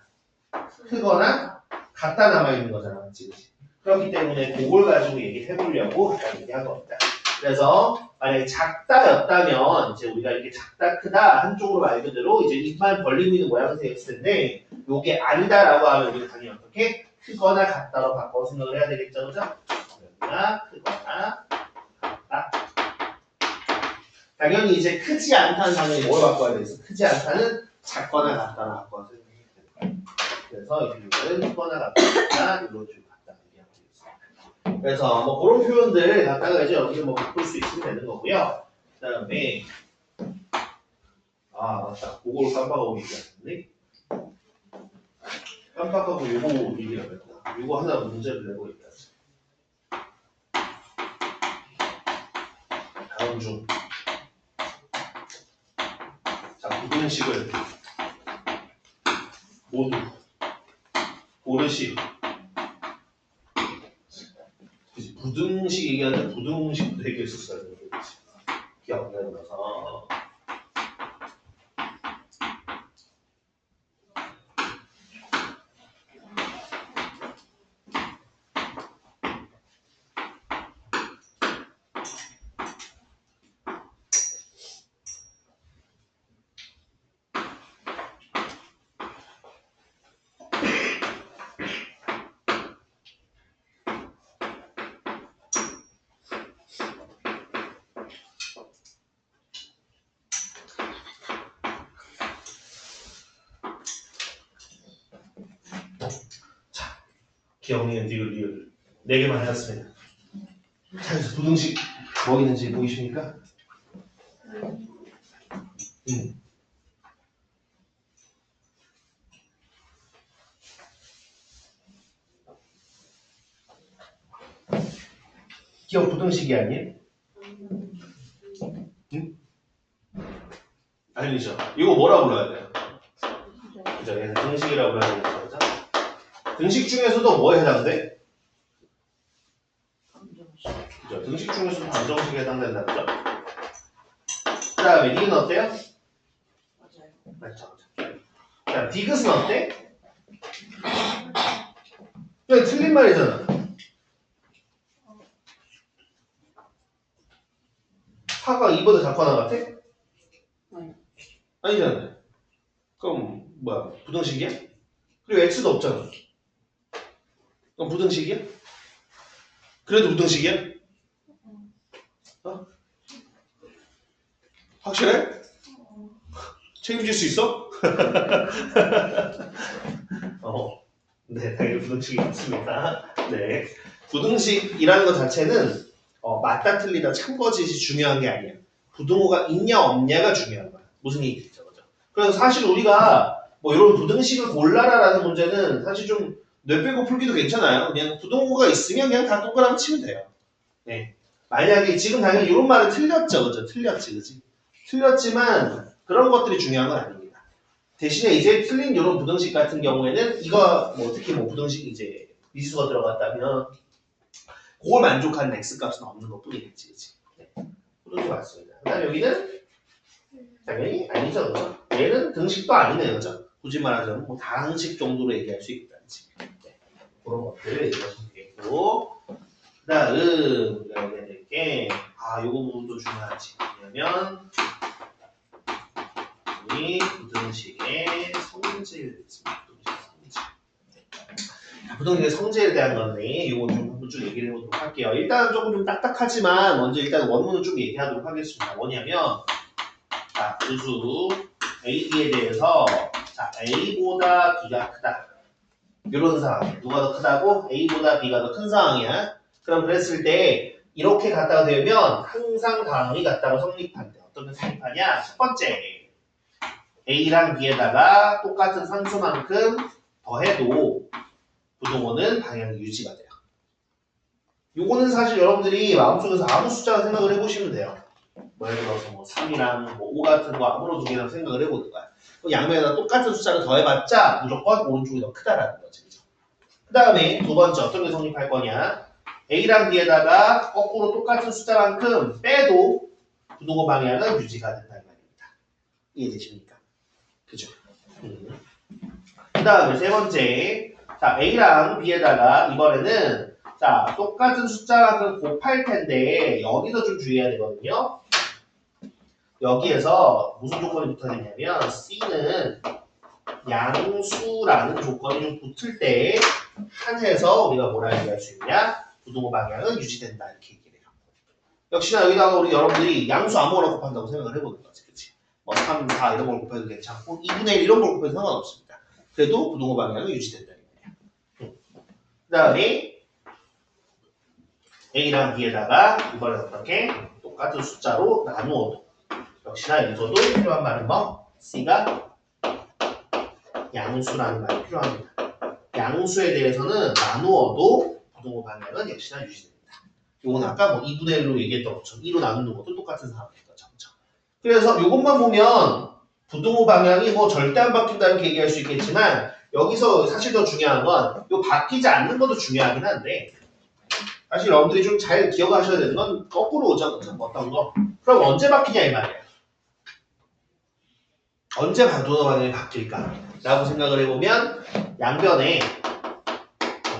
크거나 같다 남아있는 거잖아, 맞지? 그렇기 때문에 그걸 가지고 얘기해보려고 얘기한 겁니다. 그래서 만약에 작다였다면 이제 우리가 이렇게 작다 크다 한쪽으로 말 그대로 이제 입만 벌리고 있는 모양이 되었을 텐데 요게 아니다라고 하면 우리가 당연히 어떻게 크거나 같다로 바꿔 생각을 해야 되겠죠, 그죠? 그러나 크거나 같다. 당연히 이제 크지 않다는 당연히 뭘 바꿔야 되겠어? 크지 않다는 작거나 같다로 바꿔서 생각해야 됩니다. 그래서 이 부분은 크거나 같다 이런 식으로 갖다 얘기하고 있습니다. 그래서 뭐 그런 표현들 갖다가 이제 여기서 뭐 바꿀 수 있으면 되는 거고요. 그다음에 맞다. 그걸 깜빡하고 얘기했는데 깜빡하고 요거 얘기를 했다. 요거 하나 문제를 내고 얘기하지. 다음 중 자, 부등식을 모두 고르시. 그치, 부등식 얘기하는데 부등식도 얘기했었어야 되는 거지. 기억 안 나서. 기억니은 디귿 리을 4개만 하셨습니다. 자, 그래서 부등식 뭐 있는지 보이십니까? 기억 부등식이 아니에요? 아니죠. 이거 뭐라 불러야 돼요? 그죠? 얘는 등식이라고 불러야 되는 거죠. 등식 중에서도 뭐에 해당돼? 그죠? 등식 중에서도 방정식에 해당된다, 그죠? 그 다음에 니은 어때요? 맞아요. 맞죠. 자, 디귿은 어때? 그냥 틀린 말이잖아. 파가 2보다 작거나 같아? 아니잖아. 그럼 뭐야? 부등식이야? 그리고 x도 없잖아. 그럼 부등식이야? 그래도 부등식이야? 확실해? 책임질 수 있어? 네, 당연히 부등식이 있습니다. 네, 부등식이라는 것 자체는 맞다 틀리다 참거짓이 중요한 게 아니야. 부등호가 있냐 없냐가 중요한 거야. 무슨 얘기죠, 그죠? 그래서 사실 우리가 뭐 이런 부등식을 골라라라는 문제는 사실 좀 뇌빼고 풀기도 괜찮아요. 그냥 부등호가 있으면 그냥 다 동그라미 치면 돼요. 네. 만약에 지금 당연히 이런 말은 틀렸죠, 그죠? 틀렸지, 그지? 틀렸지만 그런 것들이 중요한 건 아닙니다. 대신에 이제 틀린 이런 부등식 같은 경우에는 이거 뭐 특히 뭐 부등식 이제 미수가 들어갔다면 그걸 만족하는 x 값은 없는 것 뿐이겠지, 그지? 네. 부등식 맞습니다. 그다음 여기는 당연히 아니죠, 그죠? 얘는 등식도 아니네요, 그죠? 굳이 말하자면 뭐 다항식 정도로 얘기할 수 있다는 식. 네. 그런 것들을 얘기하시면 되겠고, 그다음 우리가 얘기해야 될 게, 요거 부분도 중요하지. 왜냐면 이 부등식의 성질, 부등식의 성질에 대한 건데, 이거 좀 한번 쭉 얘기를 해보도록 할게요. 일단 조금 좀 딱딱하지만 먼저 일단 원문을 좀 얘기하도록 하겠습니다. 뭐냐면, 자, 우수 AB에 대해서 자, A보다 B가 크다. 이런 상황. 누가 더 크다고? A보다 B가 더 큰 상황이야. 그럼 그랬을 때 이렇게 갖다가 되면 항상 다음이 같다고 성립한대. 어떤 게 성립하냐? 첫 번째, A랑 B에다가 똑같은 상수만큼 더해도 부동호는 방향이 유지가 돼요. 요거는 사실 여러분들이 마음속에서 아무 숫자를 생각을 해보시면 돼요. 뭐 예를 들어서 뭐 3이랑 뭐 5 같은 거 아무로 두 개랑 생각을 해보는 거야. 양면에다 똑같은 숫자를 더해봤자 무조건 오른쪽이 더 크다라는 거지. 그 다음에 두 번째 어떤 게 성립할 거냐? A랑 B에다가 거꾸로 똑같은 숫자만큼 빼도 부동호 방향은 유지가 된다는 말입니다. 이해되십니까? 그죠? 그 다음에 세 번째, 자 A랑 B에다가 이번에는 자 똑같은 숫자만큼 곱할 텐데 여기서 좀 주의해야 되거든요. 여기에서 무슨 조건이 붙어있냐면 C는 양수라는 조건이 좀 붙을 때 한해서 우리가 뭐라 얘기할 수 있냐? 부동호 방향은 유지된다 이렇게 얘기를 해요. 역시나 여기다가 우리 여러분들이 양수 아무거나 곱한다고 생각을 해보는 거지, 그치? 뭐 3, 4 이런 걸 곱해도 괜찮고 2분의 1 이런 걸 곱해도 상관없습니다. 그래도 부동호 방향은 유지된다 이거예요. 그 다음에 A랑 B에다가 이번에 어떻게 똑같은 숫자로 나누어도 역시나 여기서도 필요한 말은 뭐? C가 양수라는 말이 필요합니다. 양수에 대해서는 나누어도 부동호 방향은 역시나 유지됩니다. 요건 아까 뭐 2분의 1로 얘기했던 것처럼 2로 나누는 것도 똑같은 상황인 거죠. 그래서 요것만 보면 부동호 방향이 뭐 절대 안 바뀐다 이렇게 얘기할 수 있겠지만 여기서 사실 더 중요한 건 요 바뀌지 않는 것도 중요하긴 한데 사실 여러분들이 좀 잘 기억하셔야 되는 건 거꾸로 오죠. 어떤 거? 그럼 언제 바뀌냐 이 말이에요. 언제 부동호 방향이 바뀔까? 라고 생각을 해보면 양변에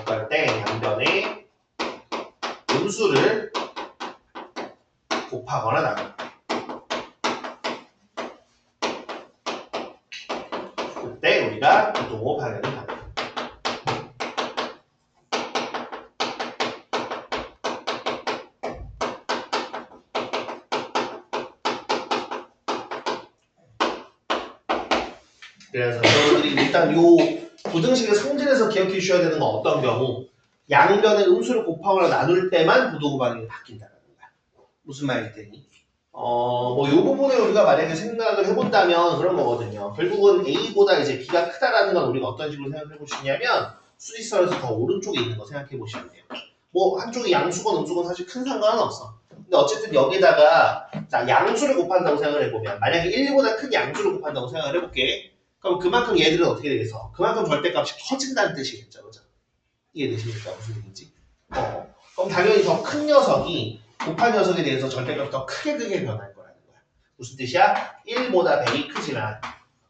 어떨 때 양변에 음수를 곱하거나 나눈다. 그때 우리가 부동호 방향을 갖는다. 그래서 여러분들이 일단 요 부등식의 성질에서 기억해 주셔야 되는 건 어떤 경우 양변의 음수를 곱하거나 나눌 때만 부동호 방향이 바뀐다는 거야. 무슨 말일 테니? 뭐 요 부분을 우리가 만약에 생각을 해본다면 그런 거거든요. 결국은 A보다 이제 B가 크다라는 건 우리가 어떤 식으로 생각해 보시냐면 수직선에서 더 오른쪽에 있는 거 생각해 보시면 돼요. 뭐 한쪽이 양수건 음수건 사실 큰 상관은 없어. 근데 어쨌든 여기다가 자 양수를 곱한다고 생각을 해보면 만약에 1보다 큰 양수를 곱한다고 생각을 해볼게. 그럼 그만큼 얘들은 어떻게 되겠어? 그만큼 절대값이 커진다는 뜻이겠죠, 그죠? 이해되십니까? 무슨 얘기인지? 그럼 당연히 더 큰 녀석이 곱한 녀석에 대해서 절대값이 더 크게 변할 거라는 거야. 무슨 뜻이야? 1보다 100이 크지만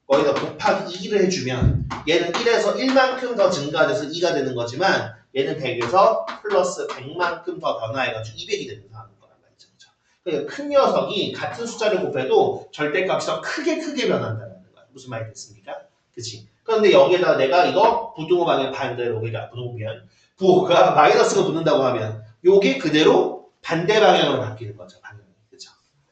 거기다 곱하기 2를 해주면 얘는 1에서 1만큼 더 증가돼서 2가 되는 거지만 얘는 100에서 플러스 100만큼 더 변화해가지고 200이 되는 상황인 거란 말이죠, 그죠? 그러니까 큰 녀석이 같은 숫자를 곱해도 절대값이 더 크게 변한다는 거야. 무슨 말이 됐습니까? 그치? 그런데 여기에다가 내가 이거 부동호 방향 반대로 그러니까 부동면 부호가 마이너스가 붙는다고 하면 요게 그대로 반대 방향으로 바뀌는 거죠. 방향이. 그죠?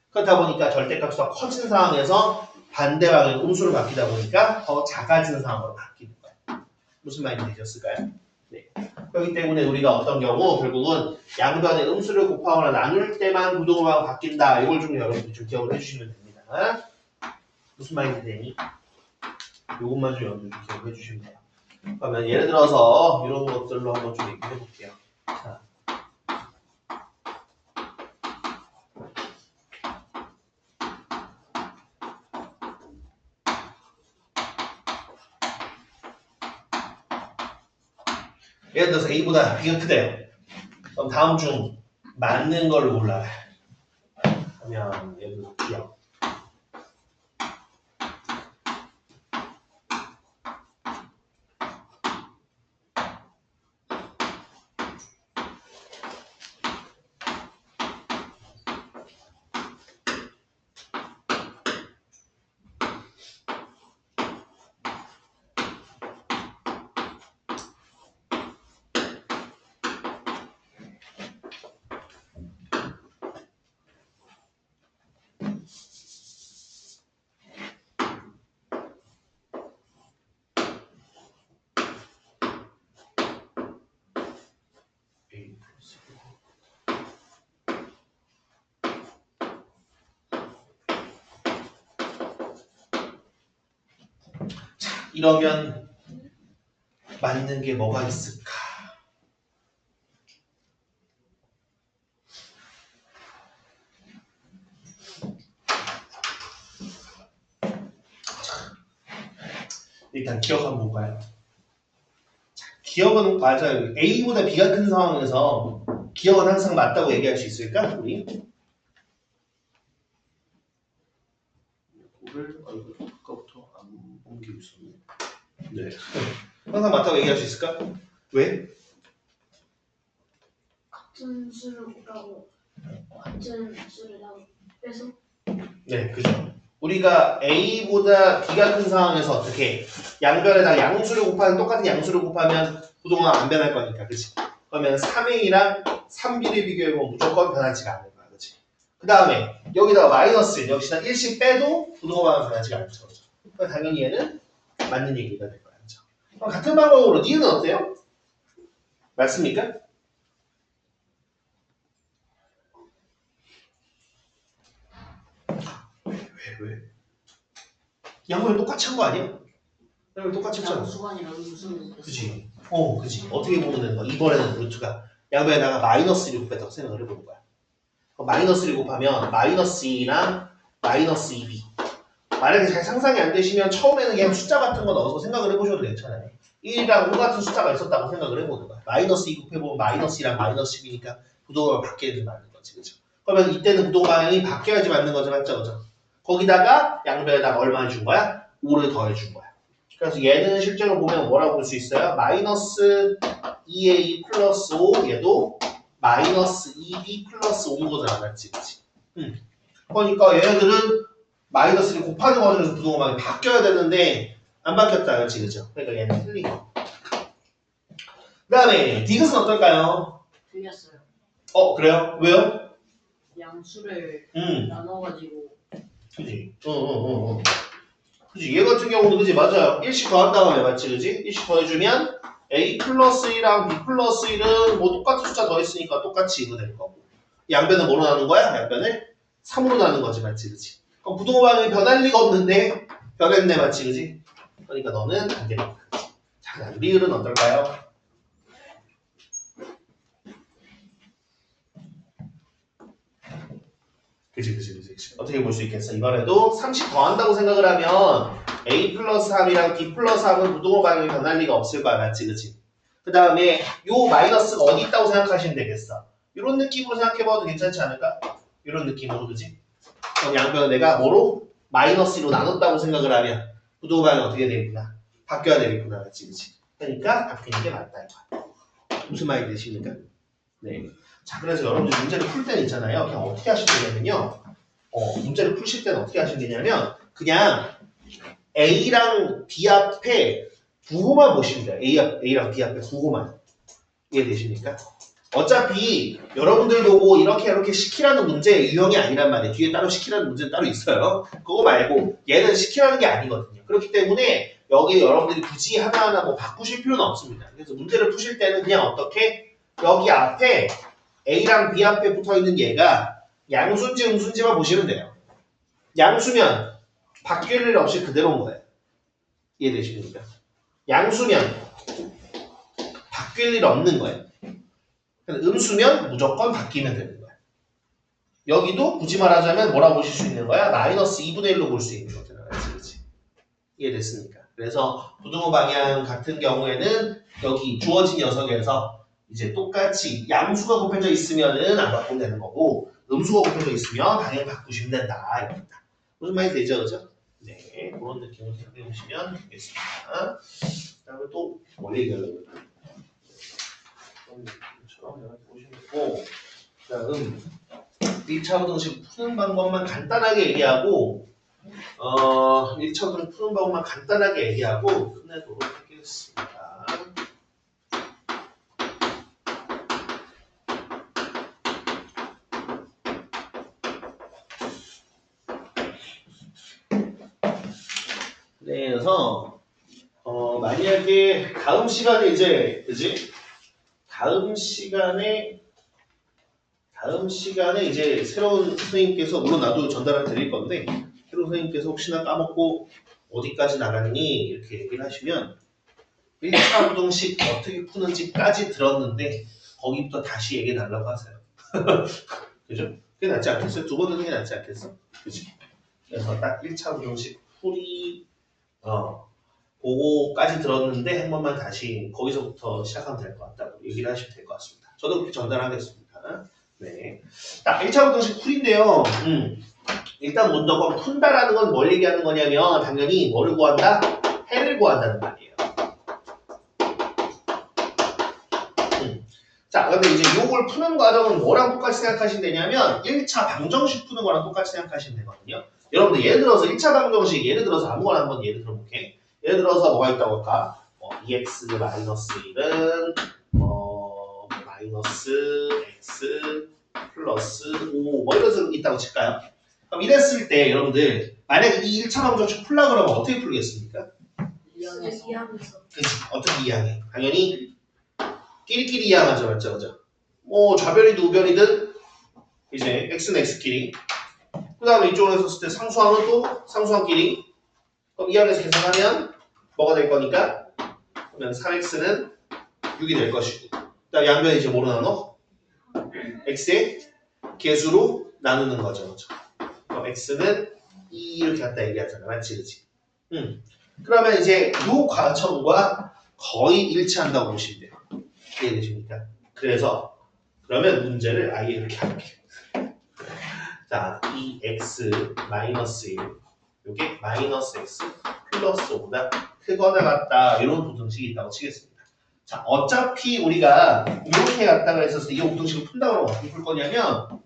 그렇다 보니까 절대값이 더 커진 상황에서 반대 방향 음수로 바뀌다 보니까 더 작아지는 상황으로 바뀌는 거예요. 무슨 말이 되셨을까요? 네. 그렇기 때문에 우리가 어떤 경우 결국은 양변의 음수를 곱하거나 나눌 때만 부동호 방향이 바뀐다. 이걸 좀 여러분들이 좀 기억을 해주시면 됩니다. 무슨 말인지 되니? 요것만 좀 여러분들 기억해 주시면 돼요. 그러면 예를 들어서 이런 것들로 한번 좀 얘기해 볼게요. 자. 예를 들어서 A보다 B가 크대요. 그럼 다음 중 맞는 걸 골라라. 그냥 얘도 기억. A 플러스 이러면 맞는 게 뭐가 있을까? 일단 기억 한번 볼까요? 기억은 맞아요. A보다 B가 큰 상황에서 기억은 항상 맞다고 얘기할 수 있을까? 우리? 이거를 아까부터 안 옮기고 있었네. 네. 항상 맞다고 얘기할 수 있을까? 왜? 같은 수를 곱하고 같은 수를 다 빼서 네, 그죠. 우리가 A보다 B가 큰 상황에서 어떻게 양변에다 양수를 곱하면 똑같은 양수를 곱하면 부동항 안 변할 거니까, 그치? 그러면 3A랑 3B를 비교해보면 무조건 변하지가 않을 거야, 그치? 그 다음에 여기다가 마이너스 역시나 1씩 빼도 부동항은 변하지가 않죠, 그죠? 그럼 당연히 얘는 맞는 얘기가 될 거야, 그죠? 그럼 같은 방법으로 니은 어때요? 맞습니까? 왜? 양변이 똑같이 한 거 아니야? 양변이 똑같이 했잖아. 양수관이랑 음수는 그지? 그지. 어떻게 보면 되는 거야? 이번에는 루트가 양변에다가 마이너스 1을 곱했다고 생각을 해보는 거야. 그럼 마이너스 1을 곱하면 마이너스 2랑 마이너스 2b. 만약에 잘 상상이 안 되시면 처음에는 그냥 숫자 같은 거 넣어서 생각을 해보셔도 괜찮아요. 1이랑 5 같은 숫자가 있었다고 생각을 해보는 거야. 마이너스 2 곱해보면 마이너스 2랑 마이너스 10이니까 부동항을 바뀌어야지 맞는 거지. 그죠? 그러면 이때는 부동 방향이 바뀌어야지 맞는 거죠. 맞죠? 그죠? 거기다가 양변에다가 얼마를 준 거야? 5를 더해 준 거야. 그래서 얘는 실제로 보면 뭐라고 볼 수 있어요? 마이너스 2a 플러스 5 얘도 마이너스 2b 플러스 5인 거잖아. 맞지? 그치? 그러니까 얘네들은 마이너스를 곱하는 과정에서 부동항이 바뀌어야 되는데 안 바뀌었다. 그렇지? 그죠? 그러니까 얘는 틀린 거. 그 다음에 디귿은 어떨까요? 틀렸어요. 그래요? 왜요? 양수를 음. 나눠가지고 그지? 그지? 얘 같은 경우는 그지? 맞아요. 1씩 더한 다음에 맞지? 그지? 1씩 더해주면 A 플러스 1이랑 B 플러스 1은 뭐 똑같은 숫자 더했으니까 똑같이 이거 될 거고. 양변은 뭐로 나눈 거야? 양변을 3으로 나눈 거지. 맞지? 그지? 그럼 부동항이 변할 리가 없는데 변했네. 맞지? 그지? 그러니까 너는 안 되겠다. 자, 리을은 어떨까요? 그치. 어떻게 볼 수 있겠어? 이번에도 30 더한다고 생각을 하면 A 플러스 3이랑 B 플러스 3은 부동호 방향이 변할 리가 없을 거야. 맞지? 그치? 그 다음에 요 마이너스가 어디 있다고 생각하시면 되겠어. 이런 느낌으로 생각해봐도 괜찮지 않을까? 이런 느낌으로, 그치? 그럼 양변을 내가 뭐로? 마이너스로 나눴다고 생각을 하면 부동호 방향이 어떻게 되겠구나? 바뀌어야 되겠구나. 맞지? 그치? 그러니까 바뀌는 게 맞다. 이거야. 무슨 말이 되십니까? 네. 자, 그래서 여러분들 문제를 풀 때는 있잖아요. 그냥 어떻게 하시면 되냐면요. 문제를 푸실 때는 어떻게 하시면 되냐면 그냥 A랑 B 앞에 부호만 보시면 돼요. A랑 B 앞에 부호만. 이해되십니까? 어차피 여러분들 보고 이렇게 시키라는 문제 유형이 아니란 말이에요. 뒤에 따로 시키라는 문제는 따로 있어요. 그거 말고 얘는 시키라는 게 아니거든요. 그렇기 때문에 여기 여러분들이 굳이 하나하나 뭐 바꾸실 필요는 없습니다. 그래서 문제를 푸실 때는 그냥 어떻게 여기 앞에 A랑 B 앞에 붙어있는 얘가 양수인지 음수인지만 보시면 돼요. 양수면 바뀔 일 없이 그대로인 거예요. 이해되십니까? 양수면 바뀔 일 없는 거예요. 음수면 무조건 바뀌면 되는 거야. 여기도 굳이 말하자면 뭐라고 보실 수 있는 거야? 마이너스 2분의 1로 볼 수 있는 거잖아. 그렇지? 이해됐습니까? 그래서 부등호 방향 같은 경우에는 여기 주어진 녀석에서 이제 똑같이 양수가 곱해져 있으면은 안 바꾸면 되는 거고 음수가 곱해져 있으면 당연히 바꾸시면 된다. 이겁니다. 무슨 말이 되죠? 그죠? 네, 그런 느낌으로 생각해 보시면 되겠습니다. 그 다음에 또 뭘 얘기하려고 처럼 이렇게 보시면 되고, 그 다음 1차 부등식 푸는 방법만 간단하게 얘기하고 1차 부등식 푸는 방법만 간단하게 얘기하고 끝내도록 하겠습니다. 네, 그래서 만약에 다음 시간에 이제 그지? 다음 시간에 이제 새로운 선생님께서 물론 나도 전달을 드릴 건데 새로운 선생님께서 혹시나 까먹고 어디까지 나갔니 이렇게 얘기를 하시면 1차 부등식 어떻게 푸는지까지 들었는데 거기부터 다시 얘기해 달라고 하세요. 그죠? 그게 낫지 않겠어요? 두 번 듣는 게 낫지 않겠어? 그지? 그래서 딱 1차 부등식 풀이 그거까지 들었는데 한 번만 다시 거기서부터 시작하면 될 것 같다고 얘기를 하시면 될 것 같습니다. 저도 그렇게 전달하겠습니다. 네. 딱 1차 부등식 풀인데요. 일단 먼저 푼다라는 건 뭘 얘기하는 거냐면 당연히 뭐를 구한다? 해를 구한다는 말이에요. 자, 근데 이제 요걸 푸는 과정은 뭐랑 똑같이 생각하시면 되냐면 1차 방정식 푸는 거랑 똑같이 생각하시면 되거든요. 여러분들 예를 들어서 1차 방정식 예를 들어서 아무거나 한번 예를 들어볼게. 예를 들어서 뭐가 있다고 할까? 2x 마이너스 1은 마이너스 x 플러스 5 뭐 이런 식으로 있다고 칠까요? 그럼 이랬을 때 여러분들 만약에 이 1차 방정식 풀라 그러면 어떻게 풀겠습니까? 이해하면서. 그치? 어떻게 이해하게? 당연히 끼리끼리 이해하죠, 맞죠, 그죠? 좌변이든 우변이든 이제 x는 x끼리 그 다음에 이쪽으로 했을 때 상수항은 또 상수항끼리 그럼 이 안에서 계산하면 뭐가 될 거니까 그러면 3x는 6이 될 것이고 그 다음 양변 이제 뭐로 나눠? x의 개수로 나누는 거죠, 그죠? 그럼 x는 2 이렇게 갖다 얘기하잖아, 맞지, 그치? 그러면 이제 요 과정과 거의 일치한다고 보시면 돼요. 이해되십니까? 그래서 그러면 문제를 아예 이렇게 할게요. 자, 이 x 마이너스 1 요게 마이너스 x 플러스 5보다 크거나 같다 이런 부등식이 있다고 치겠습니다. 자, 어차피 우리가 이렇게 갖다가 했었을 때 이 부등식을 푼다고 하면 어떻게 풀 거냐면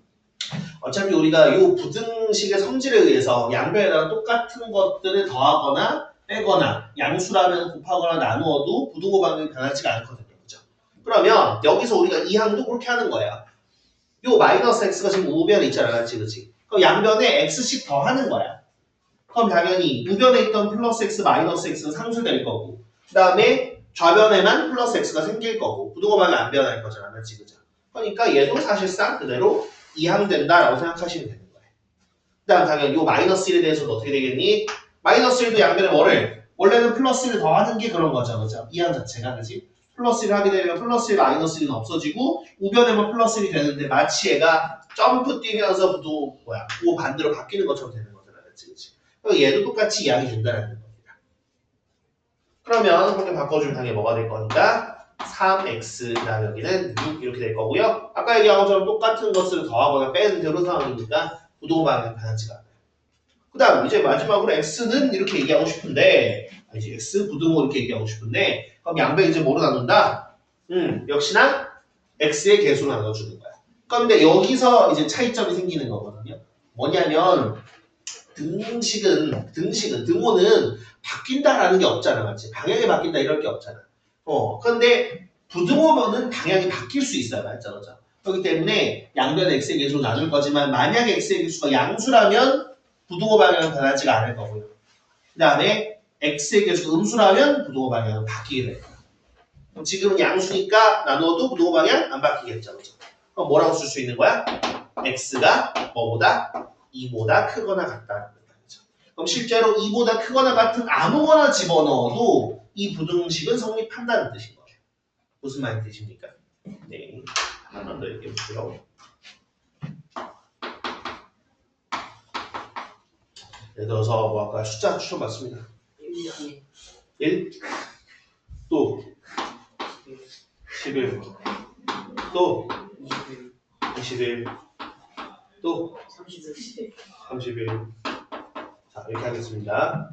어차피 우리가 이 부등식의 성질에 의해서 양변에다가 똑같은 것들을 더하거나 빼거나 양수라면 곱하거나 나누어도 부등호 방향이 변하지가 않거든요. 그죠? 그러면 여기서 우리가 이 항도 그렇게 하는 거야. 요 마이너스 x가 지금 우변에 있잖아. 맞지? 그치? 그럼 양변에 x씩 더하는 거야. 그럼 당연히 우변에 있던 플러스 x 마이너스 x는 상수될 거고 그 다음에 좌변에만 플러스 x가 생길 거고 부등호 방향이 안 변할 거잖아. 맞지? 그죠? 그러니까 얘도 사실상 그대로 이항된다라고 생각하시면 되는 거예요. 그 다음 당연히 요 마이너스 1에 대해서도 어떻게 되겠니? 마이너스 1도 양변에 뭐를? 원래는 플러스 1을 더하는 게 그런 거죠. 그죠? 이항 자체가. 그지? 플러스 1을 하게 되면 플러스 1, 마이너스 1은 없어지고 우변에만 플러스 1이 되는데 마치 얘가 점프 뛰면서 또 그 반대로 바뀌는 것처럼 되는 거잖아. 그치? 그치? 그럼 얘도 똑같이 이항이 된다는 겁니다. 그러면 그렇게 바꿔주면 당연히 뭐가 될 거니까 3x 그다음 여기는 6 이렇게 될 거고요. 아까 얘기한 것처럼 똑같은 것을 더하거나 빼는 그런 상황이니까 부등호 방향이 변하지가 않아요. 그 다음 이제 마지막으로 x는 이렇게 얘기하고 싶은데 이제 x 부등호 이렇게 얘기하고 싶은데 그럼 양변 이제 뭐로 나눈다? 역시나 x의 개수로 나눠주는 거야. 그런데 여기서 이제 차이점이 생기는 거거든요. 뭐냐면 등호는 바뀐다라는 게 없잖아, 맞지? 방향이 바뀐다 이럴 게 없잖아. 그런데 부등호면은 방향이 바뀔 수 있어요, 맞죠, 그죠? 그렇기 때문에 양변 x의 개수로 나눌 거지만 만약에 x의 개수가 양수라면 부등호 방향은 변하지가 않을 거고요. 그 다음에 x의 개수가 음수라면 부등호 방향은 바뀌게 될 거예요. 그럼 지금은 양수니까 나누어도 부등호 방향 안 바뀌겠죠, 그죠? 그럼 뭐라고 쓸 수 있는 거야? x가 뭐보다 2보다 크거나 같다는 거죠. 그럼 실제로 2보다 크거나 같은 아무거나 집어넣어도 이 부등식은 성립한다는 뜻인 거예요. 무슨 말이 되십니까? 네, 하나만 더 얘기해 볼게요. 예를 들어서 뭐 아까 숫자 추천받습니다. 1, 또 11, 또 21, 또 30일. 30일. 자, 이렇게 하겠습니다.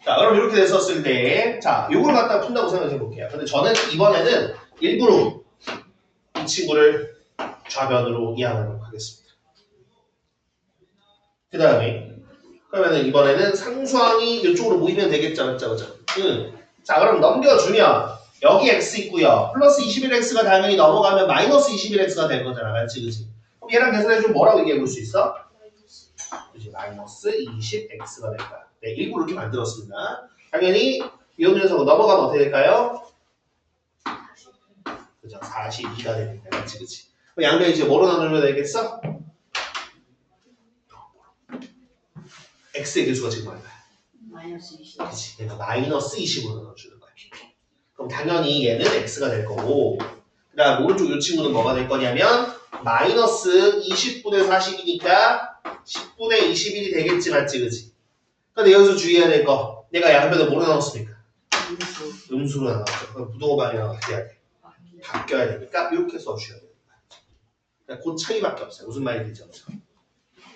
자, 그럼 이렇게 됐었을 때, 자, 요걸 갖다 푼다고 생각해 볼게요. 근데 저는 이번에는 일부러 이 친구를 좌변으로 이항하도록 하겠습니다. 그 다음에, 그러면은 이번에는 상수항이 이쪽으로 모이면 되겠죠, 맞죠, 그죠? 자, 그럼 넘겨주면, 여기 x 있고요. 플러스 21x가 당연히 넘어가면 마이너스 21x가 될 거잖아, 맞지, 그지? 그럼 얘랑 계산해주면 뭐라고 얘기해 볼 수 있어? 그지, 마이너스 20x가 될 거야. 네, 일부러 이렇게 만들었습니다. 당연히 이 녀석은 넘어가면 어떻게 될까요? 그죠, 42가 됩니다. 맞지, 그지? 그럼 양변 이제 뭐로 나누면 되겠어? x의 개수가 지금 얼마야? 마이너스 20. 그치, 그러니까 마이너스 20으로 나눠주는 거야. 그럼 당연히 얘는 x가 될 거고, 그 다음 오른쪽 이 친구는 뭐가 될 거냐면 마이너스 20분의 40이니까 10분의 21이 되겠지, 맞지, 그치? 근데 여기서 주의해야 될 거, 내가 양변을 뭐로 나눴습니까? 음수로 나눴죠. 그럼 부동호반이랑 어떻게 해야 돼? 바뀌어야 되니까 이렇게 써주셔야 돼요. 그냥 그 차이밖에 없어요. 무슨 말인지 알죠?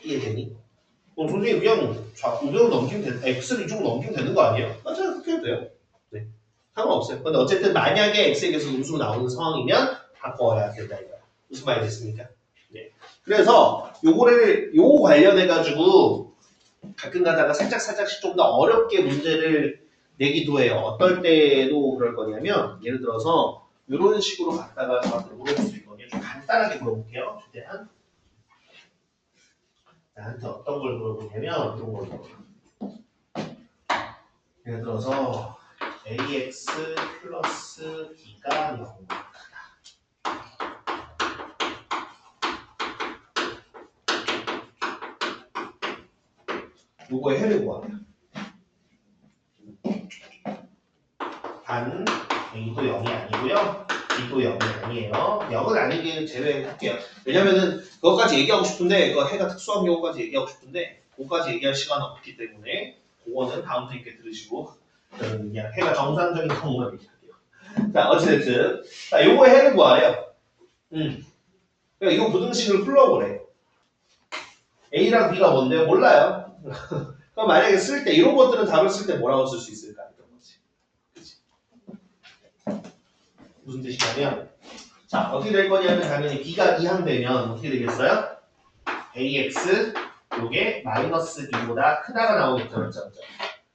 이해되니? 선생님 그냥 우변으로 넘기면 돼. x를 이쪽으로 넘기면 되는 거 아니에요? 맞아요. 그렇게 해도 돼요. 네. 상관없어요. 근데 어쨌든 만약에 x의 개수 음수로 나오는 상황이면 바꿔야 된다 이거야. 무슨 말이 됐습니까? 네. 그래서 요 관련해가지고 가끔 가다가 살짝씩 좀 더 어렵게 문제를 내기도 해요. 어떨 때도 그럴 거냐면 예를 들어서 이런 식으로 갖다가 저한테 물어볼 수 있거든요. 좀 간단하게 물어볼게요. 최대한. 나한테 어떤 걸 물어보냐면 이런 걸 물어봐요. 예를 들어서 ax 플러스 b가 0보다 요거의 해를 구하래요. 단 a도 0이 아니고요. b도 0이 아니에요. 0은 아니게 제외할게요. 왜냐면은 그것까지 얘기하고 싶은데 그거 해가 특수한 경우까지 얘기하고 싶은데 그거까지 얘기할 시간은 없기 때문에 그거는 다음 주에 들으시고 저는 그냥 해가 정상적인 경우만 얘기할게요. 자, 어찌됐든 자, 요거의 해를 구하래요. 그러니까 이거 부등식을 풀어보래. A랑 B가 뭔데요? 몰라요. 그럼 만약에 쓸 때 이런 것들은 답을 쓸 때 뭐라고 쓸 수 있을까? 이런 거지. 그치? 무슨 뜻이냐면 자, 어떻게 될 거냐면 당연히 B가 이항되면 어떻게 되겠어요? AX 요게 마이너스 B보다 크다가 나오겠죠. 그렇죠?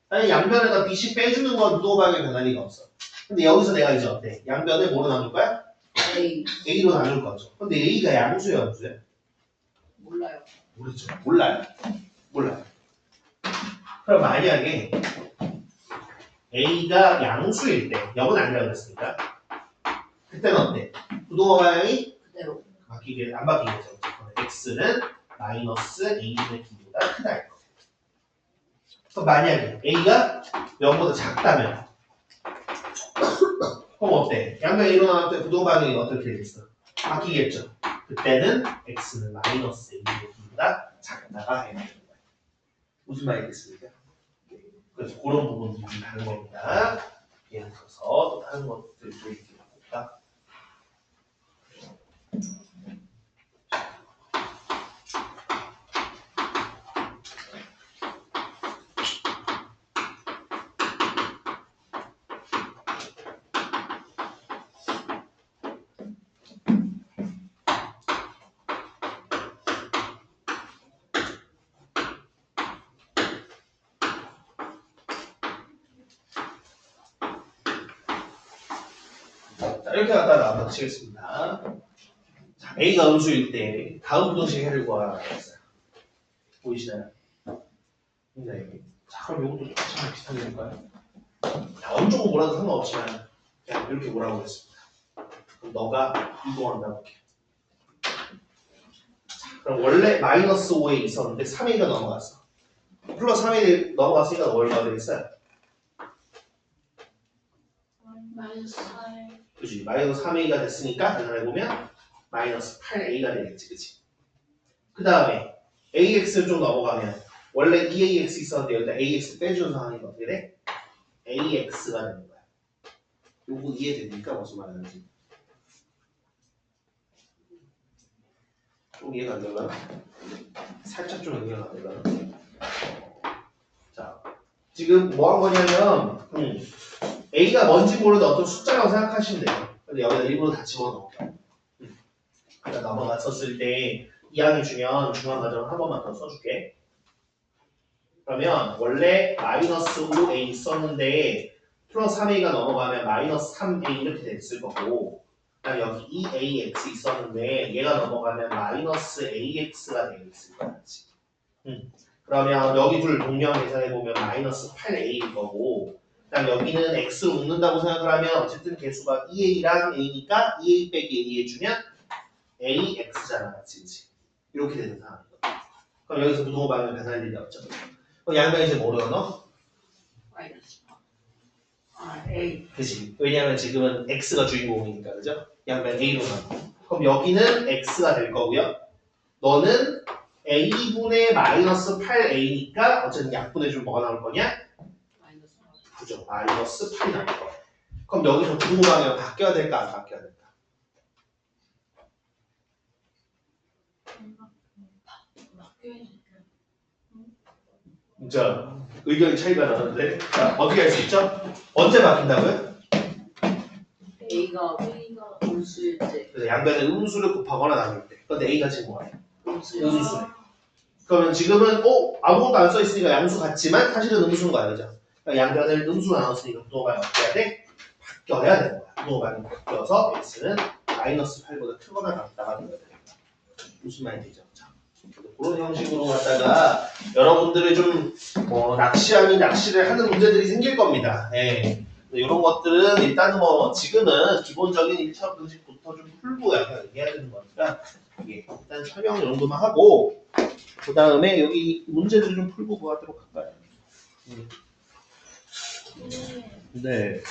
아니 양변에다 BC 빼주는 건 무도박에 변할 리가 없어. 근데 여기서 내가 이제 어때? 양변을 뭐로 나눌 거야? A로 나눌 거죠. 근데 A가 양수야, 양수야? 몰라요. 모르죠. 몰라요. 그럼 만약에 A가 양수일 때 0은 아니라고 그랬으니까 그때는 어때? 부동호 방향이 그대로. 안 바뀌겠죠. X는 마이너스 A분의 B보다 크다 할 거예요. 그럼 만약에 A가 0보다 작다면 그럼 어때? 양변이 일어날 때 부동호 방향이 어떻게 되겠어? 바뀌겠죠. 그때는 X는 마이너스 A분의 B보다 작다가 해야 되는 거예요. 무슨 말이겠습니까? 그래서 그런 부분들이 좀 다른 겁니다. 예를 들어서 또 다른 것들 좀 볼까? 자, 이렇게 갖다가 마치겠습니다. 자, A가 음수일 때 다음 부등식 해를 구하라고 했어요. 보이시나요? 네. 자, 그럼 이것도 참 비슷하게 해볼까요? 자, 어느 쪽은 뭐라도 상관없지만 그냥 이렇게 뭐라고 했습니다. 그럼 너가 이동한다고 할게. 그럼 원래 마이너스 5에 있었는데 3A가 넘어갔어. 플러스 3A 넘어갔으니까 얼마가 되겠어요? 마이너스 4. 그지? 마이너스 3A가 됐으니까 계산해보면 마이너스 8A가 되겠지, 그치? 그 다음에 AX를 좀 넘어가면 원래 2AX 있었는데 여기다 AX 빼주는 상황이면 어떻게 돼? AX가 되는 거야. 요거 이해됩니까? 무슨 말하는지? 좀 이해가 안 되나? 살짝 좀 이해가 안 되나? 자, 지금 뭐 한 거냐면 A가 뭔지 모르는 어떤 숫자라고 생각하시면 돼요. 근데 여기다 일부러 다 집어넣어. 그러니까 넘어갔었을 때 이항이 주면 중앙 과정을 한 번만 더 써줄게. 그러면 원래 마이너스 5A 있었는데 플러스 3A가 넘어가면 마이너스 3A 이렇게 됐을 거고, 그다음 여기 2AX 있었는데 얘가 넘어가면 마이너스 AX가 되겠을 거야. 그러면 여기 둘 동량 계산해보면 마이너스 8A일 거고, 그다음 여기는 X를 묶는다고 생각을 하면 어쨌든 개수가 2A랑 A니까 2A 빼기 A 해주면 AX잖아, 맞지? 이렇게 되는 상황이거든. 그럼 여기서 부동호 방향을 계산할 일이 없죠. 그럼 양변 이제 뭐로 넣어? 마이너스 A. 그치? 왜냐하면 지금은 X가 주인공이니까, 그죠? 양변 A로 넣어. 그럼 여기는 X가 될 거고요. 너는 A분의 마이너스 8A니까 어쨌든 약분해 주면 뭐가 나올 거냐? 마이너스 그죠? 마이너스 8이 나올 거야. 그럼 여기서 부동호 방향 바뀌어야 될까 안 바뀌어야 될까? 진짜 의견이 차이가 나는데 자, 어떻게 할 수 있죠? 언제 바뀐다고요? A가 A가 음수일 때 그래서 양변에 음수를 곱하거나 나눌 때. 근데 A가 지금 뭐야? 음수일 음수네. 그러면 지금은 아무것도 안 써 있으니까 양수 같지만 사실은 음수인 거야, 그죠? 그러니까 양변을 음수로 나눴으니까 부동호방이 어떻게 해야 돼? 바뀌어야 되는 거야. 부동호방이 바뀌어서 x는 마이너스 8보다 크거나 같다가 되어야 되는 거야. 무슨 말인지 죠? 그런 형식으로 갖다가 여러분들이 좀 낚시 아닌 낚시를 하는 문제들이 생길 겁니다. 예. 이런 것들은 일단은 지금은 기본적인 1차 공식부터 좀 풀고 약간 얘기해야 되는 거니까 예, 일단 설명 이 정도만 하고 그 다음에 여기 문제들 좀 풀고 가도록 할까요? 네.